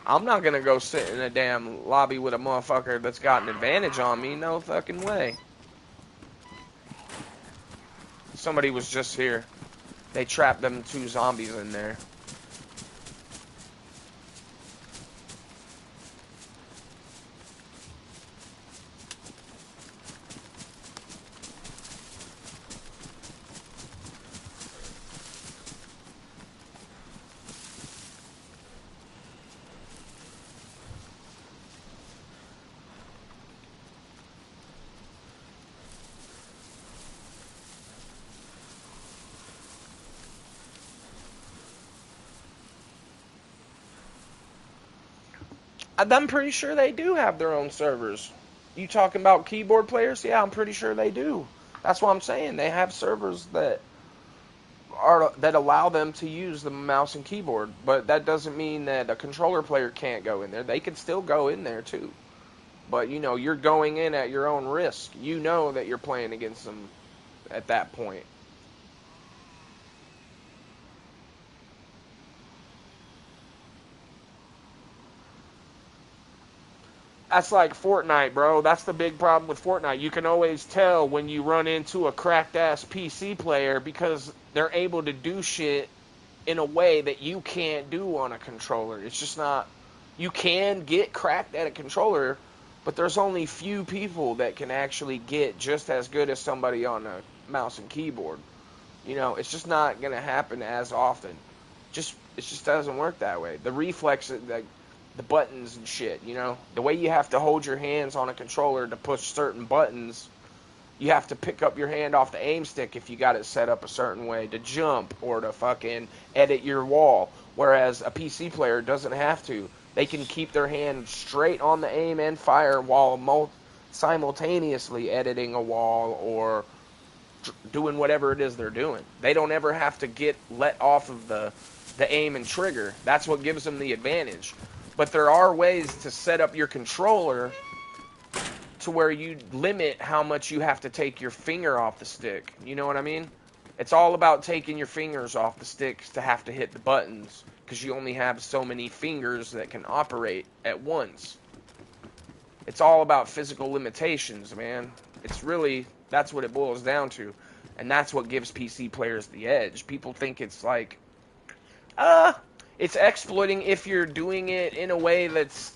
I'm not gonna go sit in a damn lobby with a motherfucker that's got an advantage on me. No fucking way. Somebody was just here. They trapped them 2 zombies in there. I'm pretty sure they do have their own servers. You talking about keyboard players? Yeah, I'm pretty sure they do. That's what I'm saying. They have servers that allow them to use the mouse and keyboard, but that doesn't mean that a controller player can't go in there. They can still go in there too. But you know, you're going in at your own risk. You know that you're playing against them at that point. That's like Fortnite, bro. That's the big problem with Fortnite. You can always tell when you run into a cracked ass PC player because they're able to do shit in a way that you can't do on a controller. It's just not. You can get cracked at a controller, but there's only few people that can actually get just as good as somebody on a mouse and keyboard. You know, it's just not gonna happen as often. It just doesn't work that way. The reflexes, like the buttons and shit, you know, the way you have to hold your hands on a controller to push certain buttons, you have to pick up your hand off the aim stick if you got it set up a certain way to jump or to fucking edit your wall. Whereas a PC player doesn't have to. They can keep their hand straight on the aim and fire while simultaneously editing a wall or doing whatever it is they're doing. They don't ever have to get let off of the aim and trigger. That's what gives them the advantage. But there are ways to set up your controller to where you limit how much you have to take your finger off the stick. You know what I mean? It's all about taking your fingers off the sticks to have to hit the buttons, because you only have so many fingers that can operate at once. It's all about physical limitations, man. It's really, that's what it boils down to. And that's what gives PC players the edge. People think it's like, it's exploiting if you're doing it in a way that's,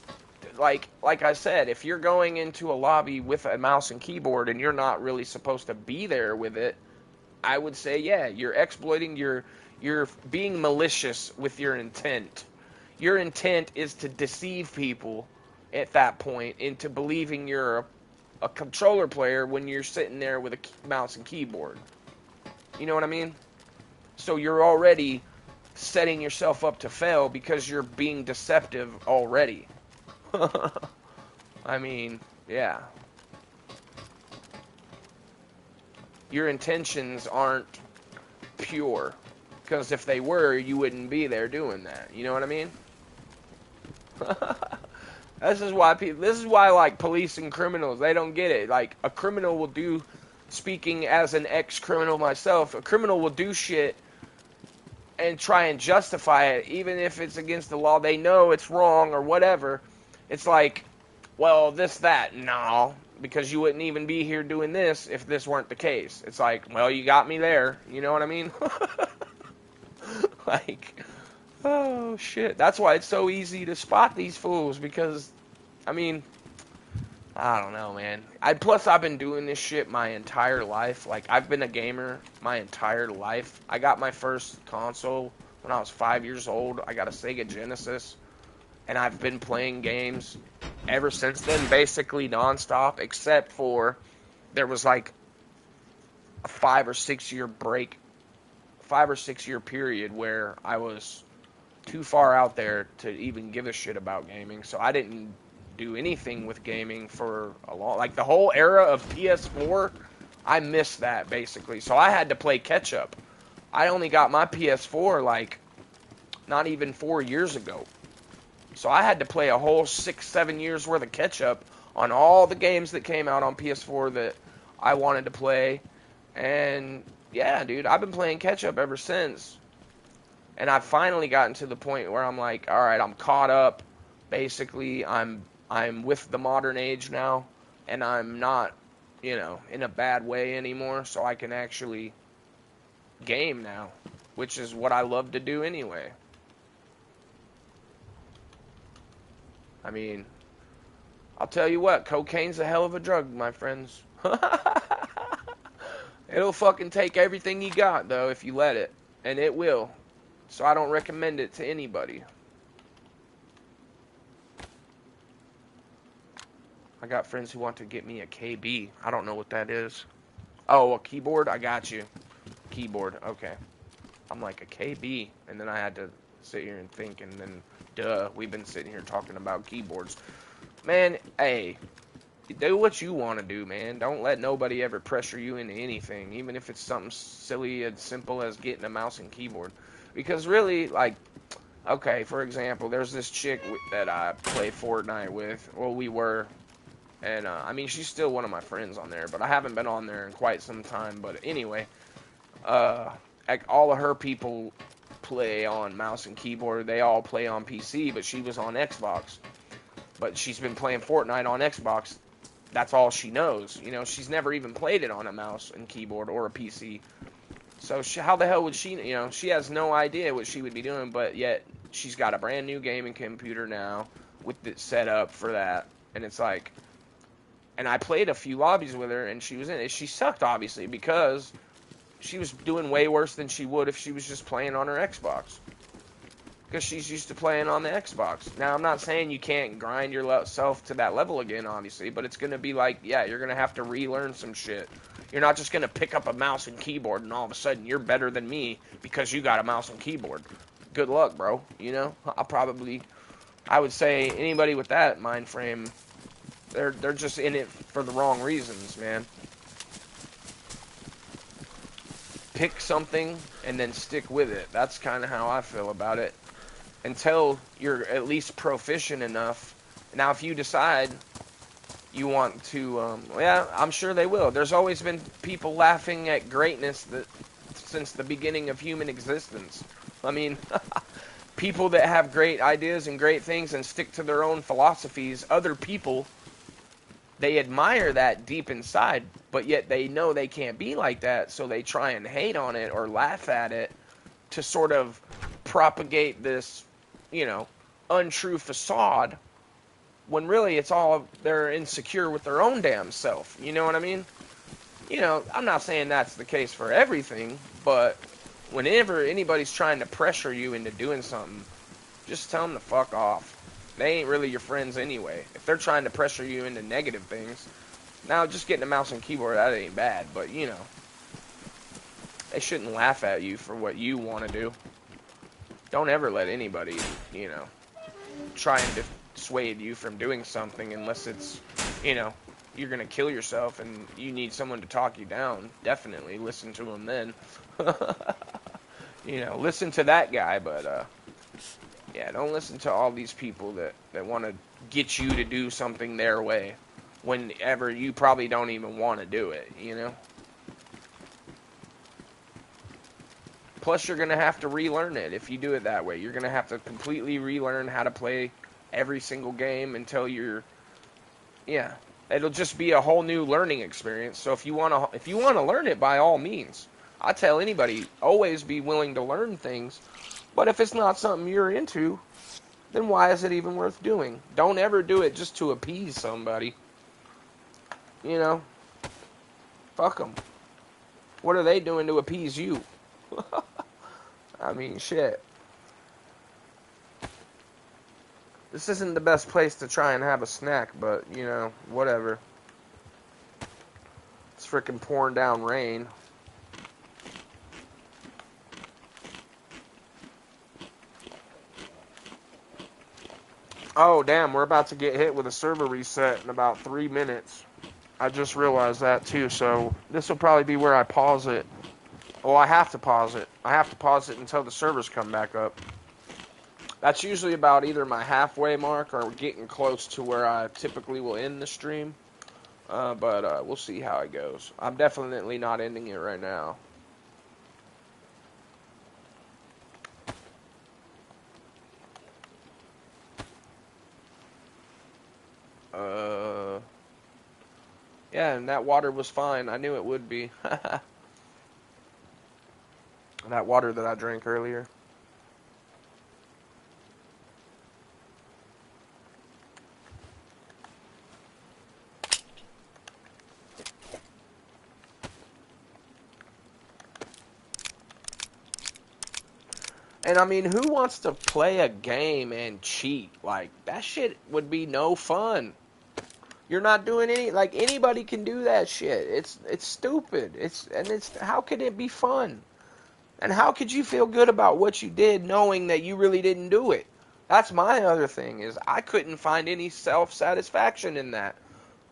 like I said, if you're going into a lobby with a mouse and keyboard and you're not really supposed to be there with it, I would say, yeah, you're exploiting, you're being malicious with your intent. Your intent is to deceive people at that point into believing you're a controller player when you're sitting there with a mouse and keyboard. You know what I mean? So you're already setting yourself up to fail because you're being deceptive already. I mean, yeah. Your intentions aren't pure, because if they were, you wouldn't be there doing that. You know what I mean? This is why like police and criminals, they don't get it. Like, a criminal will do, speaking as an ex-criminal myself, a criminal will do shit and try and justify it, even if it's against the law. They know it's wrong or whatever. It's like, well, this, that, no, because you wouldn't even be here doing this if this weren't the case. It's like, well, you got me there. You know what I mean? Like, oh, shit. That's why it's so easy to spot these fools, because, I mean, I don't know, man. Plus, I've been doing this shit my entire life. Like, I've been a gamer my entire life. I got my first console when I was 5 years old. I got a Sega Genesis. And I've been playing games ever since then, basically nonstop, except for there was like a 5 or 6 year break, 5 or 6 year period where I was too far out there to even give a shit about gaming. So I didn't do anything with gaming for a long, like the whole era of PS4, I missed that basically. So I had to play catch up. I only got my PS4 like not even 4 years ago. So I had to play a whole 6-7 years worth of catch up on all the games that came out on PS4 that I wanted to play. And yeah, dude, I've been playing catch up ever since. And I've finally gotten to the point where I'm like, all right, I'm caught up. Basically, I'm with the modern age now, and I'm not, you know, in a bad way anymore, so I can actually game now, which is what I love to do anyway. I mean, I'll tell you what, cocaine's a hell of a drug, my friends. It'll fucking take everything you got, though, if you let it. And it will. So I don't recommend it to anybody. I got friends who want to get me a KB. I don't know what that is. Oh, a keyboard? I got you. Keyboard, okay. I'm like, a KB? And then I had to sit here and think, and then, duh, we've been sitting here talking about keyboards. Man, hey, do what you want to do, man. Don't let nobody ever pressure you into anything, even if it's something silly and simple as getting a mouse and keyboard. Because really, like, okay, for example, there's this chick that I play Fortnite with. Well, we were. And, I mean, she's still one of my friends on there, but I haven't been on there in quite some time. But anyway, like, all of her people play on mouse and keyboard. They all play on PC, but she was on Xbox. But she's been playing Fortnite on Xbox. That's all she knows. You know, she's never even played it on a mouse and keyboard or a PC. So how the hell would she, you know, she has no idea what she would be doing, but yet she's got a brand new gaming computer now with it set up for that. And it's like, and I played a few lobbies with her, and she was in it. She sucked, obviously, because she was doing way worse than she would if she was just playing on her Xbox. Because she's used to playing on the Xbox. Now, I'm not saying you can't grind yourself to that level again, obviously, but it's going to be like, yeah, you're going to have to relearn some shit. You're not just going to pick up a mouse and keyboard, and all of a sudden you're better than me because you got a mouse and keyboard. Good luck, bro. You know, I would say anybody with that mind frame, they're just in it for the wrong reasons, man. pick something and then stick with it. That's kind of how I feel about it. Until you're at least proficient enough. Now, if you decide you want to, yeah, I'm sure they will. There's always been people laughing at greatness that since the beginning of human existence. I mean, people that have great ideas and great things and stick to their own philosophies, other people, they admire that deep inside, but yet they know they can't be like that, so they try and hate on it or laugh at it to sort of propagate this, you know, untrue facade, when really it's all they're insecure with their own damn self. You know what I mean? You know, I'm not saying that's the case for everything, but whenever anybody's trying to pressure you into doing something, just tell them to fuck off. They ain't really your friends anyway. If they're trying to pressure you into negative things, now just getting a mouse and keyboard, that ain't bad, but you know, they shouldn't laugh at you for what you want to do. Don't ever let anybody, you know, try and dissuade you from doing something unless it's, you know, you're going to kill yourself and you need someone to talk you down. Definitely listen to them then. You know, listen to that guy, but, yeah, don't listen to all these people that want to get you to do something their way whenever you probably don't even want to do it, you know? Plus, you're going to have to relearn it if you do it that way. You're going to have to completely relearn how to play every single game until you're, yeah. It'll just be a whole new learning experience. So if you want to learn it, by all means. I tell anybody, always be willing to learn things. But if it's not something you're into, then why is it even worth doing? Don't ever do it just to appease somebody. You know? Fuck them. What are they doing to appease you? I mean, shit. This isn't the best place to try and have a snack, but, you know, whatever. It's freaking pouring down rain. Oh, damn, we're about to get hit with a server reset in about 3 minutes. I just realized that, too, so this will probably be where I pause it. Well, I have to pause it. I have to pause it until the servers come back up. That's usually about either my halfway mark or getting close to where I typically will end the stream. But we'll see how it goes. I'm definitely not ending it right now. Yeah, and that water was fine. I knew it would be. That water that I drank earlier. And I mean, who wants to play a game and cheat? Like, that shit would be no fun. You're not doing any, like, anybody can do that shit. It's stupid. How could it be fun? And how could you feel good about what you did knowing that you really didn't do it? That's my other thing, is I couldn't find any self-satisfaction in that.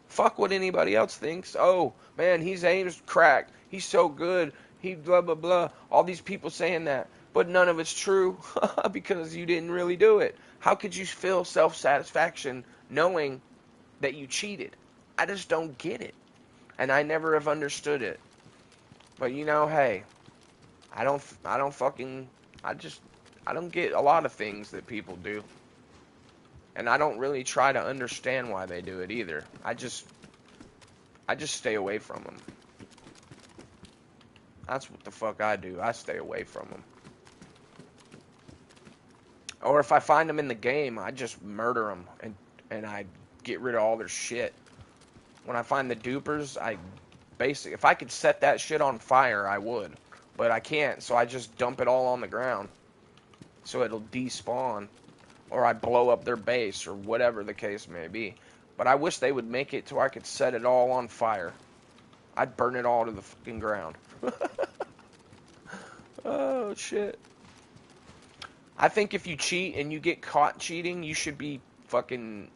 Fuck what anybody else thinks. Oh, man, his aim's cracked. He's so good. He blah, blah, blah. All these people saying that. But none of it's true because you didn't really do it. How could you feel self-satisfaction knowing that you cheated? I just don't get it. And I never have understood it. But, you know, hey, I don't get a lot of things that people do. And I don't really try to understand why they do it either. I just stay away from them. That's what the fuck I do. I stay away from them. Or if I find them in the game, I just murder them and I get rid of all their shit. When I find the dupers, if I could set that shit on fire, I would. But I can't, so I just dump it all on the ground. So it'll despawn. Or I blow up their base, or whatever the case may be. But I wish they would make it to where I could set it all on fire. I'd burn it all to the fucking ground. Oh, shit. I think if you cheat and you get caught cheating, you should be fucking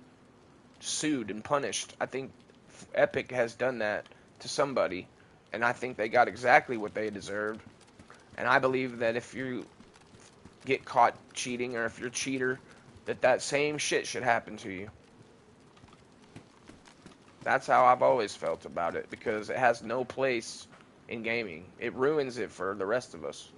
sued and punished. I think Epic has done that to somebody, and I think they got exactly what they deserved. And I believe that if you get caught cheating, or if you're a cheater, that same shit should happen to you. That's how I've always felt about it, because it has no place in gaming. It ruins it for the rest of us.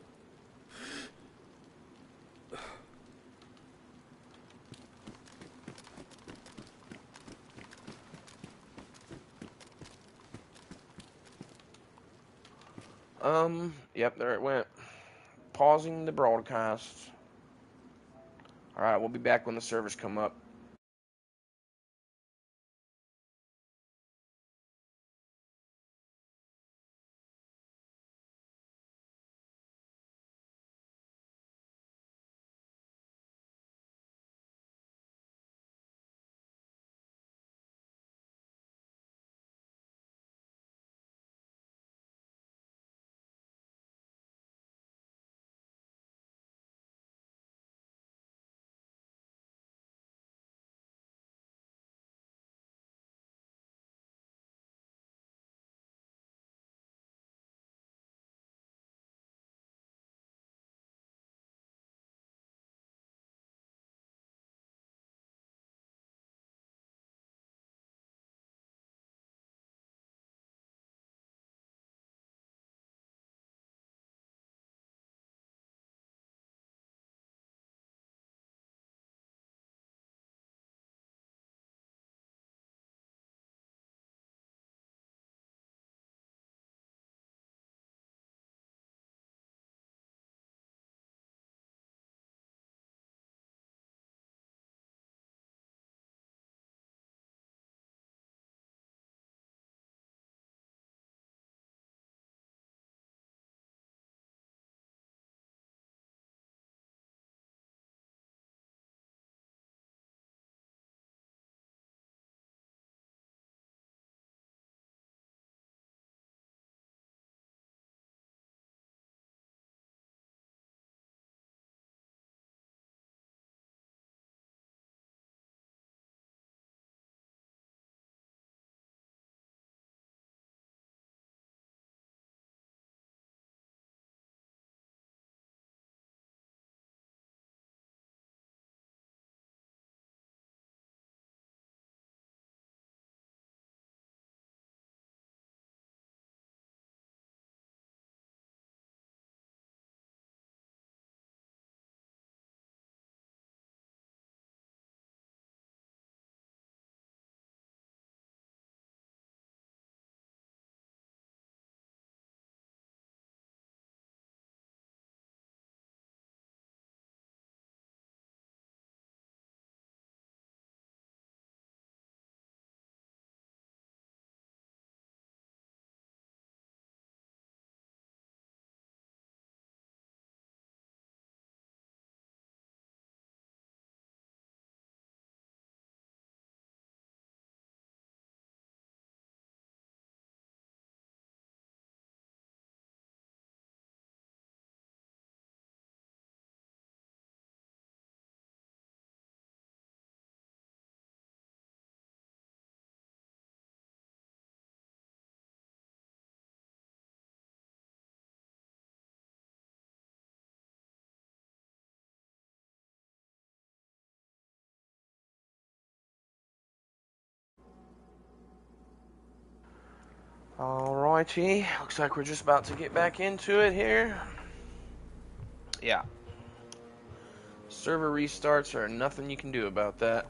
Yep, there it went. Pausing the broadcast. Alright, we'll be back when the servers come up. Alrighty, looks like we're just about to get back into it here. Yeah. Server restarts are nothing you can do about that.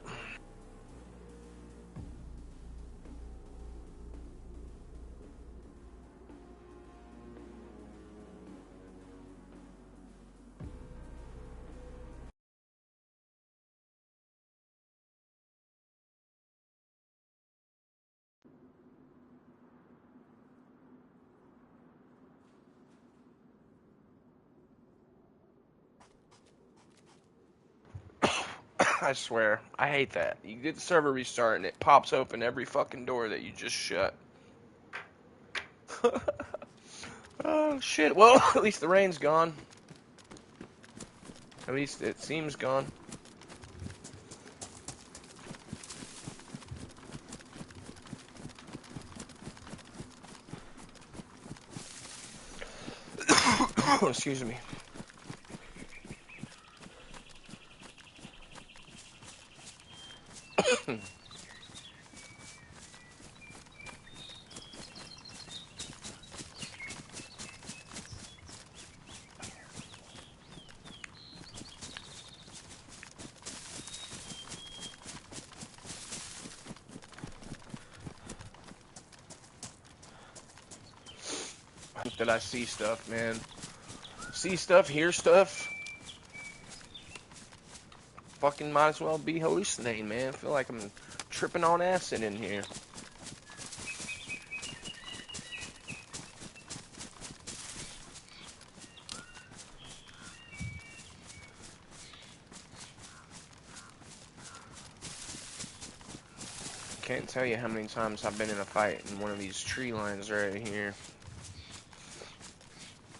I swear, I hate that. You get the server restart and it pops open every fucking door that you just shut. Oh shit, well, at least the rain's gone. At least it seems gone. Excuse me. I think that I see stuff, man. See stuff, hear stuff. Fucking might as well be hallucinating, man. I feel like I'm tripping on acid in here. Can't tell you how many times I've been in a fight in one of these tree lines right here.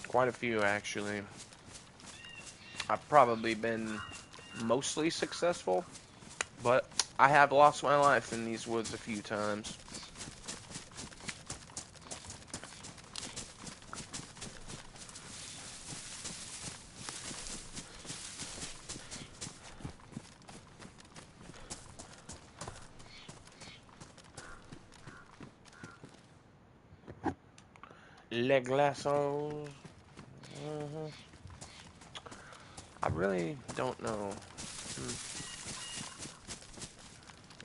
Quite a few, actually. I've probably been mostly successful, but I have lost my life in these woods a few times. Les glaçons. I really don't know.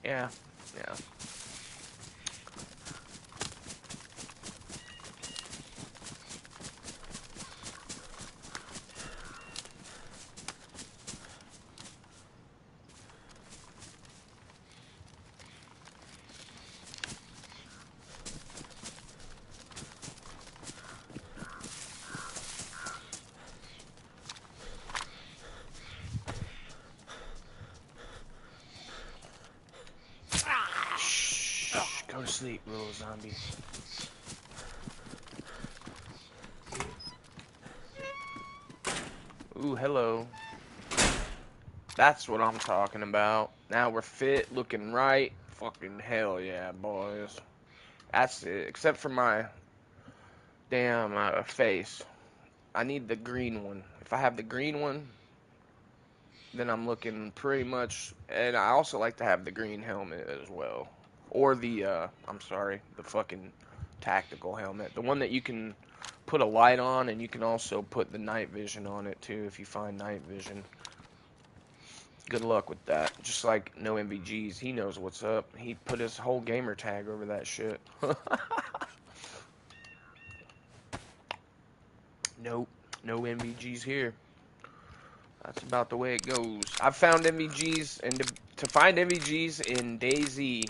Yeah, yeah. Shh, go to sleep, little zombie. Ooh, hello. That's what I'm talking about. Now we're fit, looking right. Fucking hell yeah, boys. That's it. Except for my damn face. I need the green one. If I have the green one, then I'm looking pretty much. And I also like to have the green helmet as well. Or the, I'm sorry, the fucking tactical helmet. The one that you can put a light on, and you can also put the night vision on it too if you find night vision. Good luck with that. Just like no MVGs, he knows what's up. He put his whole gamer tag over that shit. Nope, no MVGs here. That's about the way it goes. I've found MVGs, and to find MVGs in DayZ,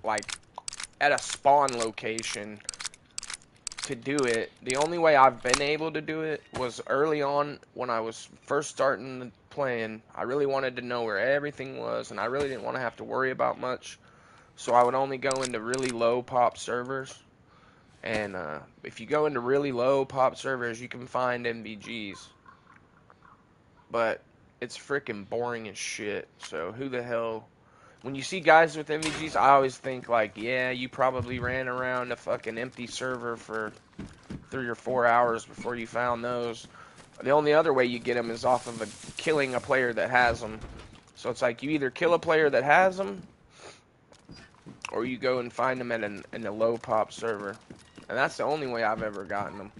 like at a spawn location, to do it, the only way I've been able to do it was early on when I was first starting playing. I really wanted to know where everything was, and I really didn't want to have to worry about much. So I would only go into really low pop servers. And if you go into really low pop servers, you can find MVGs. But it's freaking boring as shit. So who the hell... When you see guys with MVGs, I always think like, yeah, you probably ran around a fucking empty server for 3 or 4 hours before you found those. The only other way you get them is off of killing a player that has them. So it's like you either kill a player that has them, or you go and find them in a low pop server. And that's the only way I've ever gotten them.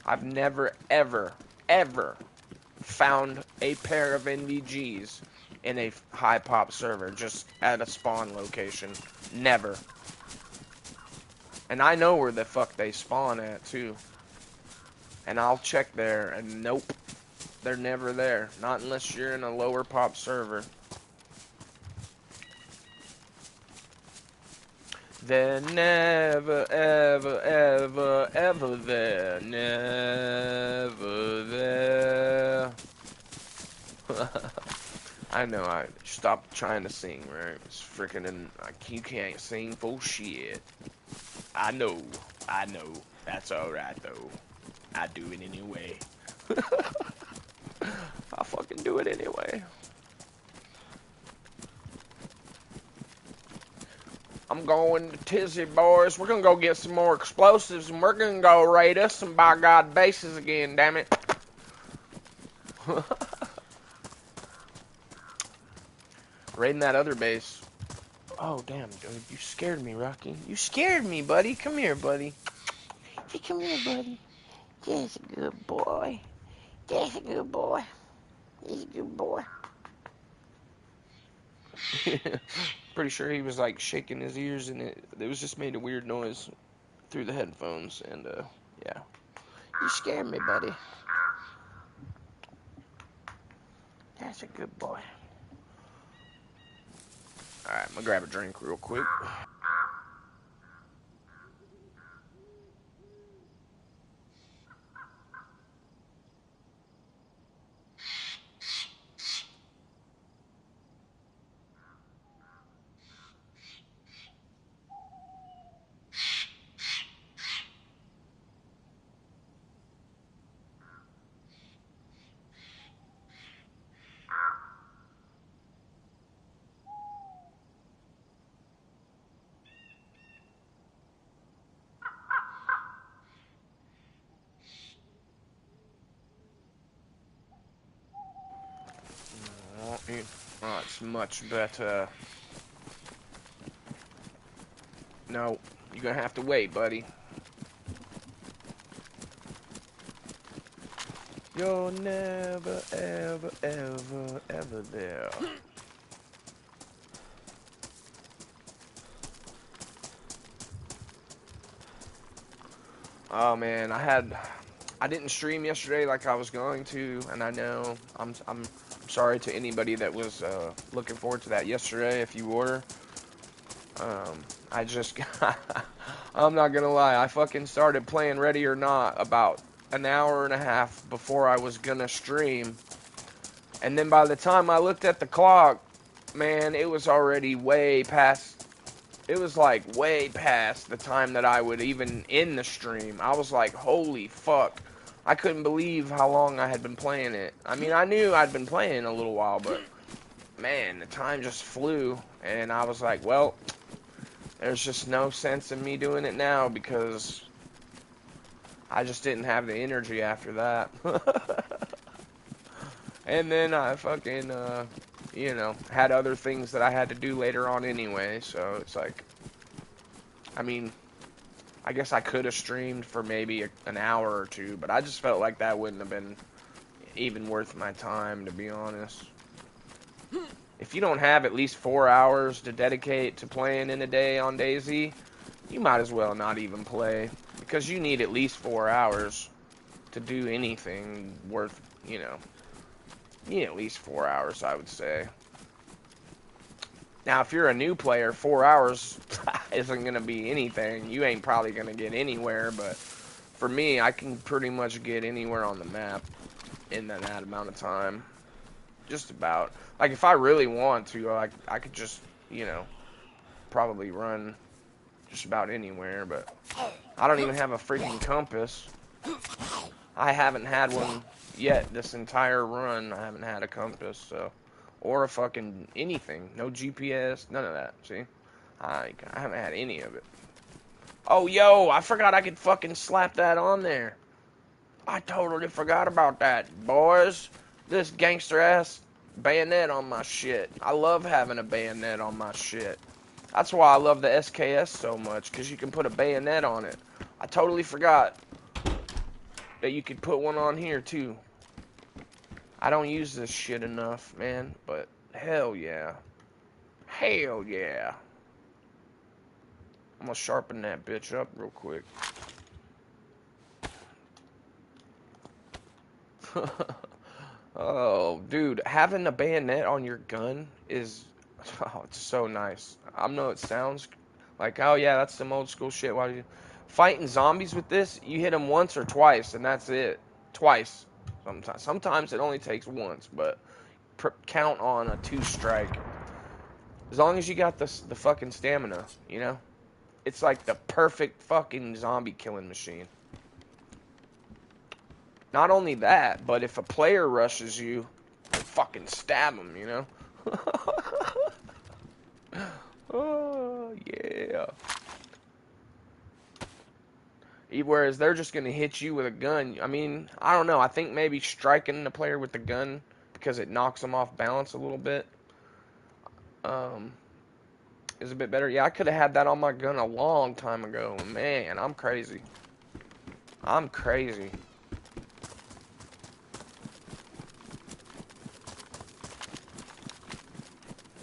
I've never, ever, ever found a pair of NVGs in a high pop server, just at a spawn location. Never. And I know where the fuck they spawn at, too. And I'll check there, and nope. They're never there. Not unless you're in a lower pop server. They're never, ever, ever, ever there. Never there. I know, I stopped trying to sing, right? It's freaking, you can't sing for shit. I know. That's alright, though. I do it anyway. I fucking do it anyway. I'm going to Tizzy, boys. We're gonna go get some more explosives, and we're gonna go raid us some by God bases again. Damn it! Raiding that other base. Oh damn, dude, you scared me, Rocky. You scared me, buddy. Come here, buddy. Hey, come here, buddy. That's a good boy. That's a good boy. He's a good boy. Pretty sure he was like shaking his ears, and it was just made a weird noise through the headphones, and yeah. You scared me, buddy. That's a good boy. Alright, I'm gonna grab a drink real quick. Oh, it's much better. No, you're gonna have to wait, buddy. You're never, ever, ever, ever there. Oh man, I didn't stream yesterday like I was going to, and I know I'm sorry to anybody that was looking forward to that yesterday. If you were, I just I'm not gonna lie, I fucking started playing Ready or Not about an hour and a half before I was gonna stream, and then by the time I looked at the clock, man, it was already way past. It was like way past the time that I would even end the stream. I was like, holy fuck. I couldn't believe how long I had been playing it. I mean, I knew I'd been playing a little while, but man, the time just flew. And I was like, well, there's just no sense in me doing it now because I just didn't have the energy after that. And then I fucking, you know, had other things that I had to do later on anyway, so it's like, I mean, I guess I could have streamed for maybe an hour or two, but I just felt like that wouldn't have been even worth my time, to be honest. If you don't have at least 4 hours to dedicate to playing in a day on DayZ, you might as well not even play, because you need at least 4 hours to do anything worth, you know, you need at least 4 hours, I would say. Now, if you're a new player, 4 hours isn't going to be anything. You ain't probably going to get anywhere, but for me, I can pretty much get anywhere on the map in that amount of time. Just about. Like, if I really want to, I could just, you know, probably run just about anywhere, but I don't even have a freaking compass. I haven't had one yet this entire run. I haven't had a compass, so... Or a fucking anything. No GPS, none of that, see? I haven't had any of it. Oh, yo, I forgot I could fucking slap that on there. I totally forgot about that, boys. This gangster-ass bayonet on my shit. I love having a bayonet on my shit. That's why I love the SKS so much, because you can put a bayonet on it. I totally forgot that you could put one on here, too. I don't use this shit enough, man, but hell yeah. Hell yeah. I'm gonna sharpen that bitch up real quick. Oh, dude, having a bayonet on your gun is, oh, it's so nice. I know it sounds like, oh yeah, that's some old school shit. Why do you fighting zombies with this? You hit them once or twice, and that's it. Twice. Sometimes it only takes once, but count on a 2-strike. As long as you got the fucking stamina, you know? It's like the perfect fucking zombie killing machine. Not only that, but if a player rushes you, fucking stab them, you know? Oh, yeah. Whereas they're just going to hit you with a gun. I mean, I don't know. I think maybe striking the player with the gun because it knocks them off balance a little bit um, is a bit better. Yeah, I could have had that on my gun a long time ago. Man, I'm crazy. I'm crazy.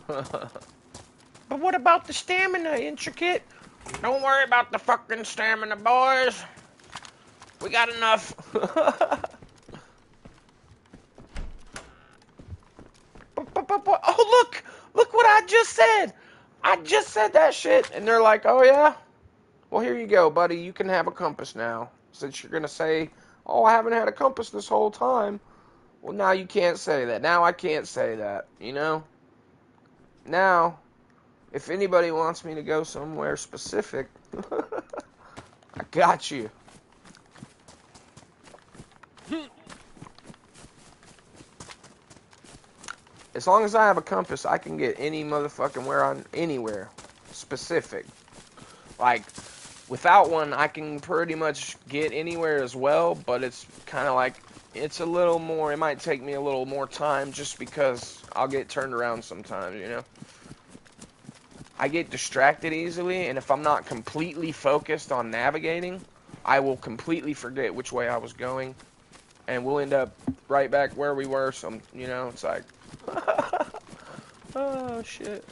But what about the stamina, Intricate? Don't worry about the fucking stamina, boys. We got enough. Oh, look! Look what I just said! I just said that shit. And they're like, oh, yeah? Well, here you go, buddy. You can have a compass now. Since you're going to say, oh, I haven't had a compass this whole time. Well, now you can't say that. Now I can't say that, you know? Now, if anybody wants me to go somewhere specific, I got you. As long as I have a compass, I can get any motherfucking where on anywhere specific. Like, without one, I can pretty much get anywhere as well, but it's kind of like, it's a little more, it might take me a little more time just because I'll get turned around sometimes, you know? I get distracted easily, and if I'm not completely focused on navigating, I will completely forget which way I was going, and we'll end up right back where we were, you know, it's like, oh, shit.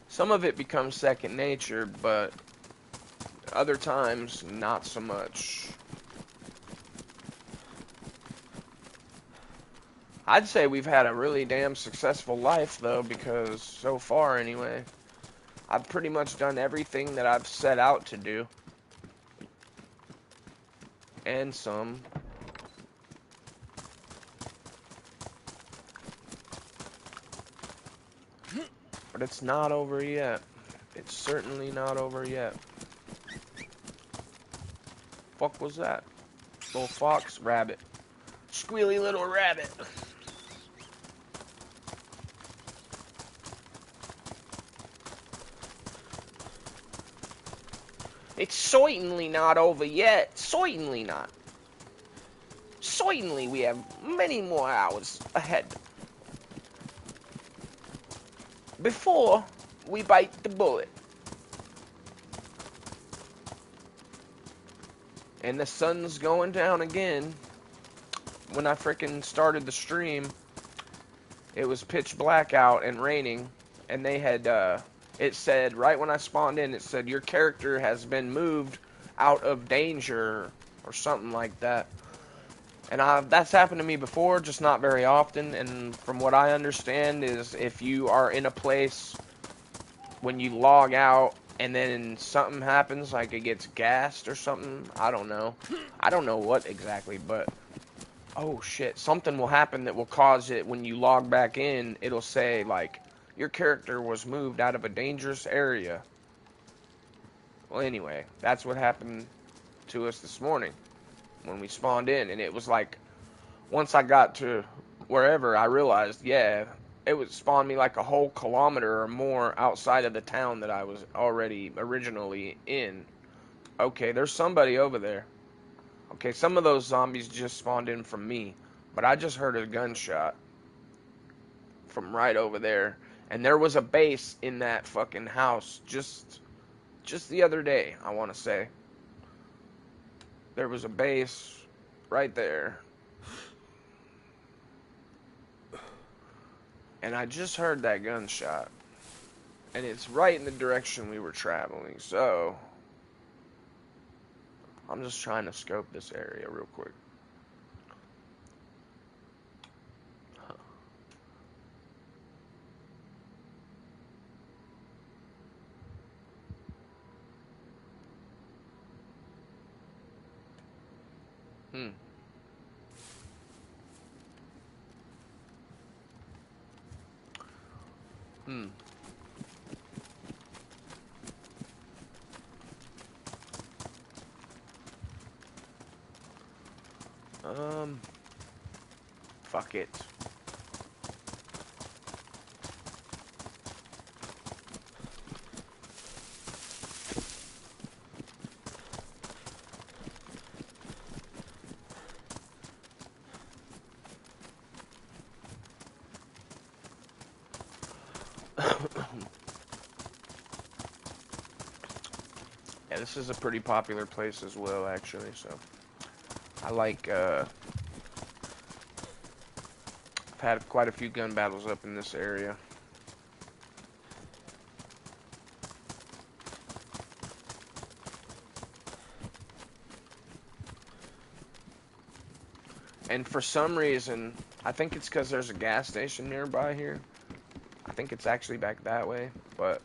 Some of it becomes second nature, but other times, not so much. I'd say we've had a really damn successful life, though, because so far, anyway, I've pretty much done everything that I've set out to do. And some. But it's not over yet. It's certainly not over yet. Fuck was that? Little fox? Rabbit. Squealy little rabbit. It's certainly not over yet. Certainly not. Certainly we have many more hours ahead. Before we bite the bullet. And the sun's going down again. When I frickin' started the stream, it was pitch black out and raining. And they had, it said, right when I spawned in, it said, your character has been moved out of danger, or something like that. And that's happened to me before, just not very often. And from what I understand is if you are in a place when you log out and then something happens, like it gets gassed or something, I don't know. I don't know what exactly, but oh shit, something will happen that will cause it when you log back in, it'll say like your character was moved out of a dangerous area. Well, anyway, that's what happened to us this morning when we spawned in, and it was like once I got to wherever, I realized, yeah, it would spawn me like a whole kilometer or more outside of the town that I was already originally in. Okay, there's somebody over there. Okay, some of those zombies just spawned in from me, but I just heard a gunshot from right over there. And there was a base in that fucking house just the other day, I want to say. There was a base right there. And I just heard that gunshot. And it's right in the direction we were traveling, so I'm just trying to scope this area real quick. Huh. Hmm. Hmm. Fuck it. Yeah, this is a pretty popular place as well, actually, so I like, I've had quite a few gun battles up in this area. And for some reason, I think it's because there's a gas station nearby here. I think it's actually back that way, but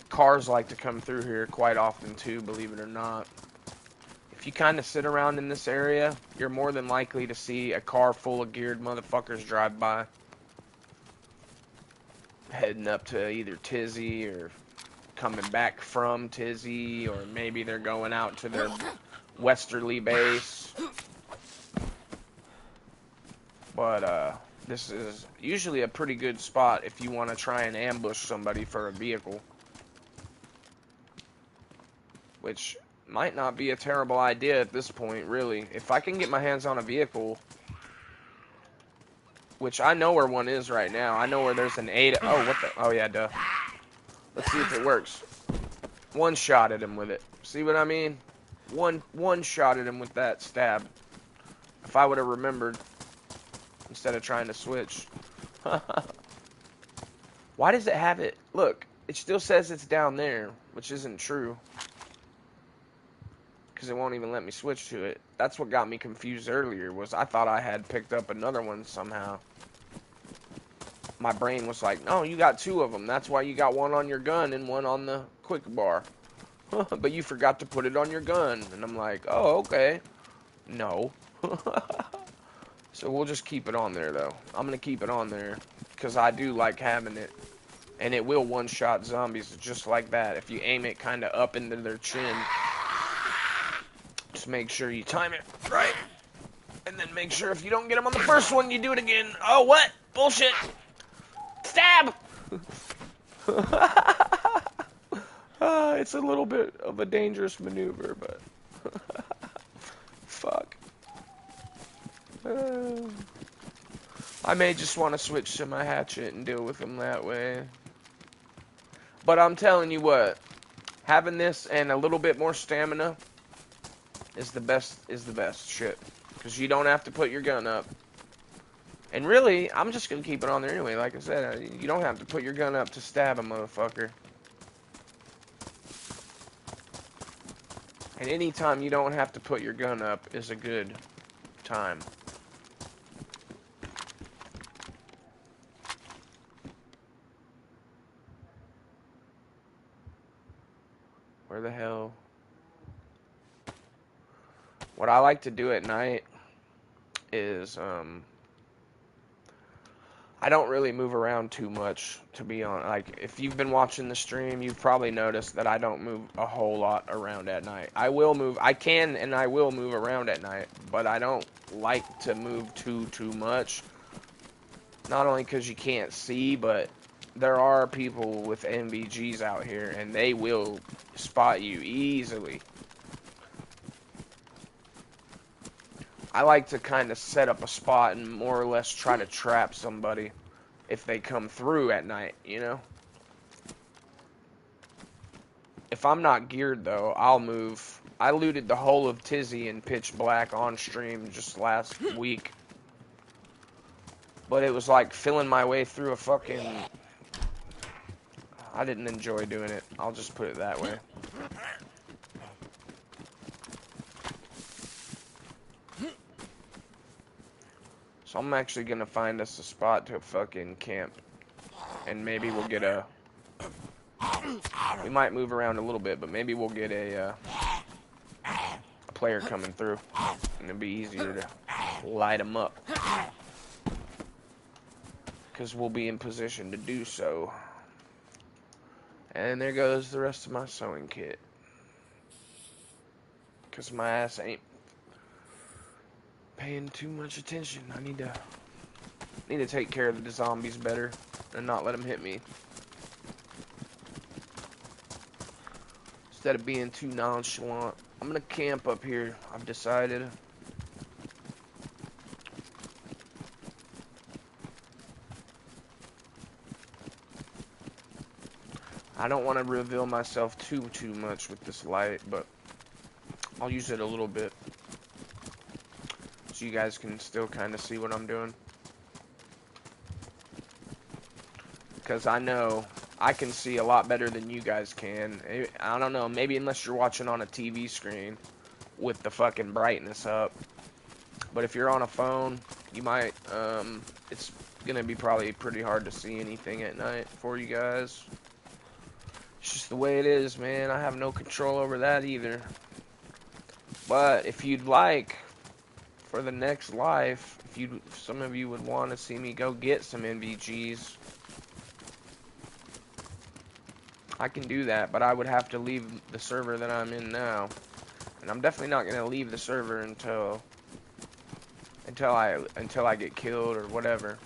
cars like to come through here quite often too, believe it or not. If you kind of sit around in this area, you're more than likely to see a car full of geared motherfuckers drive by, heading up to either Tizzy or coming back from Tizzy, or maybe they're going out to their westerly base. But this is usually a pretty good spot if you want to try and ambush somebody for a vehicle, which might not be a terrible idea at this point, really. If I can get my hands on a vehicle, which I know where one is right now. I know where there's an 8. Oh, what the? Oh, yeah, duh. Let's see if it works. One shot at him with it. See what I mean? One shot at him with that stab. If I would have remembered, instead of trying to switch. Why does it have it? Look, it still says it's down there, which isn't true. Because it won't even let me switch to it. That's what got me confused earlier, was I thought I had picked up another one somehow. My brain was like, no, you got 2 of them. That's why you got one on your gun and one on the quick bar. But you forgot to put it on your gun. And I'm like, oh, okay. No. So we'll just keep it on there, though. I'm going to keep it on there because I do like having it. And it will one-shot zombies just like that. If you aim it kind of up into their chin, just make sure you time it right. And then make sure if you don't get them on the first one, you do it again. Oh, what? Bullshit. Stab! It's a little bit of a dangerous maneuver, but fuck. I may just want to switch to my hatchet and deal with them that way. But I'm telling you what, having this and a little bit more stamina is the best shit. Because you don't have to put your gun up. And really, I'm just going to keep it on there anyway. Like I said, you don't have to put your gun up to stab a motherfucker. And anytime you don't have to put your gun up is a good time. Where the hell? What I like to do at night is, I don't really move around too much, to be honest. Like, if you've been watching the stream, you've probably noticed that I don't move a whole lot around at night. I will move, I can and I will move around at night, but I don't like to move too much. Not only because you can't see, but there are people with NVGs out here, and they will spot you easily. I like to kind of set up a spot and more or less try to trap somebody if they come through at night, you know? If I'm not geared, though, I'll move. I looted the whole of Tizzy in pitch black on stream just last week. But it was like filling my way through a fucking... I didn't enjoy doing it. I'll just put it that way. So I'm actually gonna find us a spot to fucking camp. And maybe we'll get a... We might move around a little bit, but maybe we'll get a player coming through. And it'll be easier to light them up. Because we'll be in position to do so. And there goes the rest of my sewing kit. Because my ass ain't paying too much attention. I need to take care of the zombies better and not let them hit me. Instead of being too nonchalant. I'm going to camp up here, I've decided. I don't want to reveal myself too much with this light, but I'll use it a little bit so you guys can still kind of see what I'm doing. Because I know I can see a lot better than you guys can. I don't know, maybe unless you're watching on a TV screen with the fucking brightness up. But if you're on a phone, you might, it's gonna be probably pretty hard to see anything at night for you guys. It's just the way it is, man. I have no control over that either. But if you'd like, for the next life, if some of you would want to see me go get some NVGs, I can do that, but I would have to leave the server that I'm in now. And I'm definitely not going to leave the server until I get killed or whatever.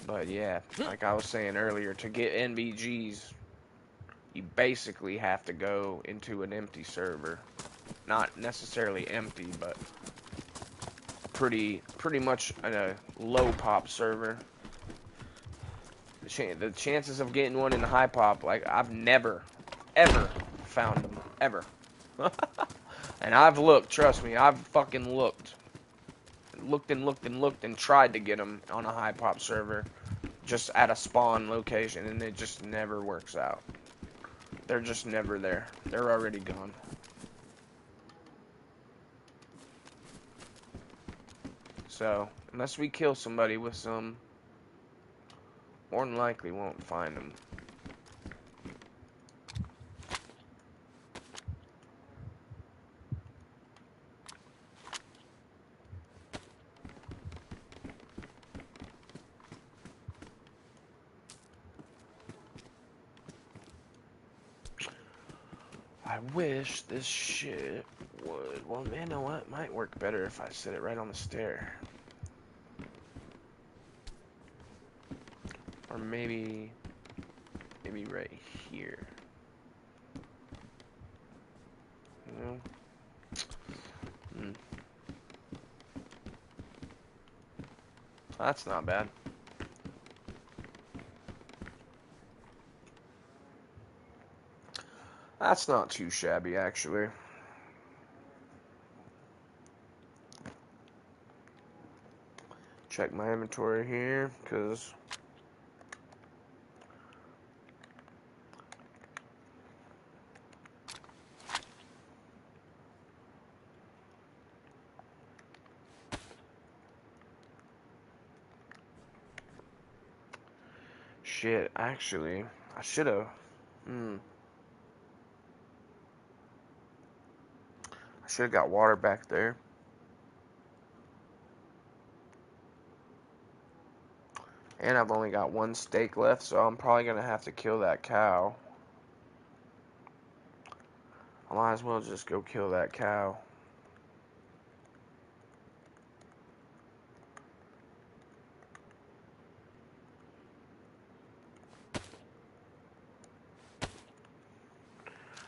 But yeah, like I was saying earlier, to get NVGs, you basically have to go into an empty server. Not necessarily empty, but pretty much a low pop server. The chances of getting one in the high pop, like, I've never, ever found them. Ever. And I've looked, trust me, I've fucking looked. Looked and looked and looked and tried to get them on a high pop server. Just at a spawn location, and it just never works out. They're just never there. They're already gone. So, unless we kill somebody with some, more than likely won't find them. I wish this shit would. Well, man, you know what? It might work better if I set it right on the stair. Or maybe right here. No. That's not bad. That's not too shabby, actually. Check my inventory here, because shit, actually, I should have. I should have got water back there. And I've only got one steak left, so I'm probably going to have to kill that cow. I might as well just go kill that cow.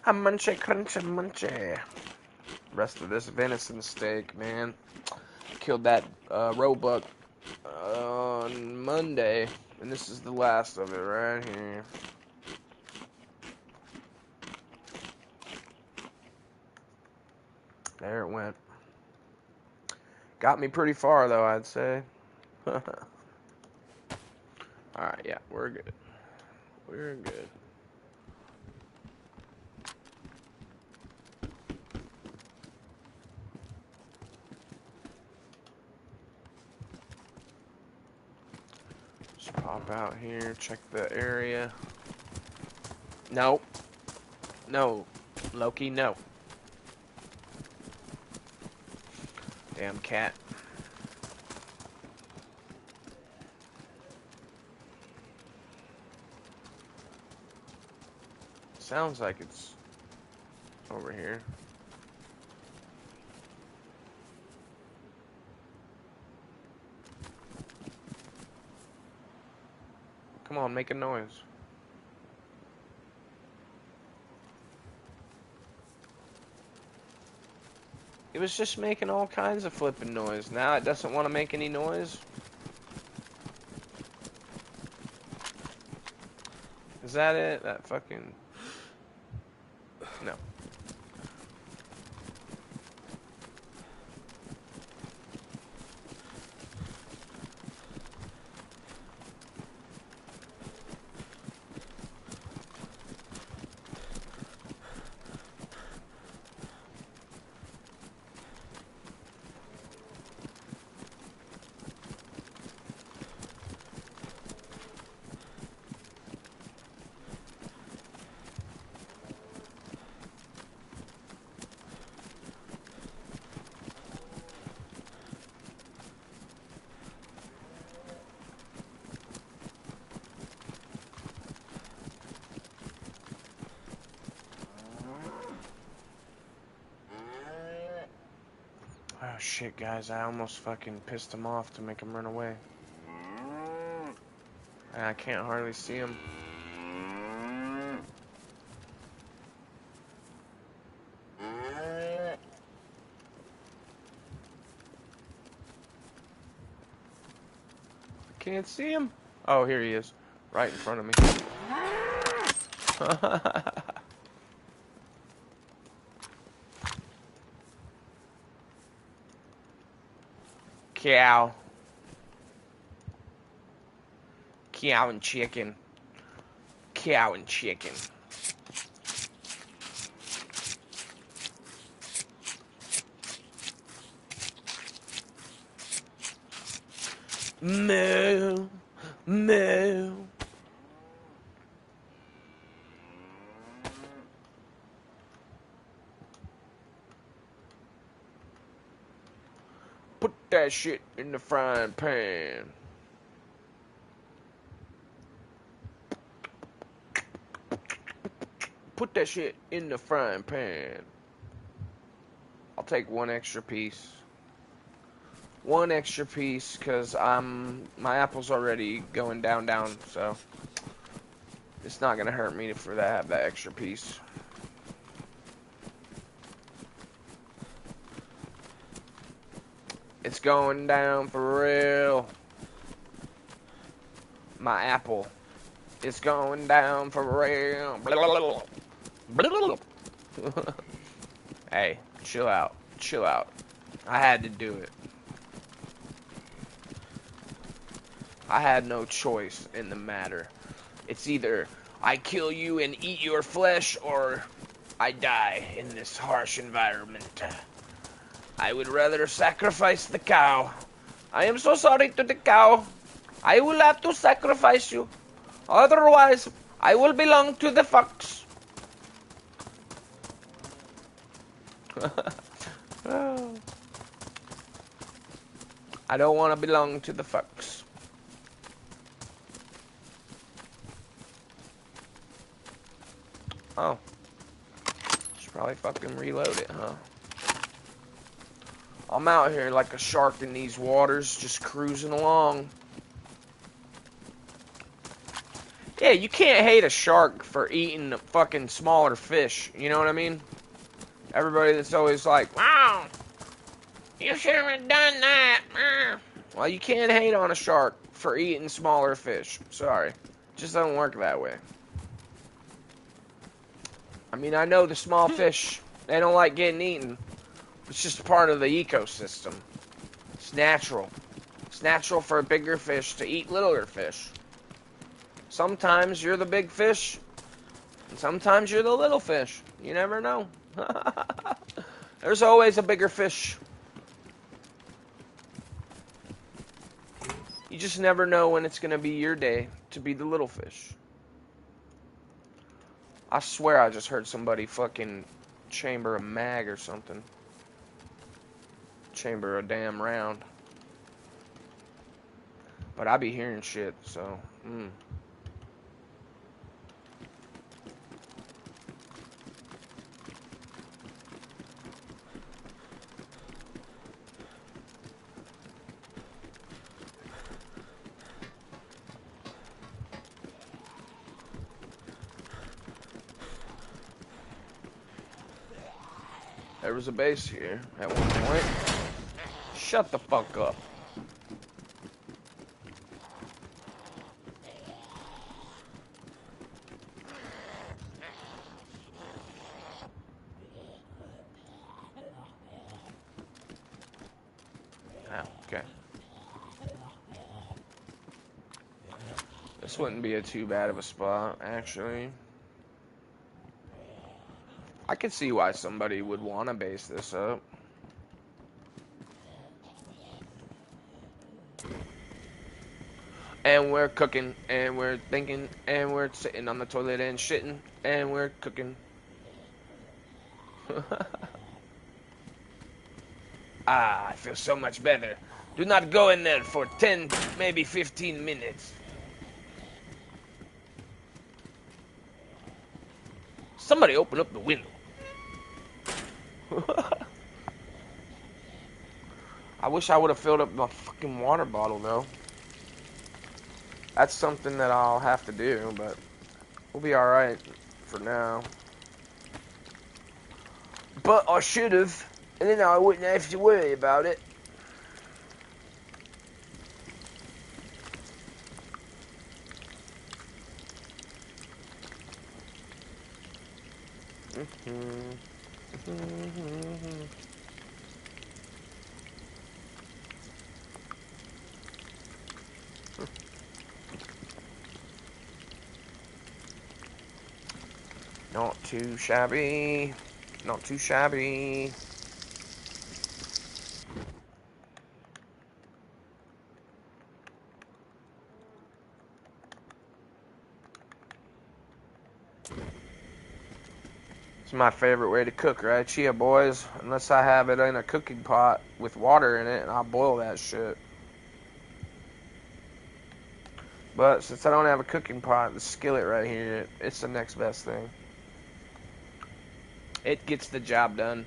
A munchy, crunchy, munchy. Rest of this venison steak, man. Killed that roebuck on Monday, and this is the last of it right here. There it went. Got me pretty far, though, I'd say. Alright, yeah, we're good. We're good. Just pop out here, check the area. No. No. Loki, no. Damn cat. Sounds like it's over here. Come on, make a noise. It was just making all kinds of flipping noise. Now it doesn't want to make any noise. Is that it? That fucking... No. Oh shit, guys, I almost fucking pissed him off to make him run away. And I can't hardly see him. Can't see him. Oh, here he is. Right in front of me. Cow. Cow and chicken. Cow and chicken. Moo. Moo. Put that shit in the frying pan. Put that shit in the frying pan. I'll take one extra piece. One extra piece, because my apple's already going down, so it's not going to hurt me for that, have that extra piece. It's going down for real. My apple. It's going down for real. Hey, chill out. Chill out. I had to do it. I had no choice in the matter. It's either I kill you and eat your flesh, or I die in this harsh environment. I would rather sacrifice the cow. I am so sorry to the cow. I will have to sacrifice you. Otherwise, I will belong to the fox. I don't want to belong to the fox. Oh. Should probably fucking reload it, huh? I'm out here like a shark in these waters, just cruising along. Yeah, you can't hate a shark for eating a fucking smaller fish, you know what I mean? Everybody that's always like, wow, you shouldn't have done that. Well, you can't hate on a shark for eating smaller fish. Sorry. It just doesn't work that way. I mean, I know the small fish, they don't like getting eaten. It's just part of the ecosystem. It's natural. It's natural for bigger fish to eat littler fish. Sometimes you're the big fish, and sometimes you're the little fish. You never know. There's always a bigger fish. You just never know when it's going to be your day to be the little fish. I swear I just heard somebody fucking chamber a mag or something. Chamber a damn round. But I be hearing shit, so... There was a base here at one point. Shut the fuck up. Oh, okay. This wouldn't be too bad of a spot, actually. I could see why somebody would want to base this up. And we're cooking, and we're thinking, and we're sitting on the toilet and shitting, and we're cooking. Ah, I feel so much better. Do not go in there for 10, maybe 15 minutes. Somebody open up the window. I wish I would have filled up my fucking water bottle, though. That's something that I'll have to do, but we'll be alright for now. But I should have, and then I wouldn't have to worry about it. Not too shabby. Not too shabby. It's my favorite way to cook, right, chia boys? Unless I have it in a cooking pot with water in it, and I'll boil that shit. But since I don't have a cooking pot, the skillet right here, it's the next best thing. It gets the job done.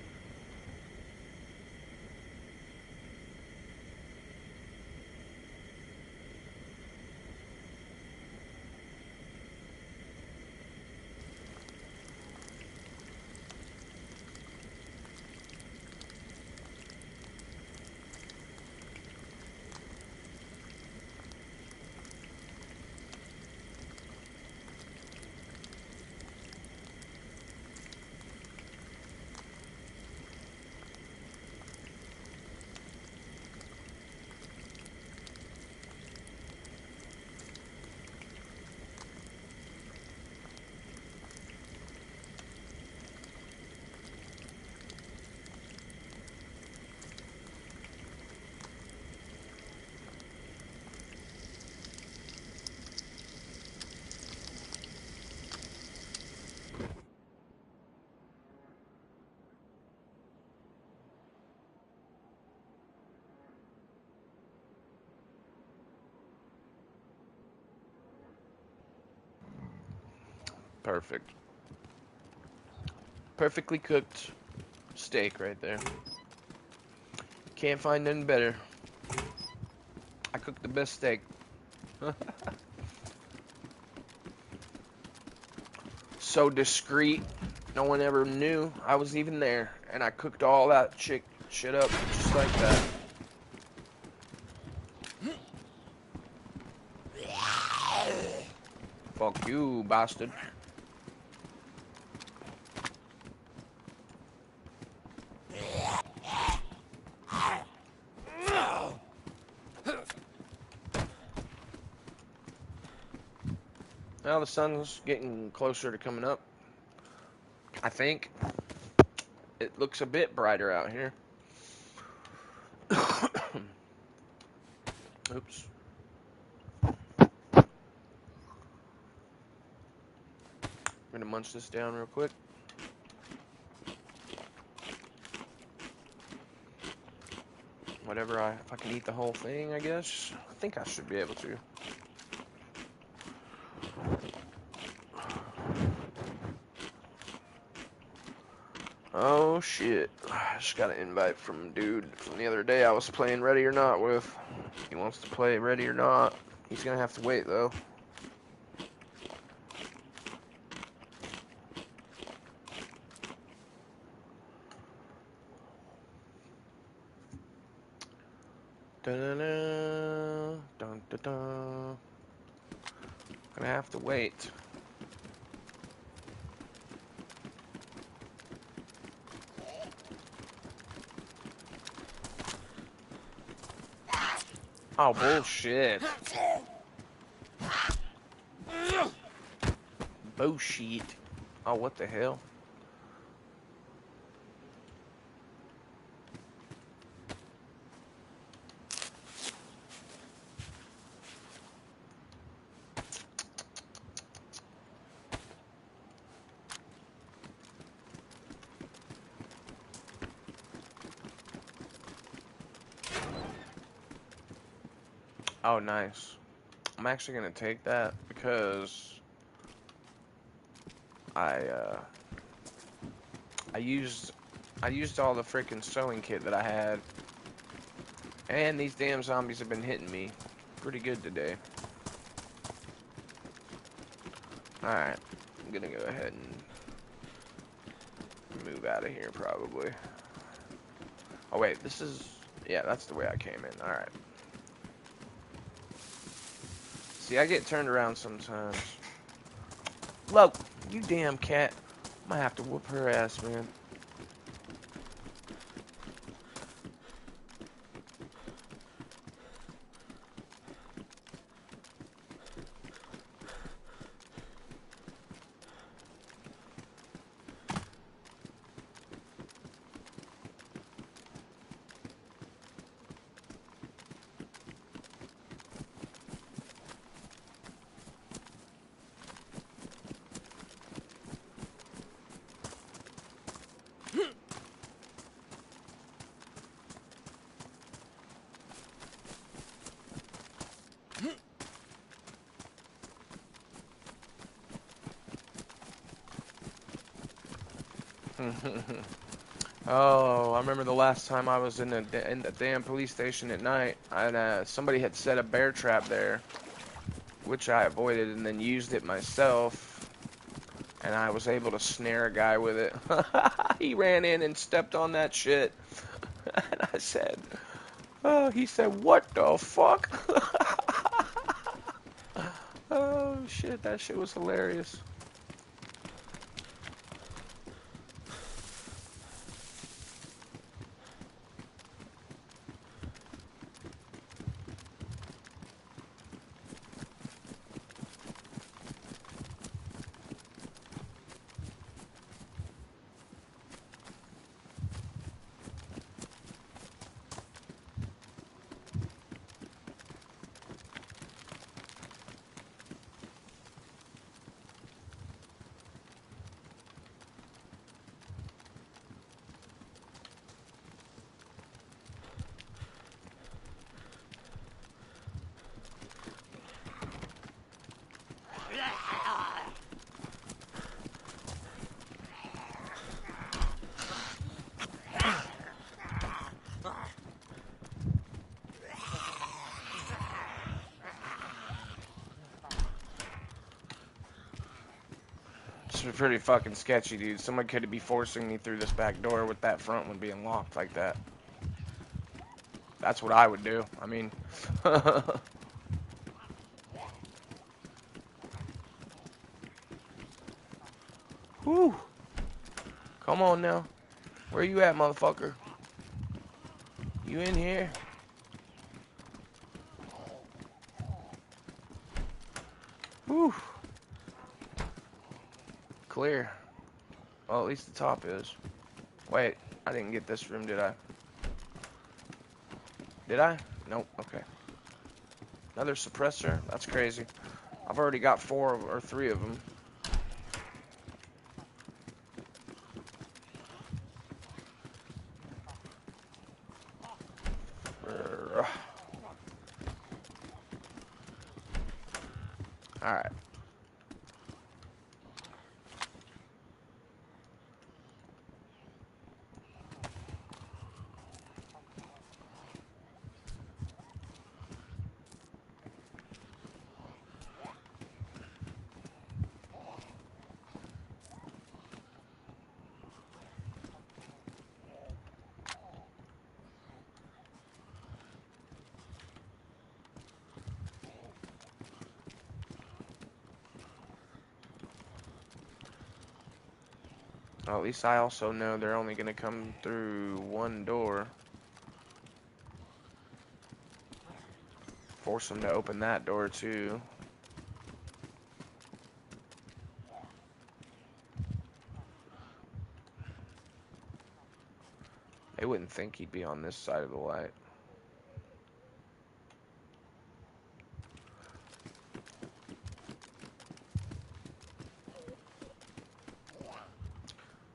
Perfect. Perfectly cooked steak right there. Can't find nothing better. I cooked the best steak. So discreet. No one ever knew I was even there. And I cooked all that shit up just like that. Fuck you, bastard. Now the sun's getting closer to coming up. I think it looks a bit brighter out here. Oops. I'm gonna munch this down real quick. Whatever, if I can eat the whole thing, I guess. I think I should be able to. Oh shit. I just got an invite from a dude from the other day I was playing Ready or Not with. He wants to play Ready or Not. He's gonna have to wait though. Da-da-da, dun-da-da. Gonna have to wait. Oh, bullshit. Bullshit. Oh, what the hell? Oh, nice. I'm actually gonna take that because I I used all the freaking sewing kit that I had, and these damn zombies have been hitting me pretty good today. All right, I'm gonna go ahead and move out of here probably. Oh wait, this is, yeah, that's the way I came in. All right. See, I get turned around sometimes. Look, you damn cat. I'm gonna have to whoop her ass, man. Oh, I remember the last time I was in the damn police station at night, and somebody had set a bear trap there, which I avoided and then used it myself, and I was able to snare a guy with it. He ran in and stepped on that shit, and I said, "Oh," he said, "What the fuck?" Oh shit, that shit was hilarious. It's pretty fucking sketchy, dude. Someone could be forcing me through this back door with that front one being locked like that. That's what I would do. I mean, whew. Come on now. Where you at, motherfucker? You in here? Whew. Clear. Well, at least the top is. Wait, I didn't get this room, did I? Did I? Nope, okay. Another suppressor? That's crazy. I've already got 4 or 3 of them. Alright. Well, at least I also know they're only going to come through one door. Force them to open that door too. They wouldn't think he'd be on this side of the light.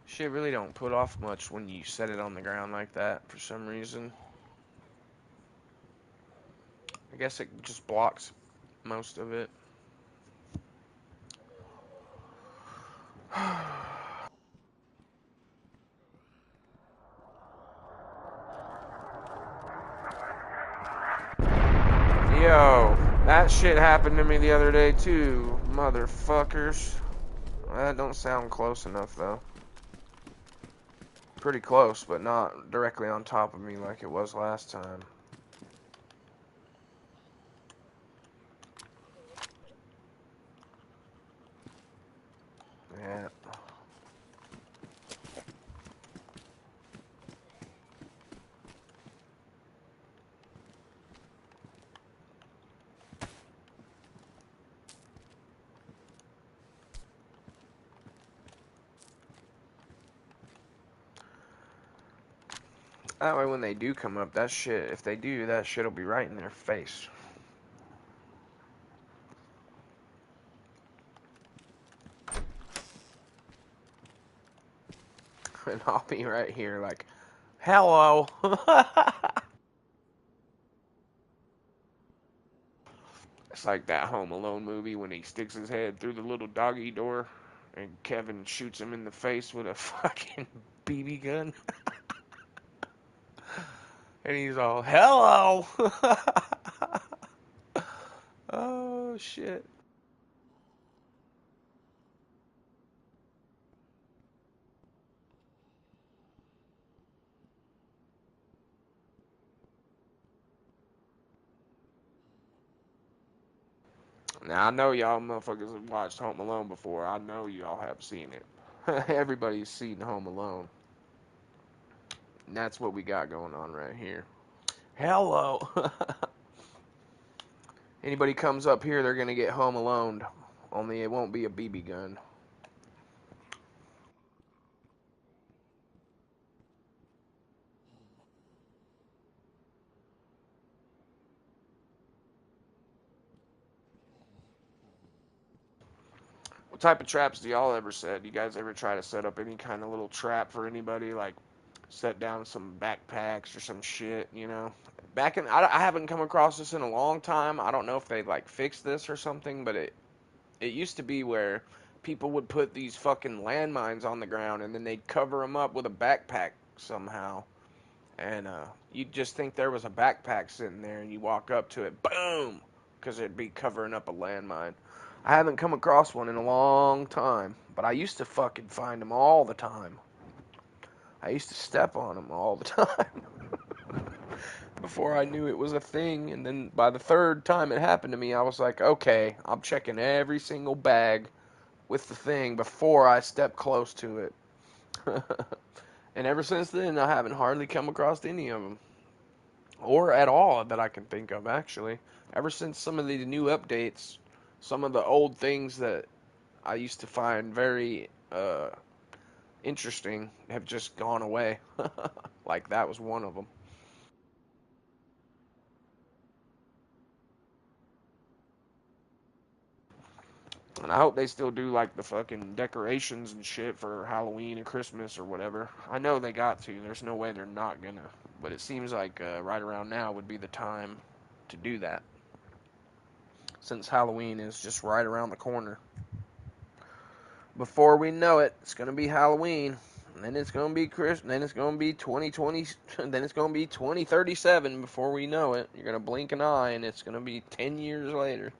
Shit really don't put off much when you set it on the ground like that for some reason. I guess it just blocks most of it. Yo, that shit happened to me the other day too, motherfuckers. That don't sound close enough though. Pretty close, but not directly on top of me like it was last time. Yeah. That way when they do come up, that shit, if they do, that shit'll be right in their face. And I'll be right here like, hello. It's like that Home Alone movie when he sticks his head through the little doggy door and Kevin shoots him in the face with a fucking BB gun. And he's all, hello. Oh, shit. Now, I know y'all motherfuckers have watched Home Alone before. I know y'all have seen it. Everybody's seen Home Alone. And that's what we got going on right here. Hello. Anybody comes up here, they're going to get Home Alone. Only it won't be a BB gun. What type of traps do y'all ever set? You guys ever try to set up any kind of little trap for anybody? Like set down some backpacks or some shit, you know? I haven't come across this in a long time. I don't know if they like fixed this or something, but it used to be where people would put these fucking landmines on the ground and then they'd cover them up with a backpack somehow. And you'd just think there was a backpack sitting there and you walk up to it, boom! Because it'd be covering up a landmine. I haven't come across one in a long time, but I used to fucking find them all the time. I used to step on them all the time before I knew it was a thing. And then by the third time it happened to me, I was like, okay, I'm checking every single bag with the thing before I step close to it. And ever since then, I haven't hardly come across any of them. Or at all that I can think of, actually. Ever since some of the new updates, some of the old things that I used to find very interesting have just gone away. Like that was one of them. And I hope they still do like the fucking decorations and shit for Halloween and Christmas or whatever. I know they got to. There's no way they're not gonna. But it seems like right around now would be the time to do that. Since Halloween is just right around the corner. Before we know it, it's gonna be Halloween. And then it's gonna be Christmas. Then it's gonna be 2020. Then it's gonna be 2037 before we know it. You're gonna blink an eye and it's gonna be 10 years later.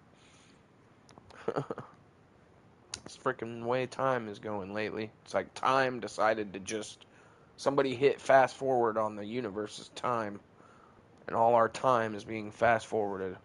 It's freaking way time is going lately. It's like time decided to just somebody hit fast forward on the universe's time, and all our time is being fast forwarded.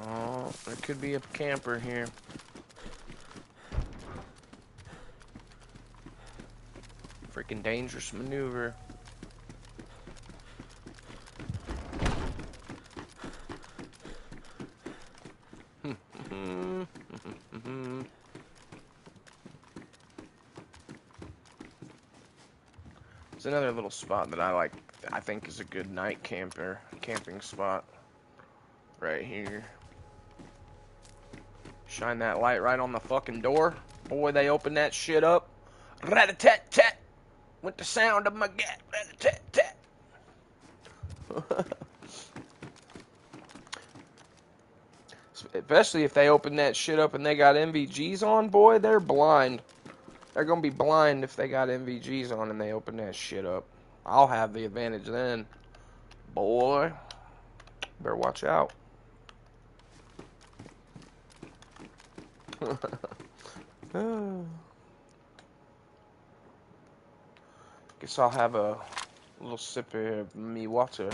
Oh, there could be a camper here. Freaking dangerous maneuver. It's another little spot that I like. I think is a good night camping spot. Right here. Shine that light right on the fucking door. Boy, they open that shit up. Rat-a-tat-tat. With the sound of my gat. Rat-a-tat-tat. Especially if they open that shit up and they got MVGs on, boy, they're blind. They're gonna be blind if they got MVGs on and they open that shit up. I'll have the advantage then. Boy, better watch out. Guess I'll have a little sip of me water.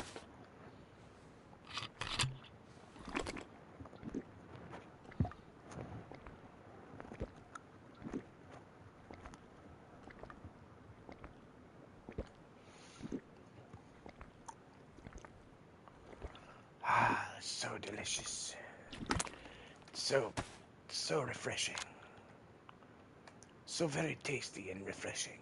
Ah, so delicious. So refreshing. So very tasty and refreshing.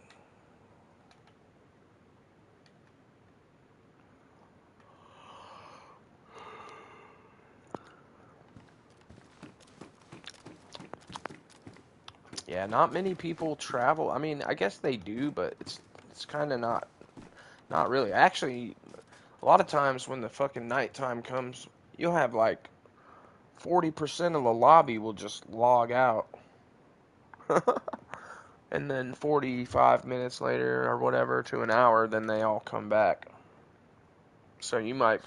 Yeah, not many people travel. I mean, I guess they do, but it's kind of not really. Actually, a lot of times when the fucking nighttime comes, you'll have like 40% of the lobby will just log out. And then 45 minutes later or whatever to an hour, then they all come back. So you might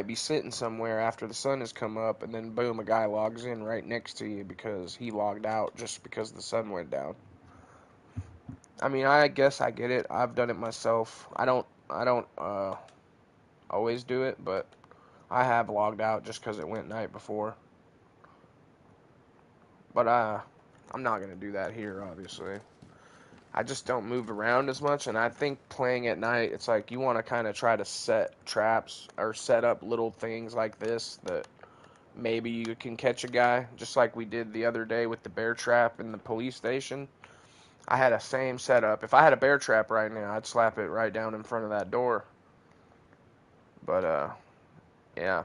be sitting somewhere after the sun has come up, and then boom, a guy logs in right next to you because he logged out just because the sun went down. I mean, I guess I get it. I've done it myself. I don't always do it, but I have logged out just because it went night before. But I'm not gonna do that here, obviously. I just don't move around as much, and I think playing at night, it's like you want to kind of try to set traps or set up little things like this that maybe you can catch a guy, just like we did the other day with the bear trap in the police station. I had a same setup. If I had a bear trap right now, I'd slap it right down in front of that door. But yeah.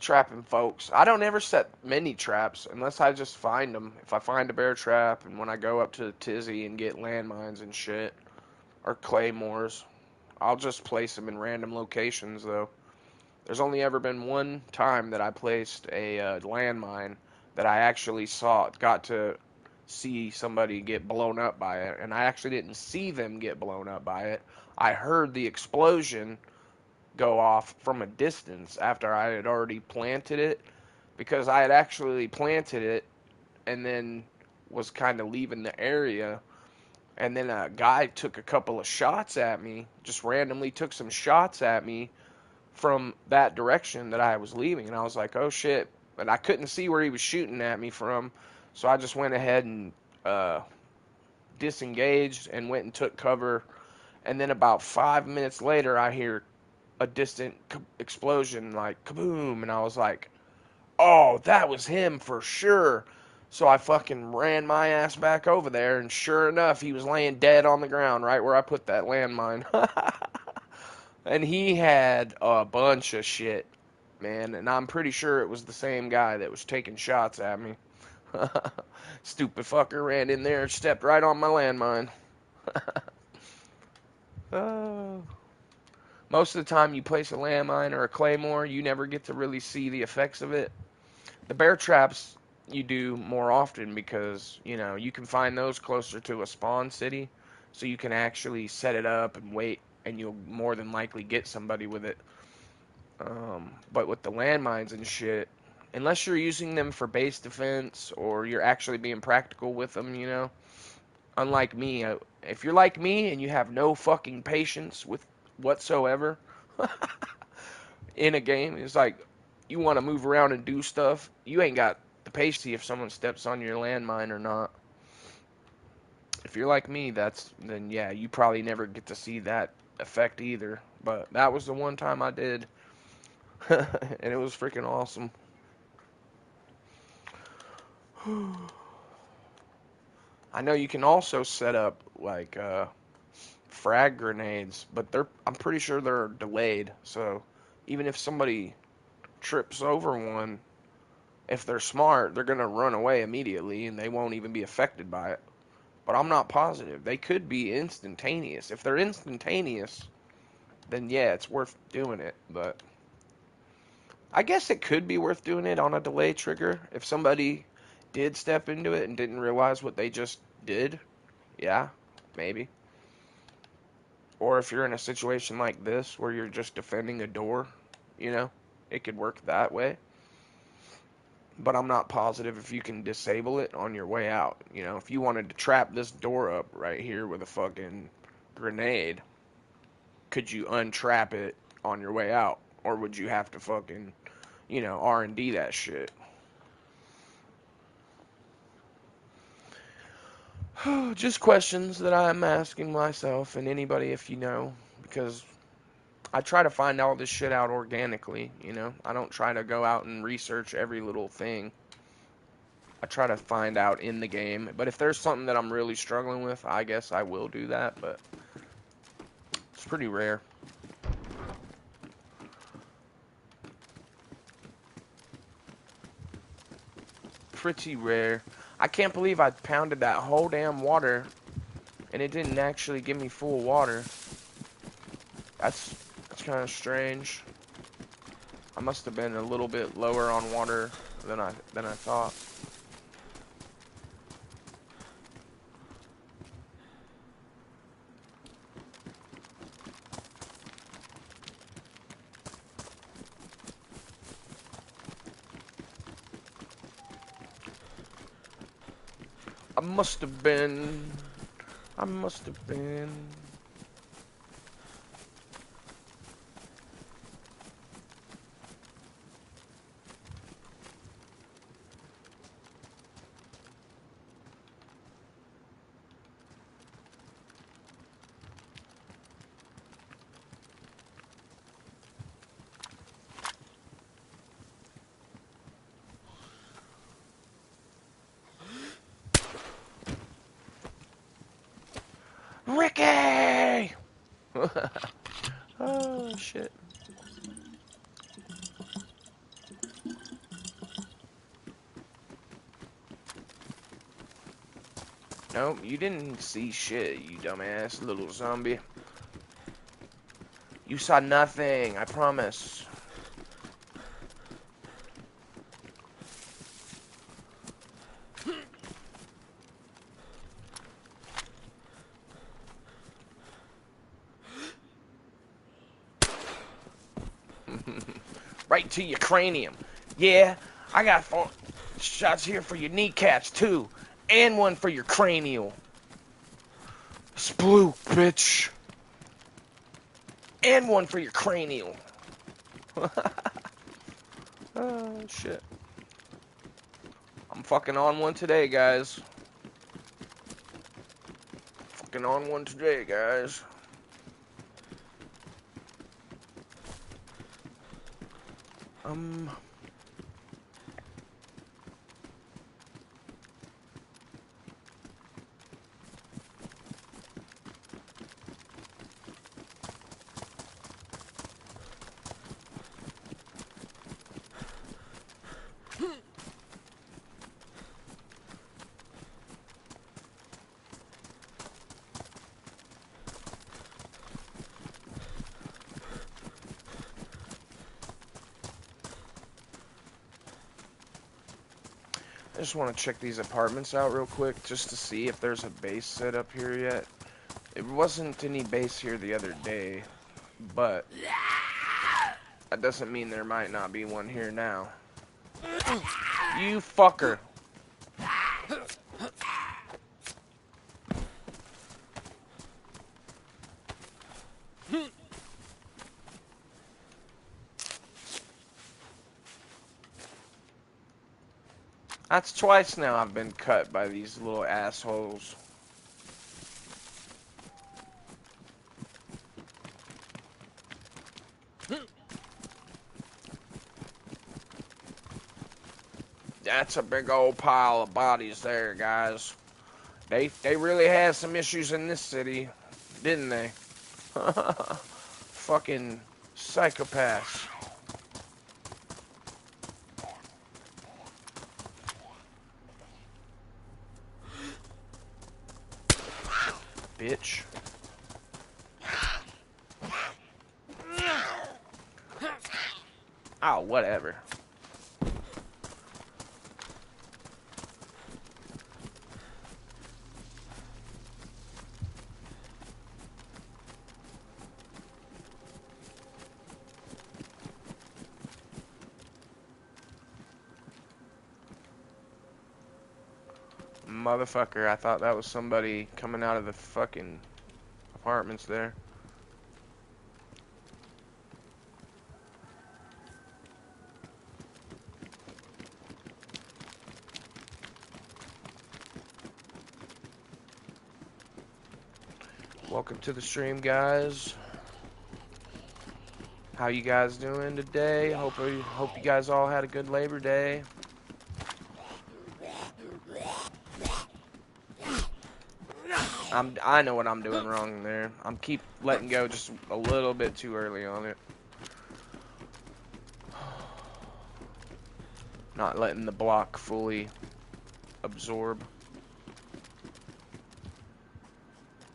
Trapping folks. I don't ever set many traps unless I just find them. If I find a bear trap, and when I go up to Tizzy and get landmines and shit, or claymores, I'll just place them in random locations, though. There's only ever been one time that I placed a landmine that I actually got to see somebody get blown up by it, and I actually didn't see them get blown up by it. I heard the explosion go off from a distance after I had already planted it, because I had actually planted it and then was kind of leaving the area, and then a guy took a couple of shots at me, just randomly took some shots at me from that direction that I was leaving, and I was like, oh shit, and I couldn't see where he was shooting at me from, so I just went ahead and disengaged and went and took cover, and then about 5 minutes later I hear a distant explosion, like kaboom, and I was like, oh, that was him for sure. So I fucking ran my ass back over there, and sure enough, he was laying dead on the ground right where I put that landmine. And he had a bunch of shit, man, and I'm pretty sure it was the same guy that was taking shots at me. Stupid fucker ran in there and stepped right on my landmine. Oh. Most of the time you place a landmine or a claymore, you never get to really see the effects of it. The bear traps you do more often because, you know, you can find those closer to a spawn city, so you can actually set it up and wait, and you'll more than likely get somebody with it. But with the landmines and shit, unless you're using them for base defense or you're actually being practical with them, you know, unlike me, if you're like me and you have no fucking patience with whatsoever in a game, it's like you want to move around and do stuff, you ain't got the patience to see if someone steps on your landmine or not. If you're like me, then yeah, you probably never get to see that effect either. But that was the one time I did, and it was freaking awesome. I know you can also set up like frag grenades, but I'm pretty sure they're delayed. So even if somebody trips over one, if they're smart, they're gonna run away immediately and they won't even be affected by it. But I'm not positive. They could be instantaneous. If they're instantaneous, then yeah, it's worth doing it. But I guess it could be worth doing it on a delay trigger if somebody did step into it and didn't realize what they just did. Yeah, maybe. Or if you're in a situation like this where you're just defending a door, you know, it could work that way. But I'm not positive if you can disable it on your way out. You know, if you wanted to trap this door up right here with a fucking grenade, could you untrap it on your way out? Or would you have to fucking, you know, R&D that shit? Just questions that I'm asking myself and anybody if you know, because I try to find all this shit out organically, you know? I don't try to go out and research every little thing. I try to find out in the game, but if there's something that I'm really struggling with, I guess I will do that, but it's pretty rare. Pretty rare. I can't believe I pounded that whole damn water and it didn't actually give me full water. That's kind of strange. I must have been a little bit lower on water than I thought. I must have been. Ricky! Oh, shit. Nope, you didn't see shit, you dumbass little zombie. You saw nothing, I promise. Right to your cranium. Yeah, I got 4 shots here for your kneecaps, too. And one for your cranial. Splook, bitch. And one for your cranial. Oh, shit. I'm fucking on one today, guys. Fucking on one today, guys. I just want to check these apartments out real quick just to see if there's a base set up here yet. It wasn't any base here the other day, but that doesn't mean there might not be one here now. You fucker. That's twice now I've been cut by these little assholes. That's a big old pile of bodies there, guys. They really had some issues in this city, didn't they? Fucking psychopaths. Bitch. Oh, whatever. Motherfucker, I thought that was somebody coming out of the fucking apartments there. Welcome to the stream, guys. How you guys doing today? Hope you guys all had a good Labor Day. I know what I'm doing wrong there. I'm keep letting go just a little bit too early on it. Not letting the block fully absorb.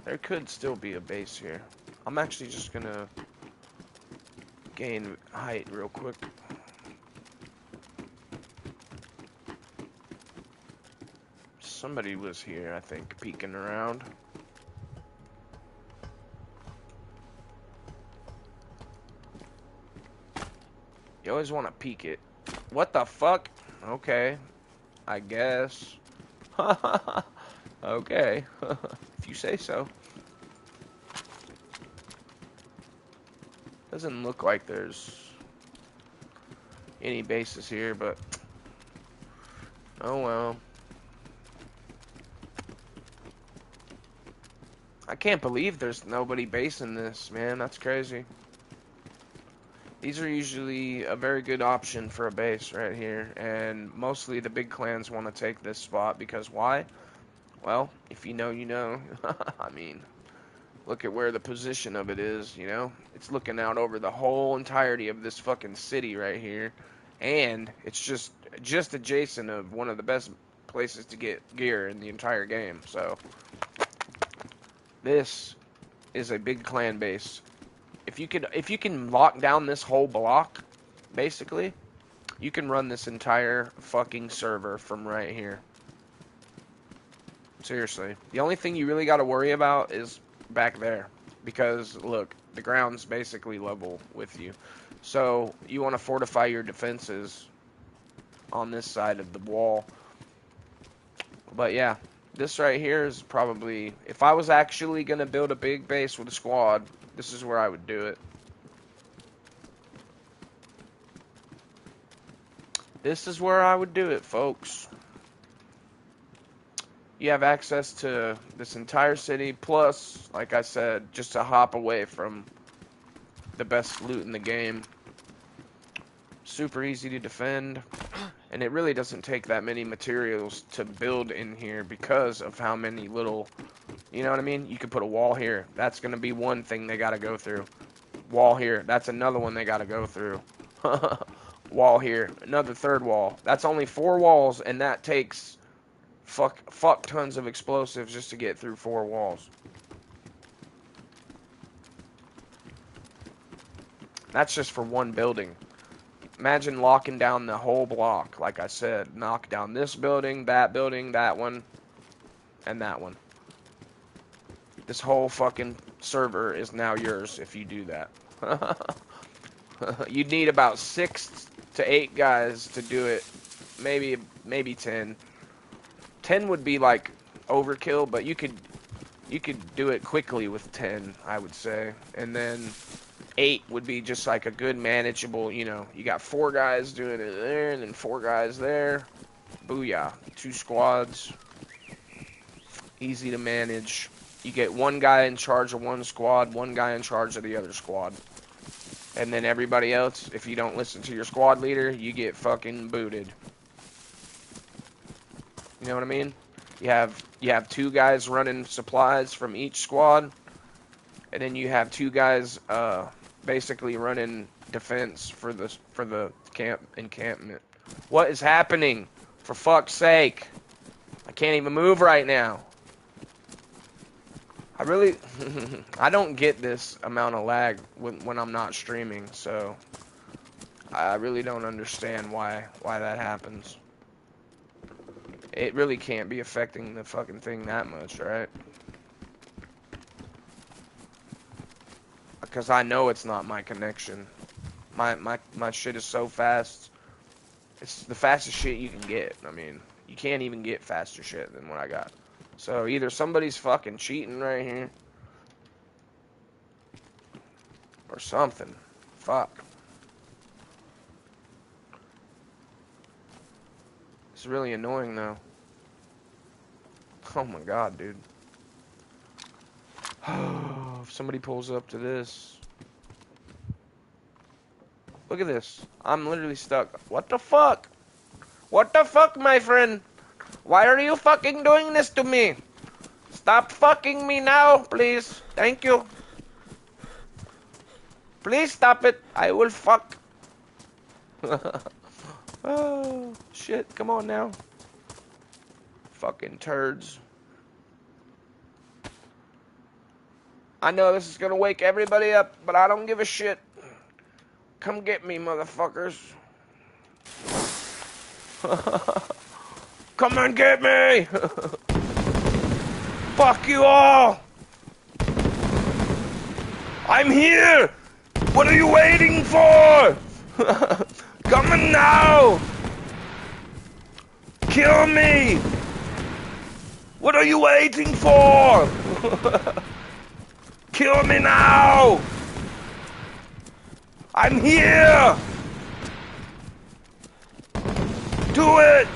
There could still be a base here. I'm actually just gonna gain height real quick. Somebody was here, I think, peeking around. You always want to peek it. What the fuck? Okay. I guess. Okay. If you say so. Doesn't look like there's any bases here, but oh well. I can't believe there's nobody basing this, man. That's crazy. These are usually a very good option for a base right here, and mostly the big clans want to take this spot because why? Well, if you know, you know. I mean, look at where the position of it is, you know? It's looking out over the whole entirety of this fucking city right here, and it's just adjacent of one of the best places to get gear in the entire game, so this is a big clan base. If you can lock down this whole block, basically, you can run this entire fucking server from right here. Seriously. The only thing you really got to worry about is back there. Because, look, The ground's basically level with you. So you want to fortify your defenses on this side of the wall. But yeah, this right here is probably, if I was actually going to build a big base with a squad, this is where I would do it. This is where I would do it, folks. You have access to this entire city, plus, like I said, just a hop away from the best loot in the game. Super easy to defend, and it really doesn't take that many materials to build in here because of how many little, you know what I mean? You could put a wall here. That's going to be one thing they got to go through. Wall here. That's another one they got to go through. Wall here. Another third wall. That's only 4 walls, and that takes fuck tons of explosives just to get through 4 walls. That's just for one building. Imagine locking down the whole block, like I said. Knock down this building, that one, and that one. This whole fucking server is now yours if you do that. You'd need about 6 to 8 guys to do it. Maybe 10. 10 would be like overkill, but you could do it quickly with 10, I would say. And then 8 would be just like a good manageable, you know, you got 4 guys doing it there, and then 4 guys there. Booyah. 2 squads. Easy to manage. You get 1 guy in charge of 1 squad, 1 guy in charge of the other squad. And then everybody else, if you don't listen to your squad leader, you get fucking booted. You know what I mean? You have 2 guys running supplies from each squad, and then you have 2 guys basically running defense for the encampment. What is happening? For fuck's sake. I can't even move right now. I really I don't get this amount of lag when I'm not streaming, so I really don't understand why that happens. It really can't be affecting the fucking thing that much, right? Because I know it's not my connection. My shit is so fast. It's the fastest shit you can get. I mean, you can't even get faster shit than what I got. So either somebody's fucking cheating right here, or something. Fuck. It's really annoying though. Oh my god, dude. If somebody pulls up to this. Look at this. I'm literally stuck. What the fuck? What the fuck, my friend? Why are you fucking doing this to me? Stop fucking me now, please. Thank you. Please stop it. I will fuck. Oh, shit. Come on now. Fucking turds. I know this is gonna wake everybody up, but I don't give a shit. Come get me, motherfuckers. Come and get me! Fuck you all! I'm here! What are you waiting for? Come on now! Kill me! What are you waiting for? Kill me now! I'm here! Do it!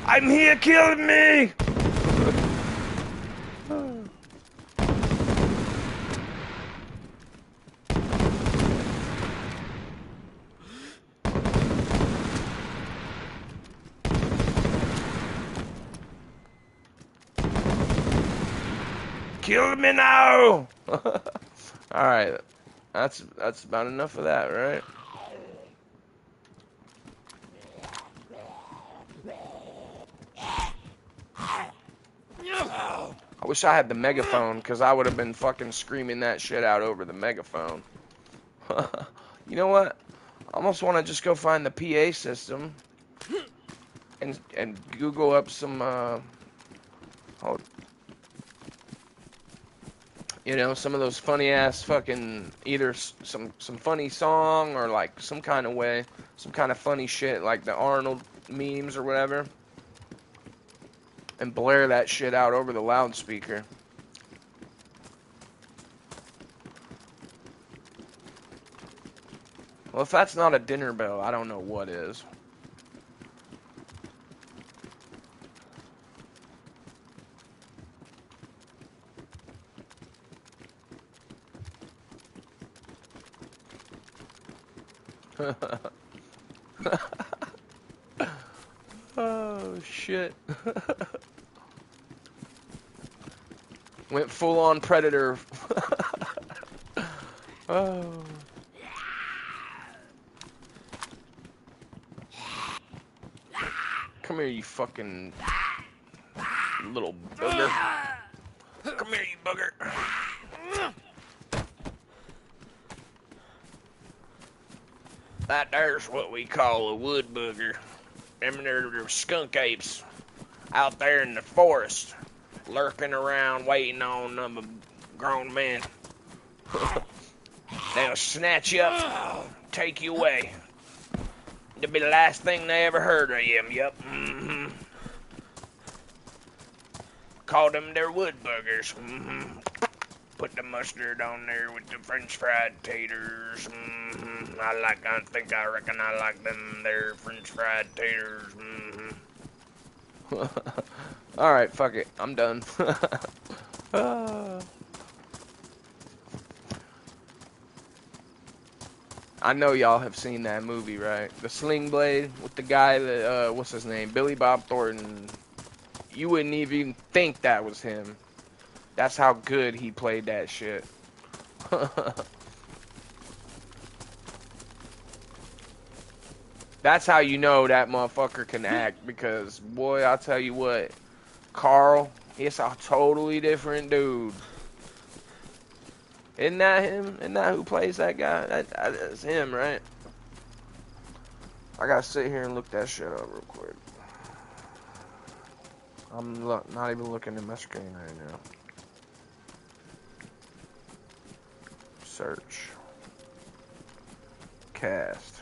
I'm here, kill me! Kill me now! Alright, that's about enough of that, right? I wish I had the megaphone, because I would have been fucking screaming that shit out over the megaphone. You know what? I almost want to just go find the PA system and Google up some, hold. You know, some of those funny ass fucking either some funny song or like some kind of way, some kind of funny shit like the Arnold memes or whatever, and blare that shit out over the loudspeaker. Well, if that's not a dinner bell, I don't know what is. Oh, shit. Went full on predator. Oh. Come here, you fucking little booger. Come here, you booger. That there's what we call a wood booger. Them they're skunk apes out there in the forest, lurking around waiting on a grown man. They'll snatch you up, take you away. It'll be the last thing they ever heard of you. Yup. Mm-hmm. Call them their wood burgers. Mm-hmm. Put the mustard on there with the French fried taters. Mm-hmm. I reckon I like them there French fried taters. Mm-hmm. All right, fuck it. I'm done. I know y'all have seen that movie, right? The Sling Blade with the guy that, what's his name? Billy Bob Thornton. You wouldn't even think that was him. That's how good he played that shit. That's how you know that motherfucker can act, because, boy, I'll tell you what. Carl, he's a totally different dude. Isn't that him? Isn't that who plays that guy? That's him, right? I gotta sit here and look that shit up real quick. I'm not even looking at my screen right now. Search. Cast.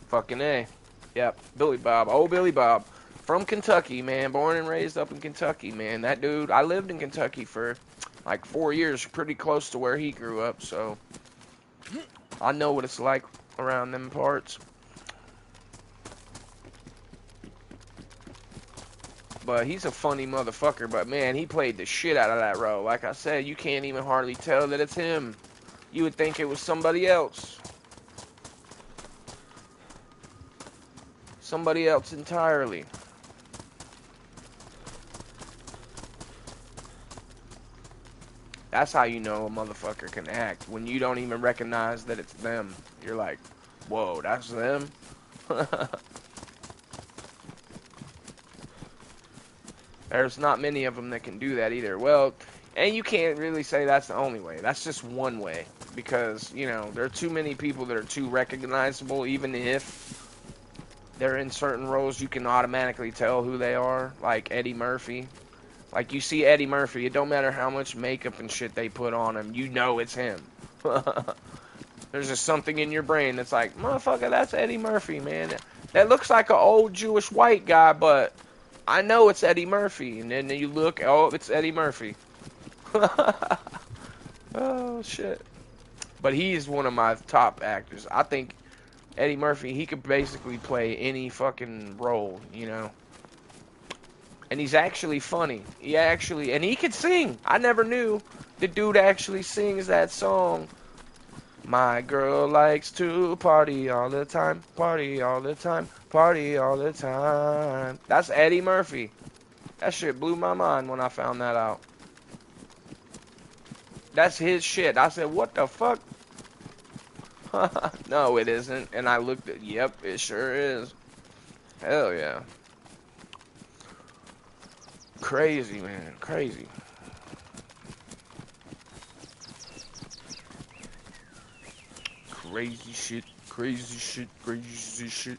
Fucking A. Yep, Billy Bob. Oh, Billy Bob. From Kentucky, man. Born and raised up in Kentucky, man. That dude, I lived in Kentucky for like 4 years, pretty close to where he grew up, so I know what it's like around them parts. But he's a funny motherfucker, but man, he played the shit out of that role. Like I said, you can't even hardly tell that it's him. You would think it was somebody else. Somebody else entirely. That's how you know a motherfucker can act. When you don't even recognize that it's them. You're like, whoa, that's them? There's not many of them that can do that either. Well, and you can't really say that's the only way. That's just one way. Because, you know, there are too many people that are too recognizable. Even if they're in certain roles, you can automatically tell who they are. Like Eddie Murphy. Like, you see Eddie Murphy, it don't matter how much makeup and shit they put on him, you know it's him. There's just something in your brain that's like, motherfucker, that's Eddie Murphy, man. That looks like an old Jewish white guy, but I know it's Eddie Murphy. And then you look, oh, it's Eddie Murphy. Oh, shit. But he's one of my top actors. I think Eddie Murphy, he could basically play any fucking role, you know. And he's actually funny. And he could sing. I never knew the dude actually sings that song. My girl likes to party all the time, party all the time, party all the time. That's Eddie Murphy. That shit blew my mind when I found that out. That's his shit. I said, what the fuck? No, it isn't. And I looked at, yep, it sure is. Hell yeah. Crazy, man. Crazy. Crazy shit. Crazy shit. Crazy shit.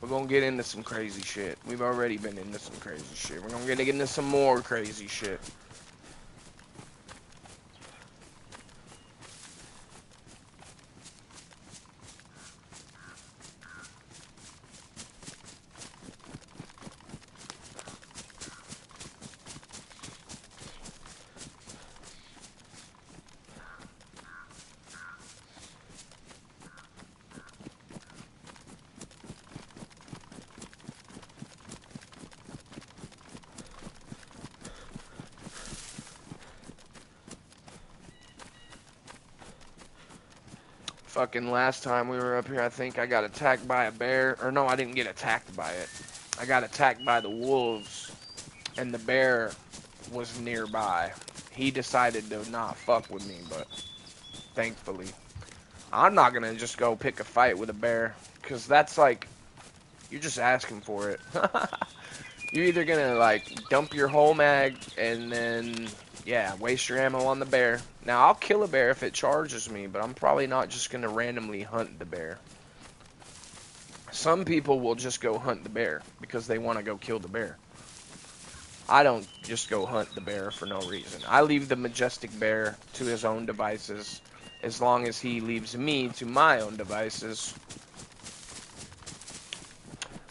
We're gonna get into some crazy shit. We've already been into some crazy shit. We're gonna get into some more crazy shit. Fucking last time we were up here, I think I got attacked by a bear. Or no, I didn't get attacked by it. I got attacked by the wolves, and the bear was nearby. He decided to not fuck with me, but thankfully. I'm not gonna just go pick a fight with a bear, because that's like, you're just asking for it. You're either gonna, like, dump your whole mag, and then, yeah, waste your ammo on the bear. Now, I'll kill a bear if it charges me, but I'm probably not just gonna randomly hunt the bear. Some people will just go hunt the bear, because they want to go kill the bear. I don't just go hunt the bear for no reason. I leave the majestic bear to his own devices, as long as he leaves me to my own devices.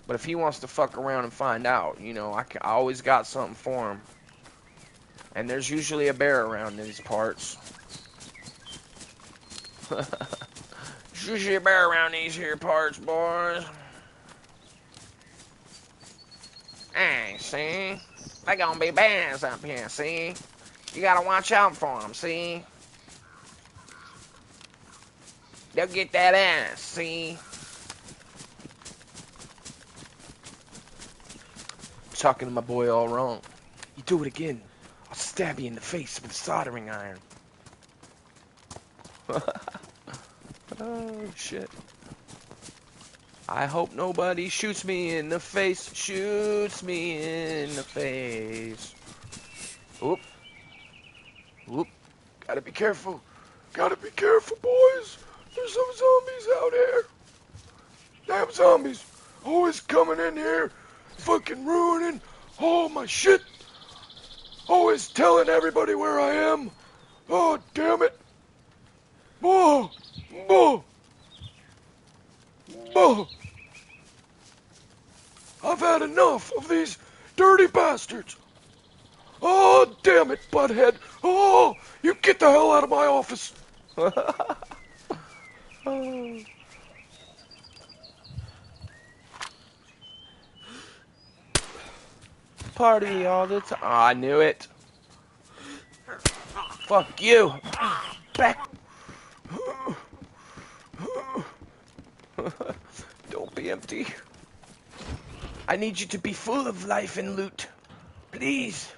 But if he wants to fuck around and find out, you know, I always got something for him. And there's usually a bear around these parts. There's usually a bear around these here parts, boys. Hey, see? They gonna be bears up here, see? You gotta watch out for them, see? They'll get that ass, see? Talking to my boy all wrong. You do it again, I'll stab you in the face with a soldering iron. Oh, shit. I hope nobody shoots me in the face. Shoots me in the face. Oop. Oop. Gotta be careful. Gotta be careful, boys. There's some zombies out here. Damn zombies. Always coming in here. Fucking ruining all my shit. Always telling everybody where I am. Oh, damn it. Oh. Oh. Oh. I've had enough of these dirty bastards. Oh, damn it, butthead. Oh, you get the hell out of my office. Oh. Party all the time. Oh, I knew it. Fuck you. Back. Don't be empty. I need you to be full of life and loot. Please.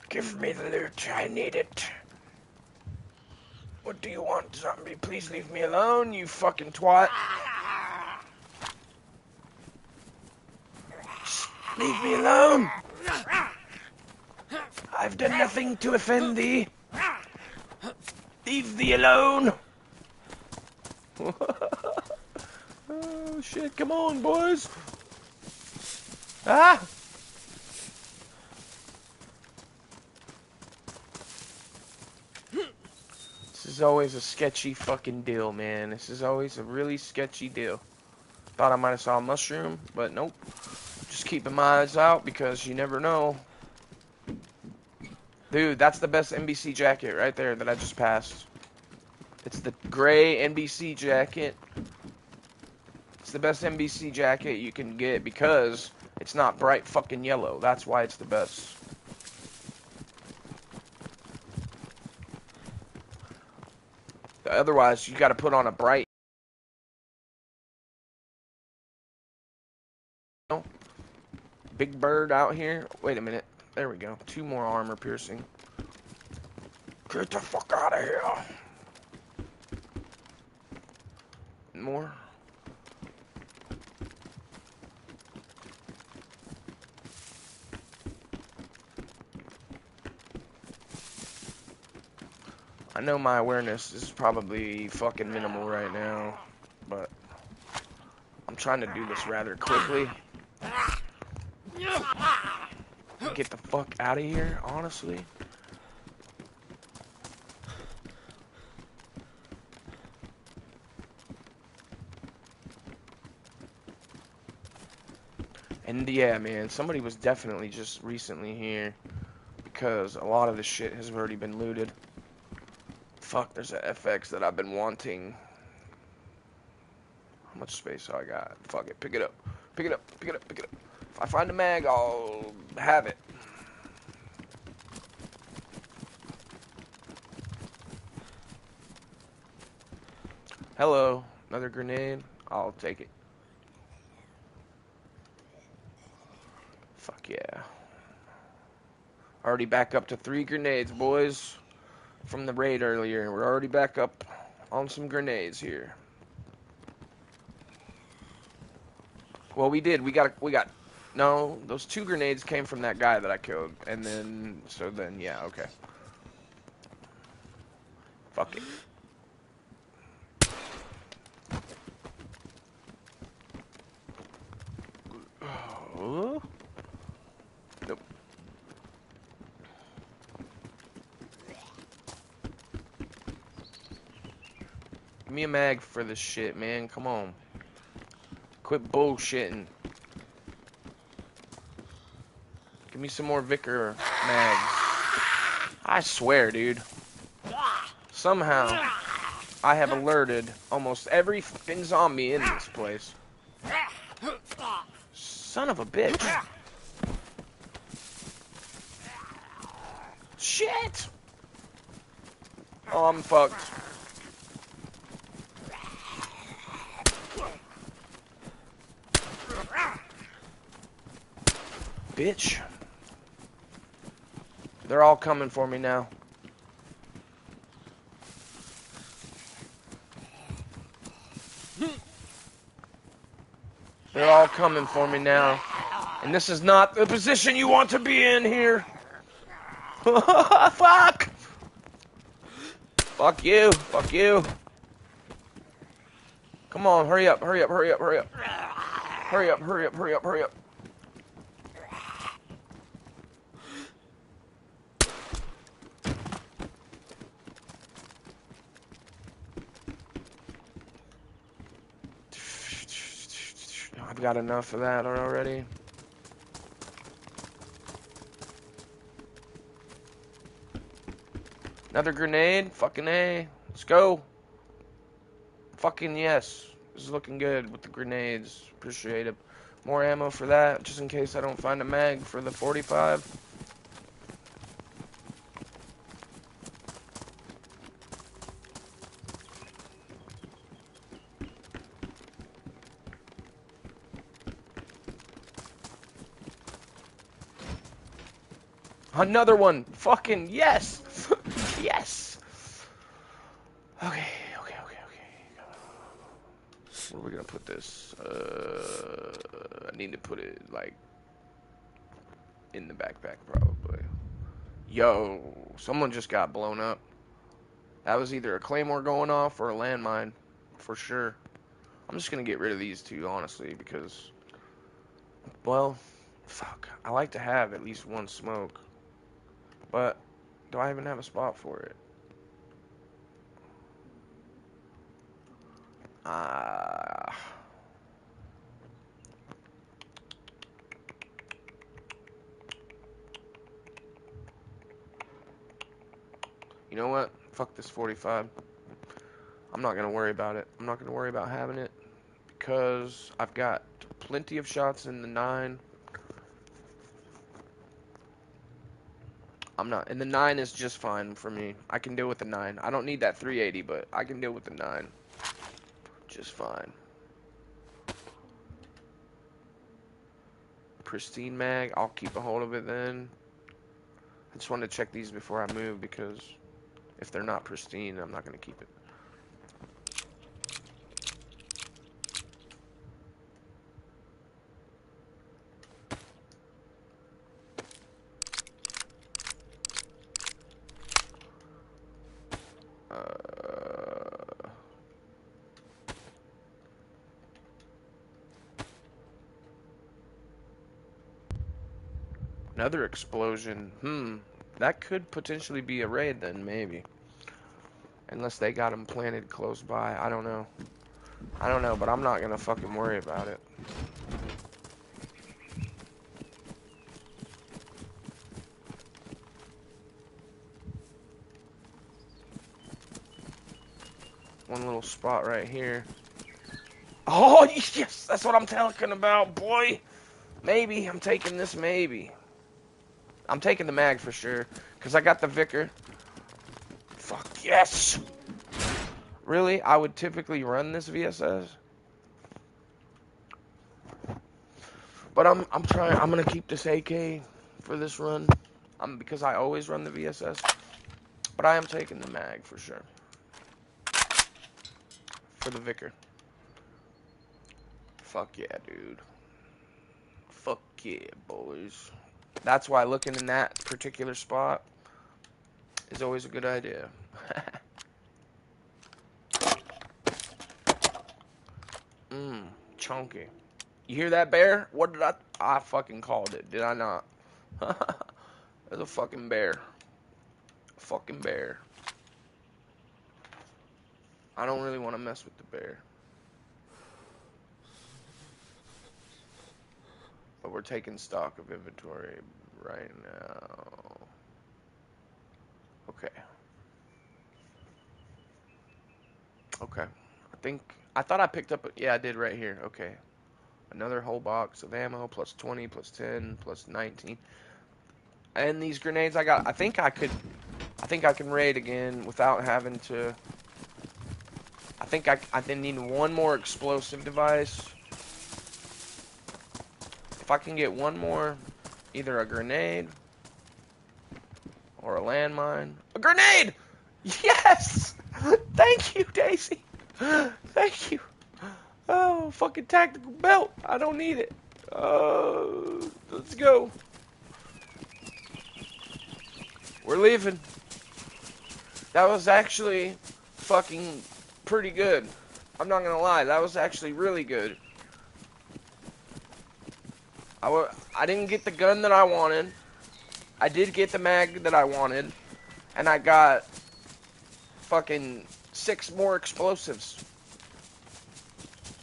Give me the loot. I need it. What do you want, zombie? Please leave me alone, you fucking twat. Leave me alone. I've done nothing to offend thee. Leave thee alone. Oh, shit. Come on, boys. Ah! This is always a sketchy fucking deal, man. This is always a really sketchy deal. Thought I might have saw a mushroom, but nope. Just keeping my eyes out because you never know. Dude, that's the best NBC jacket right there that I just passed. It's the gray NBC jacket. It's the best NBC jacket you can get because it's not bright fucking yellow. That's why it's the best. Otherwise, you got to put on a bright. Big bird out here. Wait a minute. There we go. 2 more armor piercing. Get the fuck out of here. More. I know my awareness is probably fucking minimal right now, but I'm I'm trying to do this rather quickly. Get the fuck out of here, honestly. And yeah, man, somebody was definitely just recently here because a lot of this shit has already been looted. Fuck, there's a FX that I've been wanting. How much space do I got? Fuck it, pick it up. Pick it up, pick it up, pick it up. If I find a mag, I'll have it. Hello, another grenade. I'll take it. Fuck yeah. Already back up to 3 grenades, boys. From the raid earlier. We're already back up on some grenades here. Well, we did. We got. No, those 2 grenades came from that guy that I killed, and then yeah, okay. Fuck it. Oh. Nope. Give me a mag for this shit, man. Come on. Quit bullshitting. Give me some more Vicar mags. I swear, dude. Somehow, I have alerted almost every fucking zombie in this place. Son of a bitch. Shit! Oh, I'm fucked. Bitch. They're all coming for me now. They're all coming for me now. And this is not the position you want to be in here. Fuck! Fuck you. Fuck you. Come on, hurry up, hurry up, hurry up, hurry up. Hurry up, hurry up, hurry up, hurry up. I've got enough of that already. Another grenade? Fucking A. Let's go. Fucking yes. This is looking good with the grenades. Appreciate it. More ammo for that, just in case I don't find a mag for the 45. Another one. Fucking yes. Yes. Okay. Where are we gonna put this? I need to put it like in the backpack probably. Yo, someone just got blown up. That was either a claymore going off or a landmine, for sure. I'm just gonna get rid of these 2, honestly, because, well, fuck. I like to have at least 1 smoke, but do I even have a spot for it? You know what? Fuck this 45. I'm not gonna worry about it. I'm not gonna worry about having it because I've got plenty of shots in the 9. And the 9 is just fine for me. I can deal with the 9. I don't need that 380, but I can deal with the 9 just fine. Pristine mag, I'll keep a hold of it then. I just wanted to check these before I move because if they're not pristine, I'm not going to keep it. Another explosion. That could potentially be a raid then, maybe. Unless they got them planted close by. I don't know. I don't know, but I'm not gonna fucking worry about it. One little spot right here. Oh, yes! That's what I'm talking about, boy! Maybe. I'm taking this maybe. I'm taking the mag for sure. Because I got the Vicar. Fuck yes! Really? I would typically run this VSS? But I'm trying. I'm gonna keep this AK for this run. Because I always run the VSS. But I am taking the mag for sure. For the Vicar. Fuck yeah, dude. Fuck yeah, boys. That's why looking in that particular spot is always a good idea. Chunky. You hear that, bear? What did I fucking called it, did I not? There's a fucking bear. Fucking bear. I don't really want to mess with the bear. But we're taking stock of inventory right now. Okay. Okay. I thought I picked up, yeah, I did right here. Okay. Another whole box of ammo, plus 20, plus 10, plus 19. And these grenades I got, I think I can raid again without having to. I think I need one more explosive device. If I can get one more, either a grenade or a landmine. A grenade! Yes! Thank you, DayZ. Thank you. Oh, fucking tactical belt. I don't need it. Let's go. We're leaving. That was actually fucking pretty good. I'm not gonna lie, that was actually really good. I didn't get the gun that I wanted. I did get the mag that I wanted. And I got fucking 6 more explosives.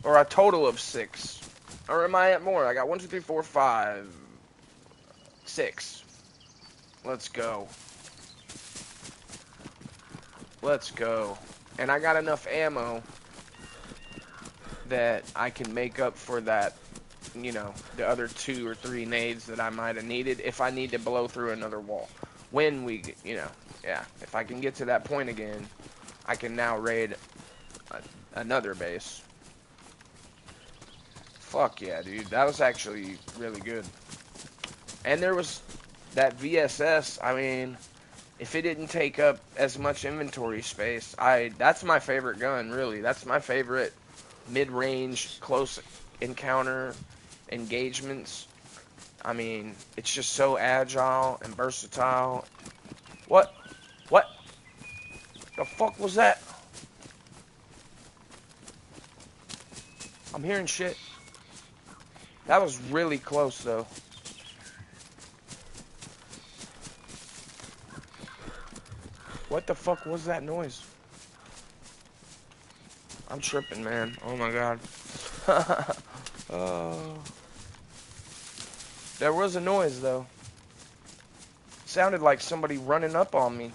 Or a total of 6. Or am I at more? I got 1, 2, 3, 4, 5, 6. Let's go. Let's go. And I got enough ammo that I can make up for that, you know, the other 2 or 3 nades that I might have needed if I need to blow through another wall. When we, you know, yeah, if I can get to that point again, I can now raid another base. Fuck yeah, dude. That was actually really good. And there was that VSS, I mean, if it didn't take up as much inventory space, that's my favorite gun, really. That's my favorite mid-range, close encounter engagements. I mean, it's just so agile and versatile. What? What? The fuck was that? I'm hearing shit. That was really close, though. What the fuck was that noise? I'm tripping, man. Oh my god. There was a noise, though. It sounded like somebody running up on me.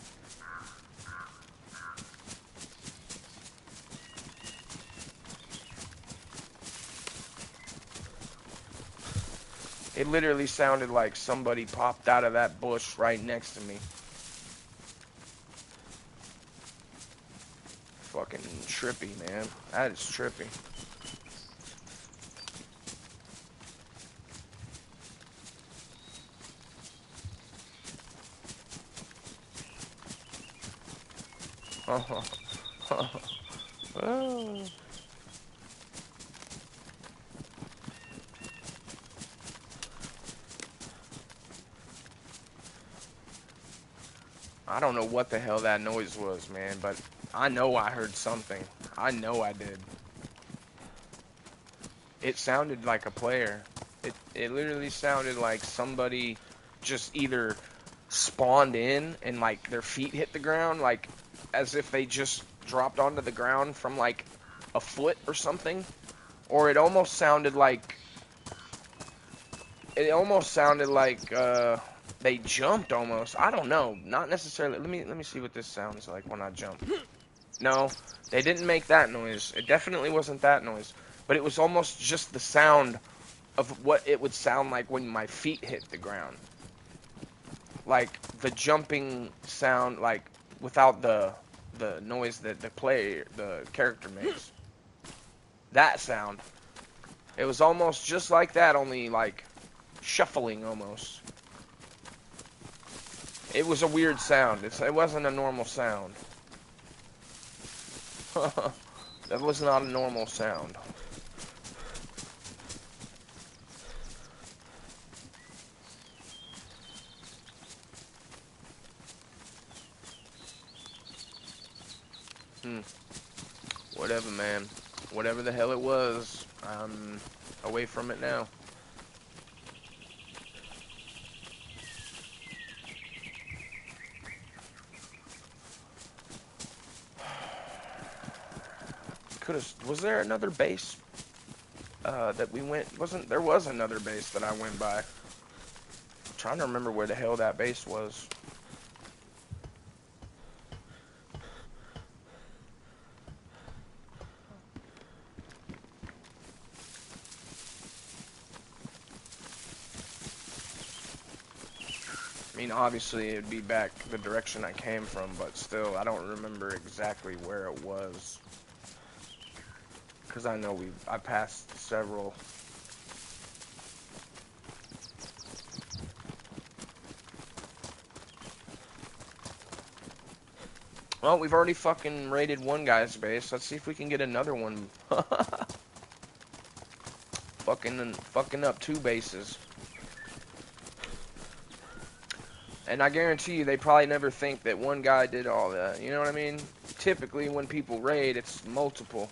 It literally sounded like somebody popped out of that bush right next to me. Fucking trippy, man. That is trippy. Oh. I don't know what the hell that noise was, man, but I know I heard something. I know I did. It sounded like a player. It literally sounded like somebody just either spawned in and like their feet hit the ground, like as if they just dropped onto the ground from like a foot or something, or it almost sounded like they jumped almost. I don't know, not necessarily. Let me see what this sounds like when I jump. No, they didn't make that noise. It definitely wasn't that noise, but it was almost just the sound of what it would sound like when my feet hit the ground. Like the jumping sound, like without the noise that the character makes. That sound. It was almost just like that, only like shuffling almost. It was a weird sound. It wasn't a normal sound. That was not a normal sound. Whatever, man. Whatever the hell it was, I'm away from it now. Was there another base that we went? There was another base that I went by. I'm trying to remember where the hell that base was. I mean, obviously it'd be back the direction I came from, but still, I don't remember exactly where it was. Because I know I passed several. Well, we've already fucking raided one guy's base. Let's see if we can get another one. fucking up two bases. And I guarantee you, they probably never think that one guy did all that. You know what I mean? Typically, when people raid, it's multiple.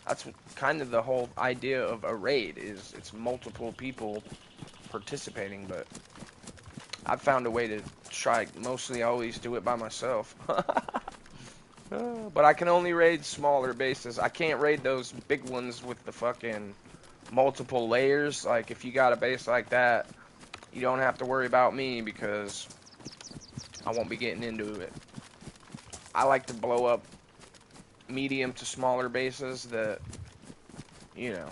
That's kind of the whole idea of a raid, is it's multiple people participating, but I've found a way to try mostly always do it by myself. But I can only raid smaller bases. I can't raid those big ones with the fucking multiple layers. Like, if you got a base like that, you don't have to worry about me because I won't be getting into it. I like to blow up medium to smaller bases that, you know,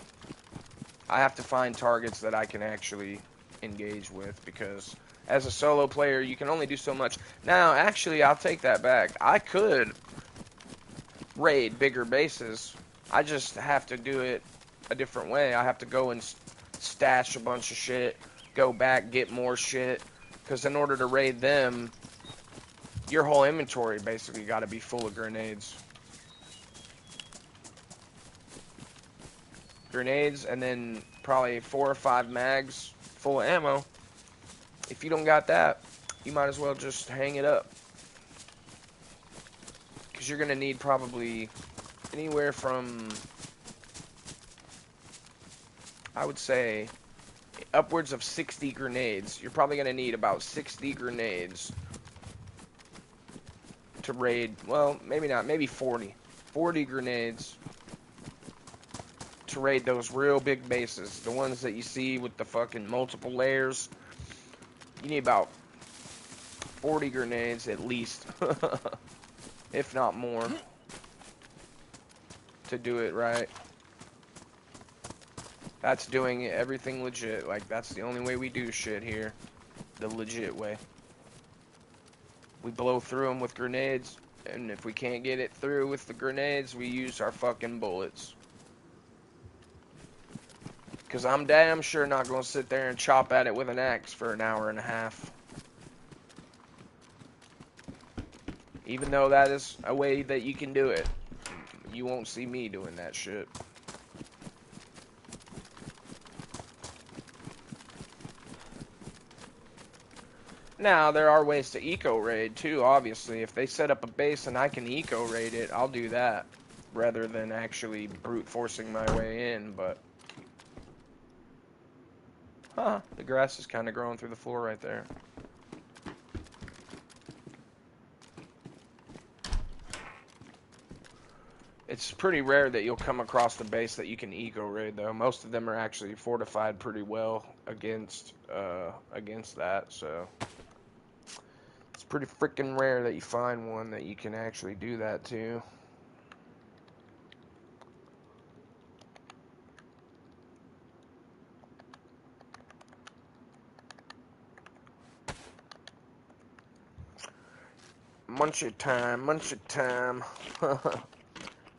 I have to find targets that I can actually engage with, because as a solo player, you can only do so much. Now, actually, I'll take that back. I could raid bigger bases. I just have to do it a different way. I have to go and stash a bunch of shit, go back, get more shit, because in order to raid them, your whole inventory basically got to be full of grenades. Grenades, and then probably 4 or 5 mags full of ammo. If you don't got that, you might as well just hang it up, because you're going to need probably anywhere from, I would say, upwards of 60 grenades. You're probably going to need about 60 grenades to raid, well, maybe not, maybe 40 grenades to raid those real big bases, the ones that you see with the fucking multiple layers. You need about 40 grenades at least, if not more, to do it right. That's doing everything legit. Like, that's the only way we do shit here, the legit way. We blow through them with grenades, and if we can't get it through with the grenades, we use our fucking bullets. Because I'm damn sure not going to sit there and chop at it with an axe for an hour and a half. Even though that is a way that you can do it, you won't see me doing that shit. Now, there are ways to eco-raid, too, obviously. If they set up a base and I can eco-raid it, I'll do that, rather than actually brute-forcing my way in, but... The grass is kind of growing through the floor right there. It's pretty rare that you'll come across the base that you can eco raid, though. Most of them are actually fortified pretty well against that, so it's pretty freaking rare that you find one that you can actually do that to. Munch it time, munch it time.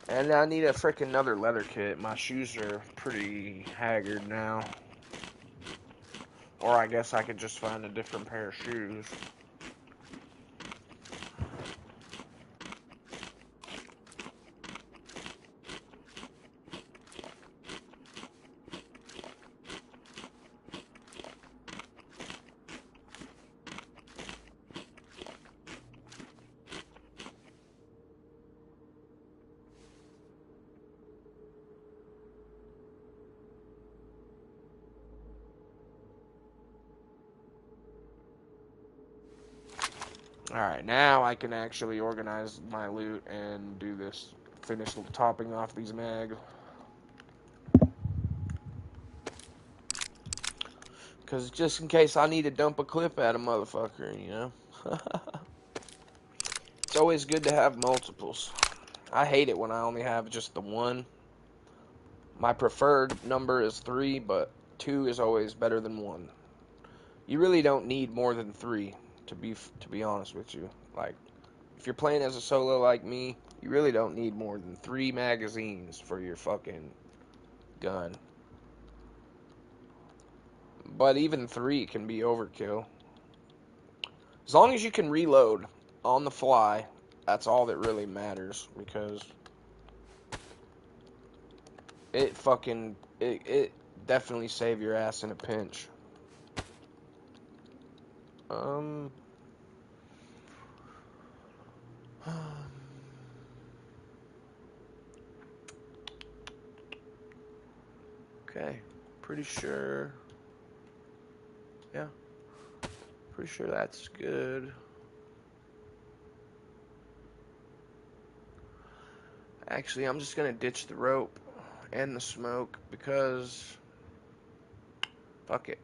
And I need a freaking another leather kit. My shoes are pretty haggard now. Or I guess I could just find a different pair of shoes. Alright, now I can actually organize my loot and do this. Finish topping off these mags. Because just in case I need to dump a clip at a motherfucker, you know? It's always good to have multiples. I hate it when I only have just the one. My preferred number is 3, but 2 is always better than 1. You really don't need more than 3, to be honest with you. Like, if you're playing as a solo like me, you really don't need more than 3 magazines for your fucking gun. But even 3 can be overkill. As long as you can reload on the fly, that's all that really matters, because it definitely save your ass in a pinch. Okay, pretty sure. Yeah, pretty sure that's good. Actually, I'm just gonna ditch the rope and the smoke because fuck it.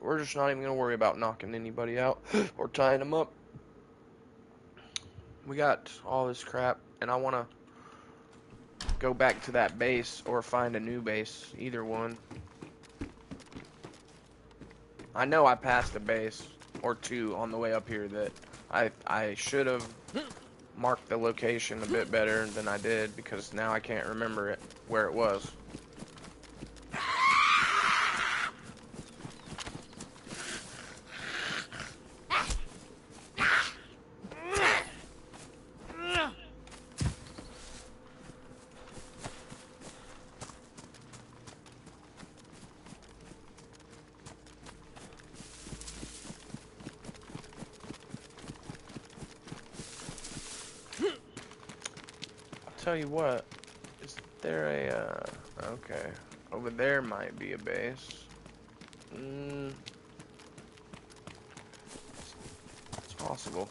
We're just not even gonna worry about knocking anybody out or tying them up. We got all this crap, and I wanna go back to that base or find a new base, either one. I know I passed a base or 2 on the way up here that I should have marked the location a bit better than I did, because now I can't remember it where it was. Tell you what, is there a, okay, over there might be a base. It's possible.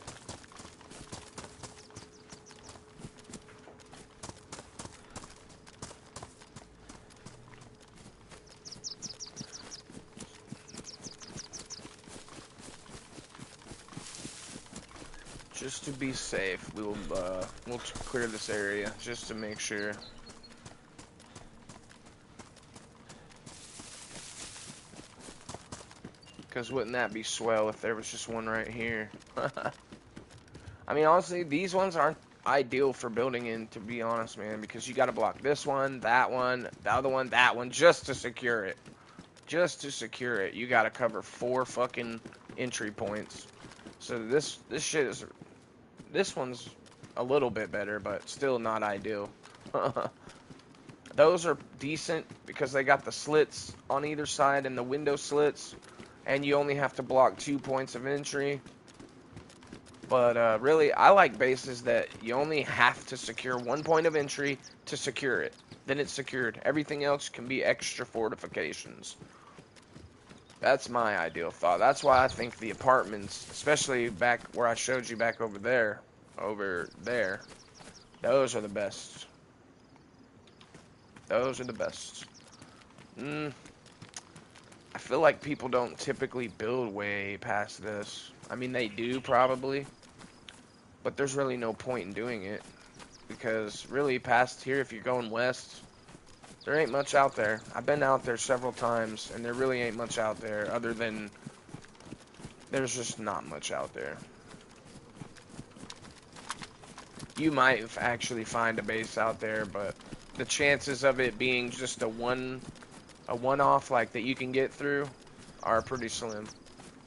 Just to be safe, we'll clear this area just to make sure. Because wouldn't that be swell if there was just one right here? I mean, honestly, these ones aren't ideal for building in, to be honest, man, because you got to block this one, the other one, that one, just to secure it. Just to secure it, you got to cover 4 fucking entry points. So this shit is. This one's a little bit better, but still not ideal. Those are decent because they got the slits on either side and the window slits, and you only have to block 2 points of entry. But really, I like bases that you only have to secure one point of entry to secure it. Then it's secured. Everything else can be extra fortifications. That's my ideal thought. That's why I think the apartments, especially back where I showed you back over there, those are the best. Those are the best. I feel like people don't typically build way past this. I mean, they do probably, but there's really no point in doing it. Because really, past here, if you're going west, there ain't much out there. I've been out there several times, and there really ain't much out there other than there's just not much out there. You might actually find a base out there, but the chances of it being just a one-off like that you can get through are pretty slim.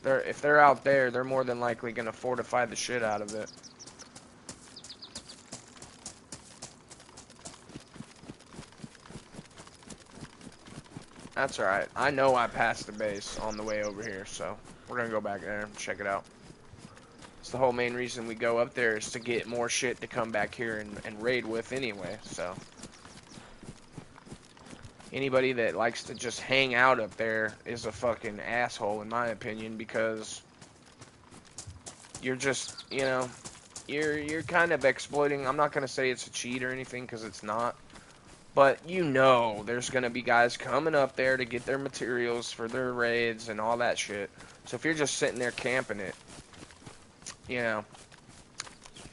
If they're out there, they're more than likely gonna fortify the shit out of it. That's alright. I know I passed the base on the way over here, so we're gonna go back there and check it out. It's the whole main reason we go up there is to get more shit to come back here and raid with anyway, so. Anybody that likes to just hang out up there is a fucking asshole, in my opinion, because you're just, you know, you're kind of exploiting. I'm not gonna say it's a cheat or anything, because it's not. But you know there's going to be guys coming up there to get their materials for their raids and all that shit. So if you're just sitting there camping it, you know,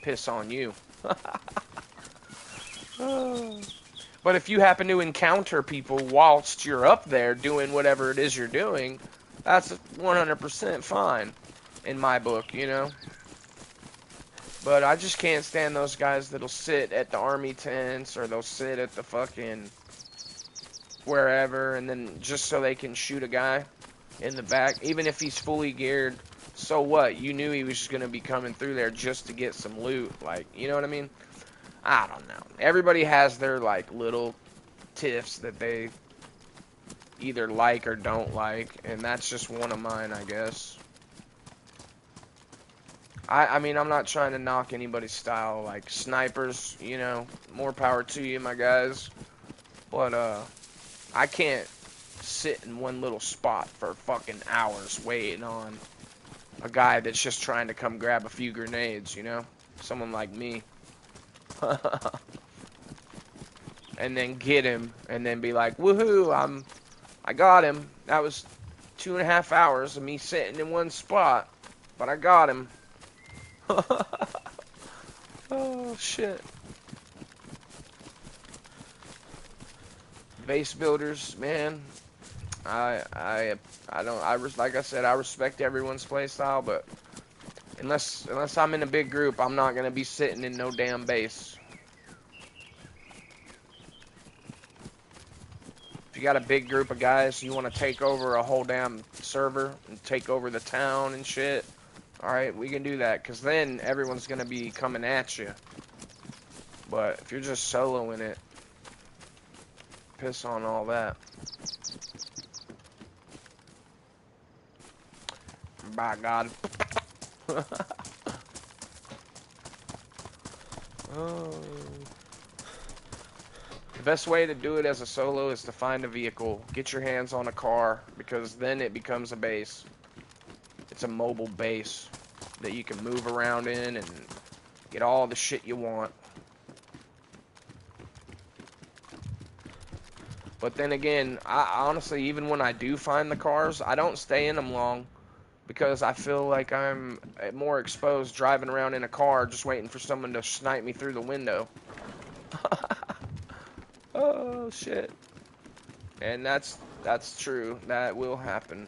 piss on you. But if you happen to encounter people whilst you're up there doing whatever it is you're doing, that's 100% fine in my book, you know. But I just can't stand those guys that'll sit at the army tents or they'll sit at the fucking wherever and then just so they can shoot a guy in the back. Even if he's fully geared, so what? You knew he was just going to be coming through there just to get some loot. Like, you know what I mean? I don't know. Everybody has their, like, little tiffs that they either like or don't like. And that's just one of mine, I guess. I mean, I'm not trying to knock anybody's style, like, snipers, you know, more power to you, my guys, but, I can't sit in one little spot for fucking hours waiting on a guy that's just trying to come grab a few grenades, you know, someone like me, and then get him, and then be like, woohoo, I got him. That was 2.5 hours of me sitting in one spot, but I got him. Oh shit. Base builders, man. Like I said, I respect everyone's play style, but unless I'm in a big group, I'm not gonna be sitting in no damn base. If you got a big group of guys, you want to take over a whole damn server and take over the town and shit. Alright, we can do that, because then everyone's going to be coming at you. But if you're just soloing it, piss on all that. By God. Oh. The best way to do it as a solo is to find a vehicle, get your hands on a car, because then it becomes a base. It's a mobile base that you can move around in and get all the shit you want. But then again, I honestly, even when I do find the cars, I don't stay in them long because I feel like I'm more exposed driving around in a car just waiting for someone to snipe me through the window. Oh, shit. And that's true. That will happen.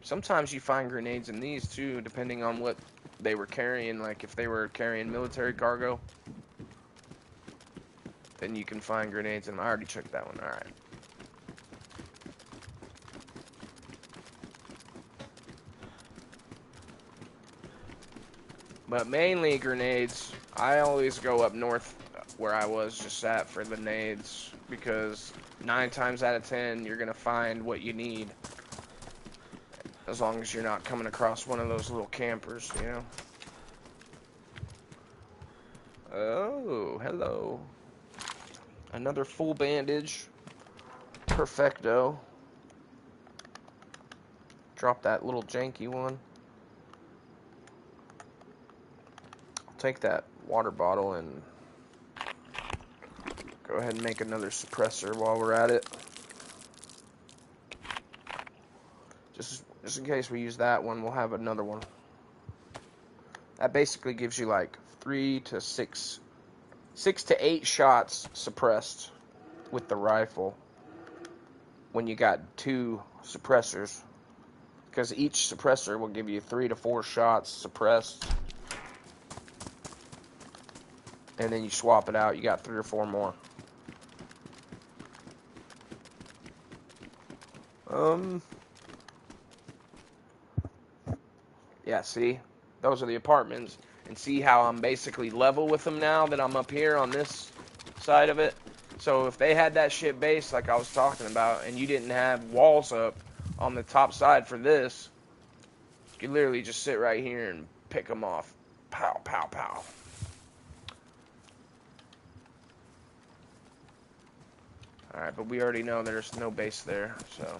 Sometimes you find grenades in these too, depending on what they were carrying. Like if they were carrying military cargo, then you can find grenades in them. I already checked that one. Alright. But mainly grenades. I always go up north where I was just at for the nades, because 9 times out of 10 you're going to find what you need. As long as you're not coming across one of those little campers, you know. Oh, hello. Another full bandage. Perfecto. Drop that little janky one. I'll take that water bottle and go ahead and make another suppressor while we're at it. Just in case we use that one, we'll have another one. That basically gives you like 6 to 8 shots suppressed with the rifle when you got 2 suppressors, because each suppressor will give you 3 to 4 shots suppressed, and then you swap it out, you got 3 or 4 more. Yeah, see? Those are the apartments. And see how I'm basically level with them now that I'm up here on this side of it? So if they had that shit base like I was talking about, and you didn't have walls up on the top side for this, you could literally just sit right here and pick them off. Pow, pow, pow. Alright, but we already know there's no base there, so...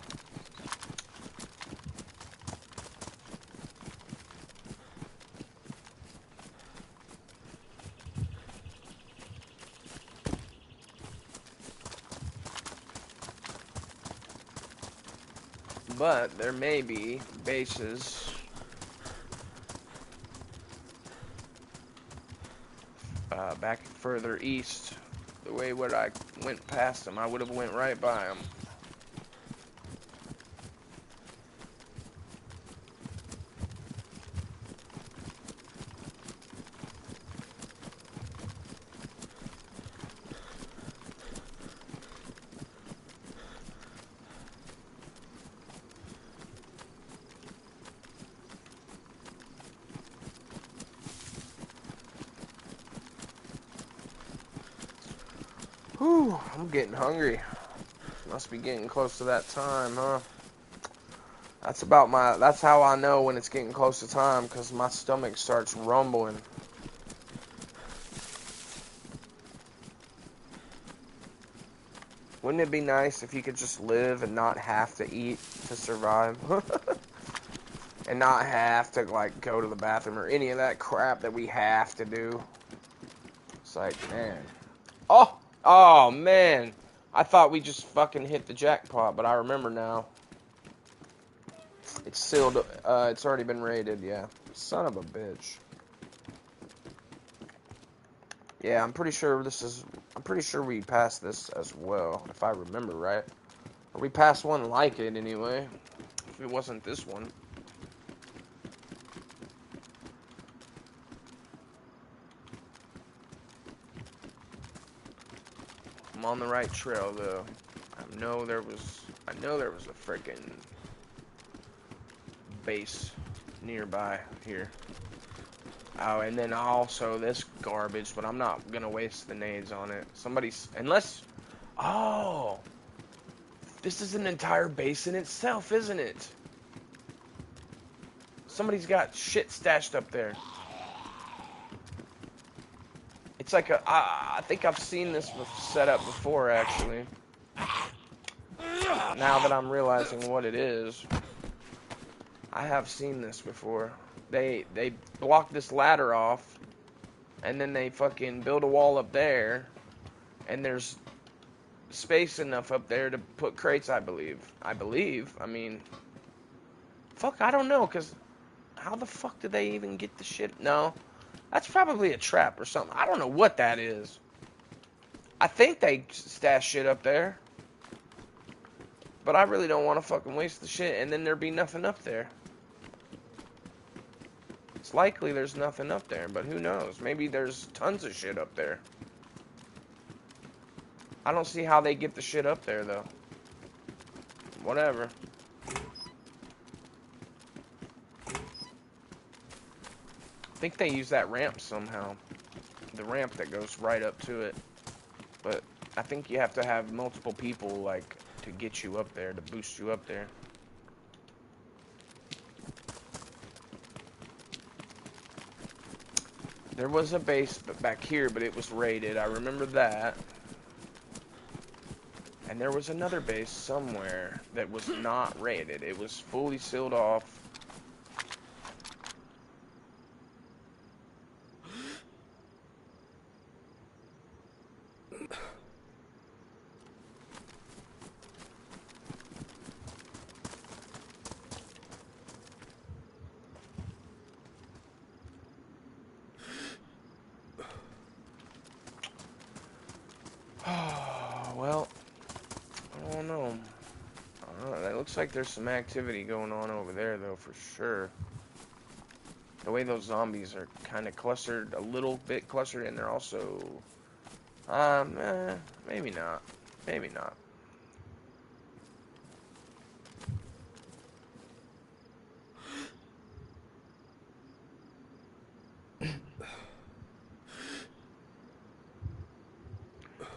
But there may be bases back further east. The way what I went past them, I would have went right by them. Whew, I'm getting hungry. Must be getting close to that time, huh? That's how I know when it's getting close to time, because my stomach starts rumbling. Wouldn't it be nice if you could just live and not have to eat to survive? And not have to, like, go to the bathroom or any of that crap that we have to do. It's like, man. Oh, man. I thought we just fucking hit the jackpot, but I remember now. It's sealed. It's already been raided, yeah. Son of a bitch. Yeah, I'm pretty sure we passed this as well, if I remember right. Or we passed one like it anyway. If it wasn't this one. I'm on the right trail though. I know there was a freaking base nearby here. Oh, and then also this garbage, but I'm not gonna waste the nades on it. Oh, this is an entire base in itself, isn't it? Somebody's got shit stashed up there. It's like I think I've seen this set up before, actually. Now that I'm realizing what it is, I have seen this before. They block this ladder off, and then they fucking build a wall up there, and there's space enough up there to put crates, I believe. I mean, fuck, I don't know, because how the fuck did they even get the shit? No. That's probably a trap or something. I don't know what that is. I think they stash shit up there. But I really don't want to fucking waste the shit and then there be nothing up there. It's likely there's nothing up there, but who knows? Maybe there's tons of shit up there. I don't see how they get the shit up there, though. Whatever. I think they use that ramp somehow. The ramp that goes right up to it. But I think you have to have multiple people, like, to get you up there, to boost you up there. There was a base back here, but it was raided. I remember that. And there was another base somewhere that was not raided. It was fully sealed off. Well, I don't know. It looks like there's some activity going on over there, though, for sure. The way those zombies are kind of clustered, a little bit clustered, and they're also... maybe not. Maybe not.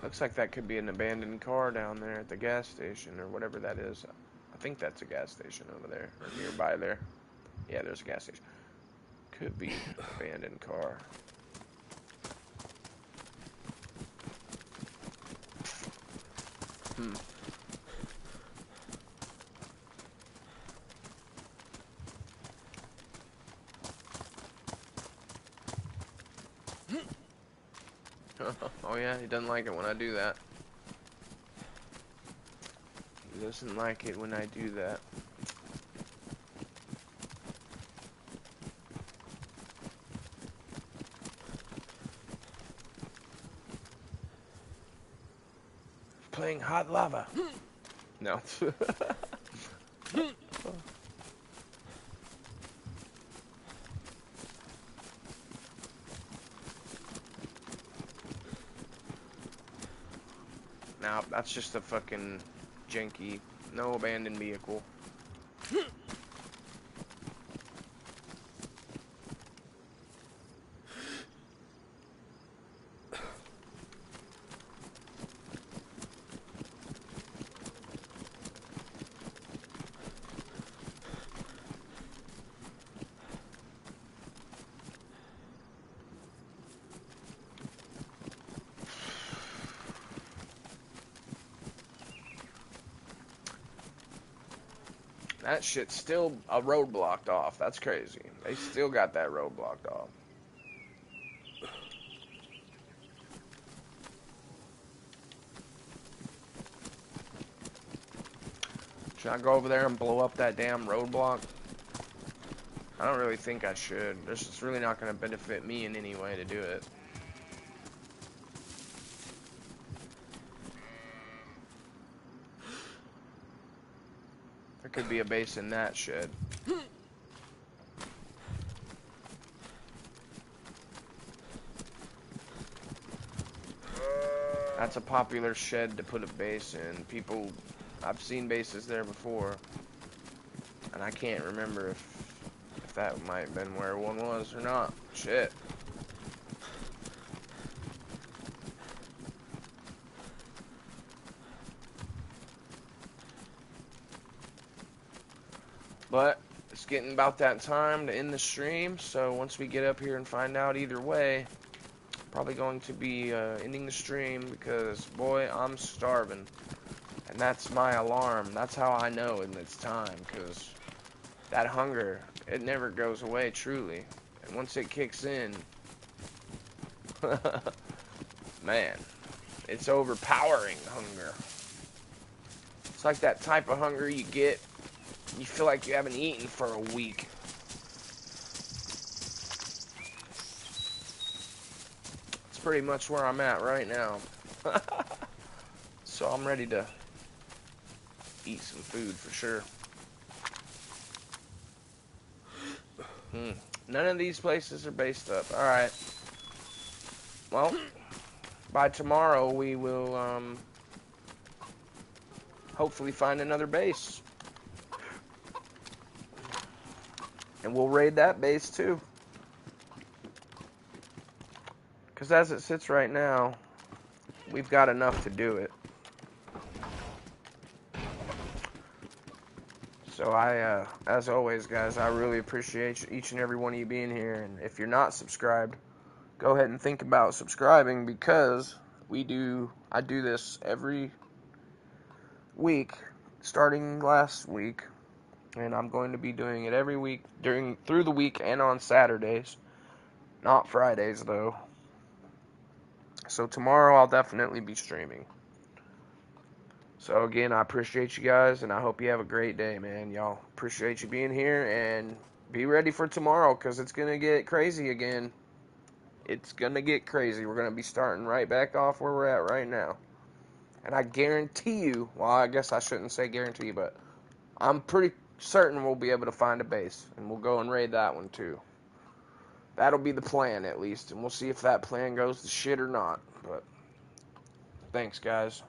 Looks like that could be an abandoned car down there at the gas station, or whatever that is. I think that's a gas station over there, or nearby there. Yeah, there's a gas station. Could be an abandoned car. Oh yeah, he doesn't like it when I do that. He doesn't like it when I do that. Playing hot lava. No. Now that's just a fucking janky, no abandoned vehicle. That shit's still a road blocked off. That's crazy. They still got that road blocked off. Should I go over there and blow up that damn roadblock? I don't really think I should. It's really not going to benefit me in any way to do it. There could be a base in that shed. That's a popular shed to put a base in. I've seen bases there before. And I can't remember if that might have been where one was or not. Shit. But it's getting about that time to end the stream, so once we get up here and find out either way, probably going to be ending the stream because, boy, I'm starving. And that's my alarm. That's how I know it's time, because that hunger, it never goes away, truly. And once it kicks in, man, it's overpowering hunger. It's like that type of hunger you get. You feel like you haven't eaten for a week. It's pretty much where I'm at right now. So I'm ready to eat some food for sure. None of these places are based up. Alright. Well, by tomorrow we will hopefully find another base. And we'll raid that base too. Because as it sits right now, we've got enough to do it. So as always, guys, I really appreciate each and every one of you being here. And if you're not subscribed, go ahead and think about subscribing, because I do this every week, starting last week, and I'm going to be doing it every week through the week and on Saturdays, not Fridays though. So tomorrow I'll definitely be streaming. So again, I appreciate you guys, and I hope you have a great day, man. Y'all, appreciate you being here, and be ready for tomorrow, because it's going to get crazy again. It's going to get crazy. We're going to be starting right back off where we're at right now. And I guarantee you, well, I guess I shouldn't say guarantee, but I'm pretty certain we'll be able to find a base, and we'll go and raid that one too. That'll be the plan, at least, and we'll see if that plan goes to shit or not. But thanks, guys.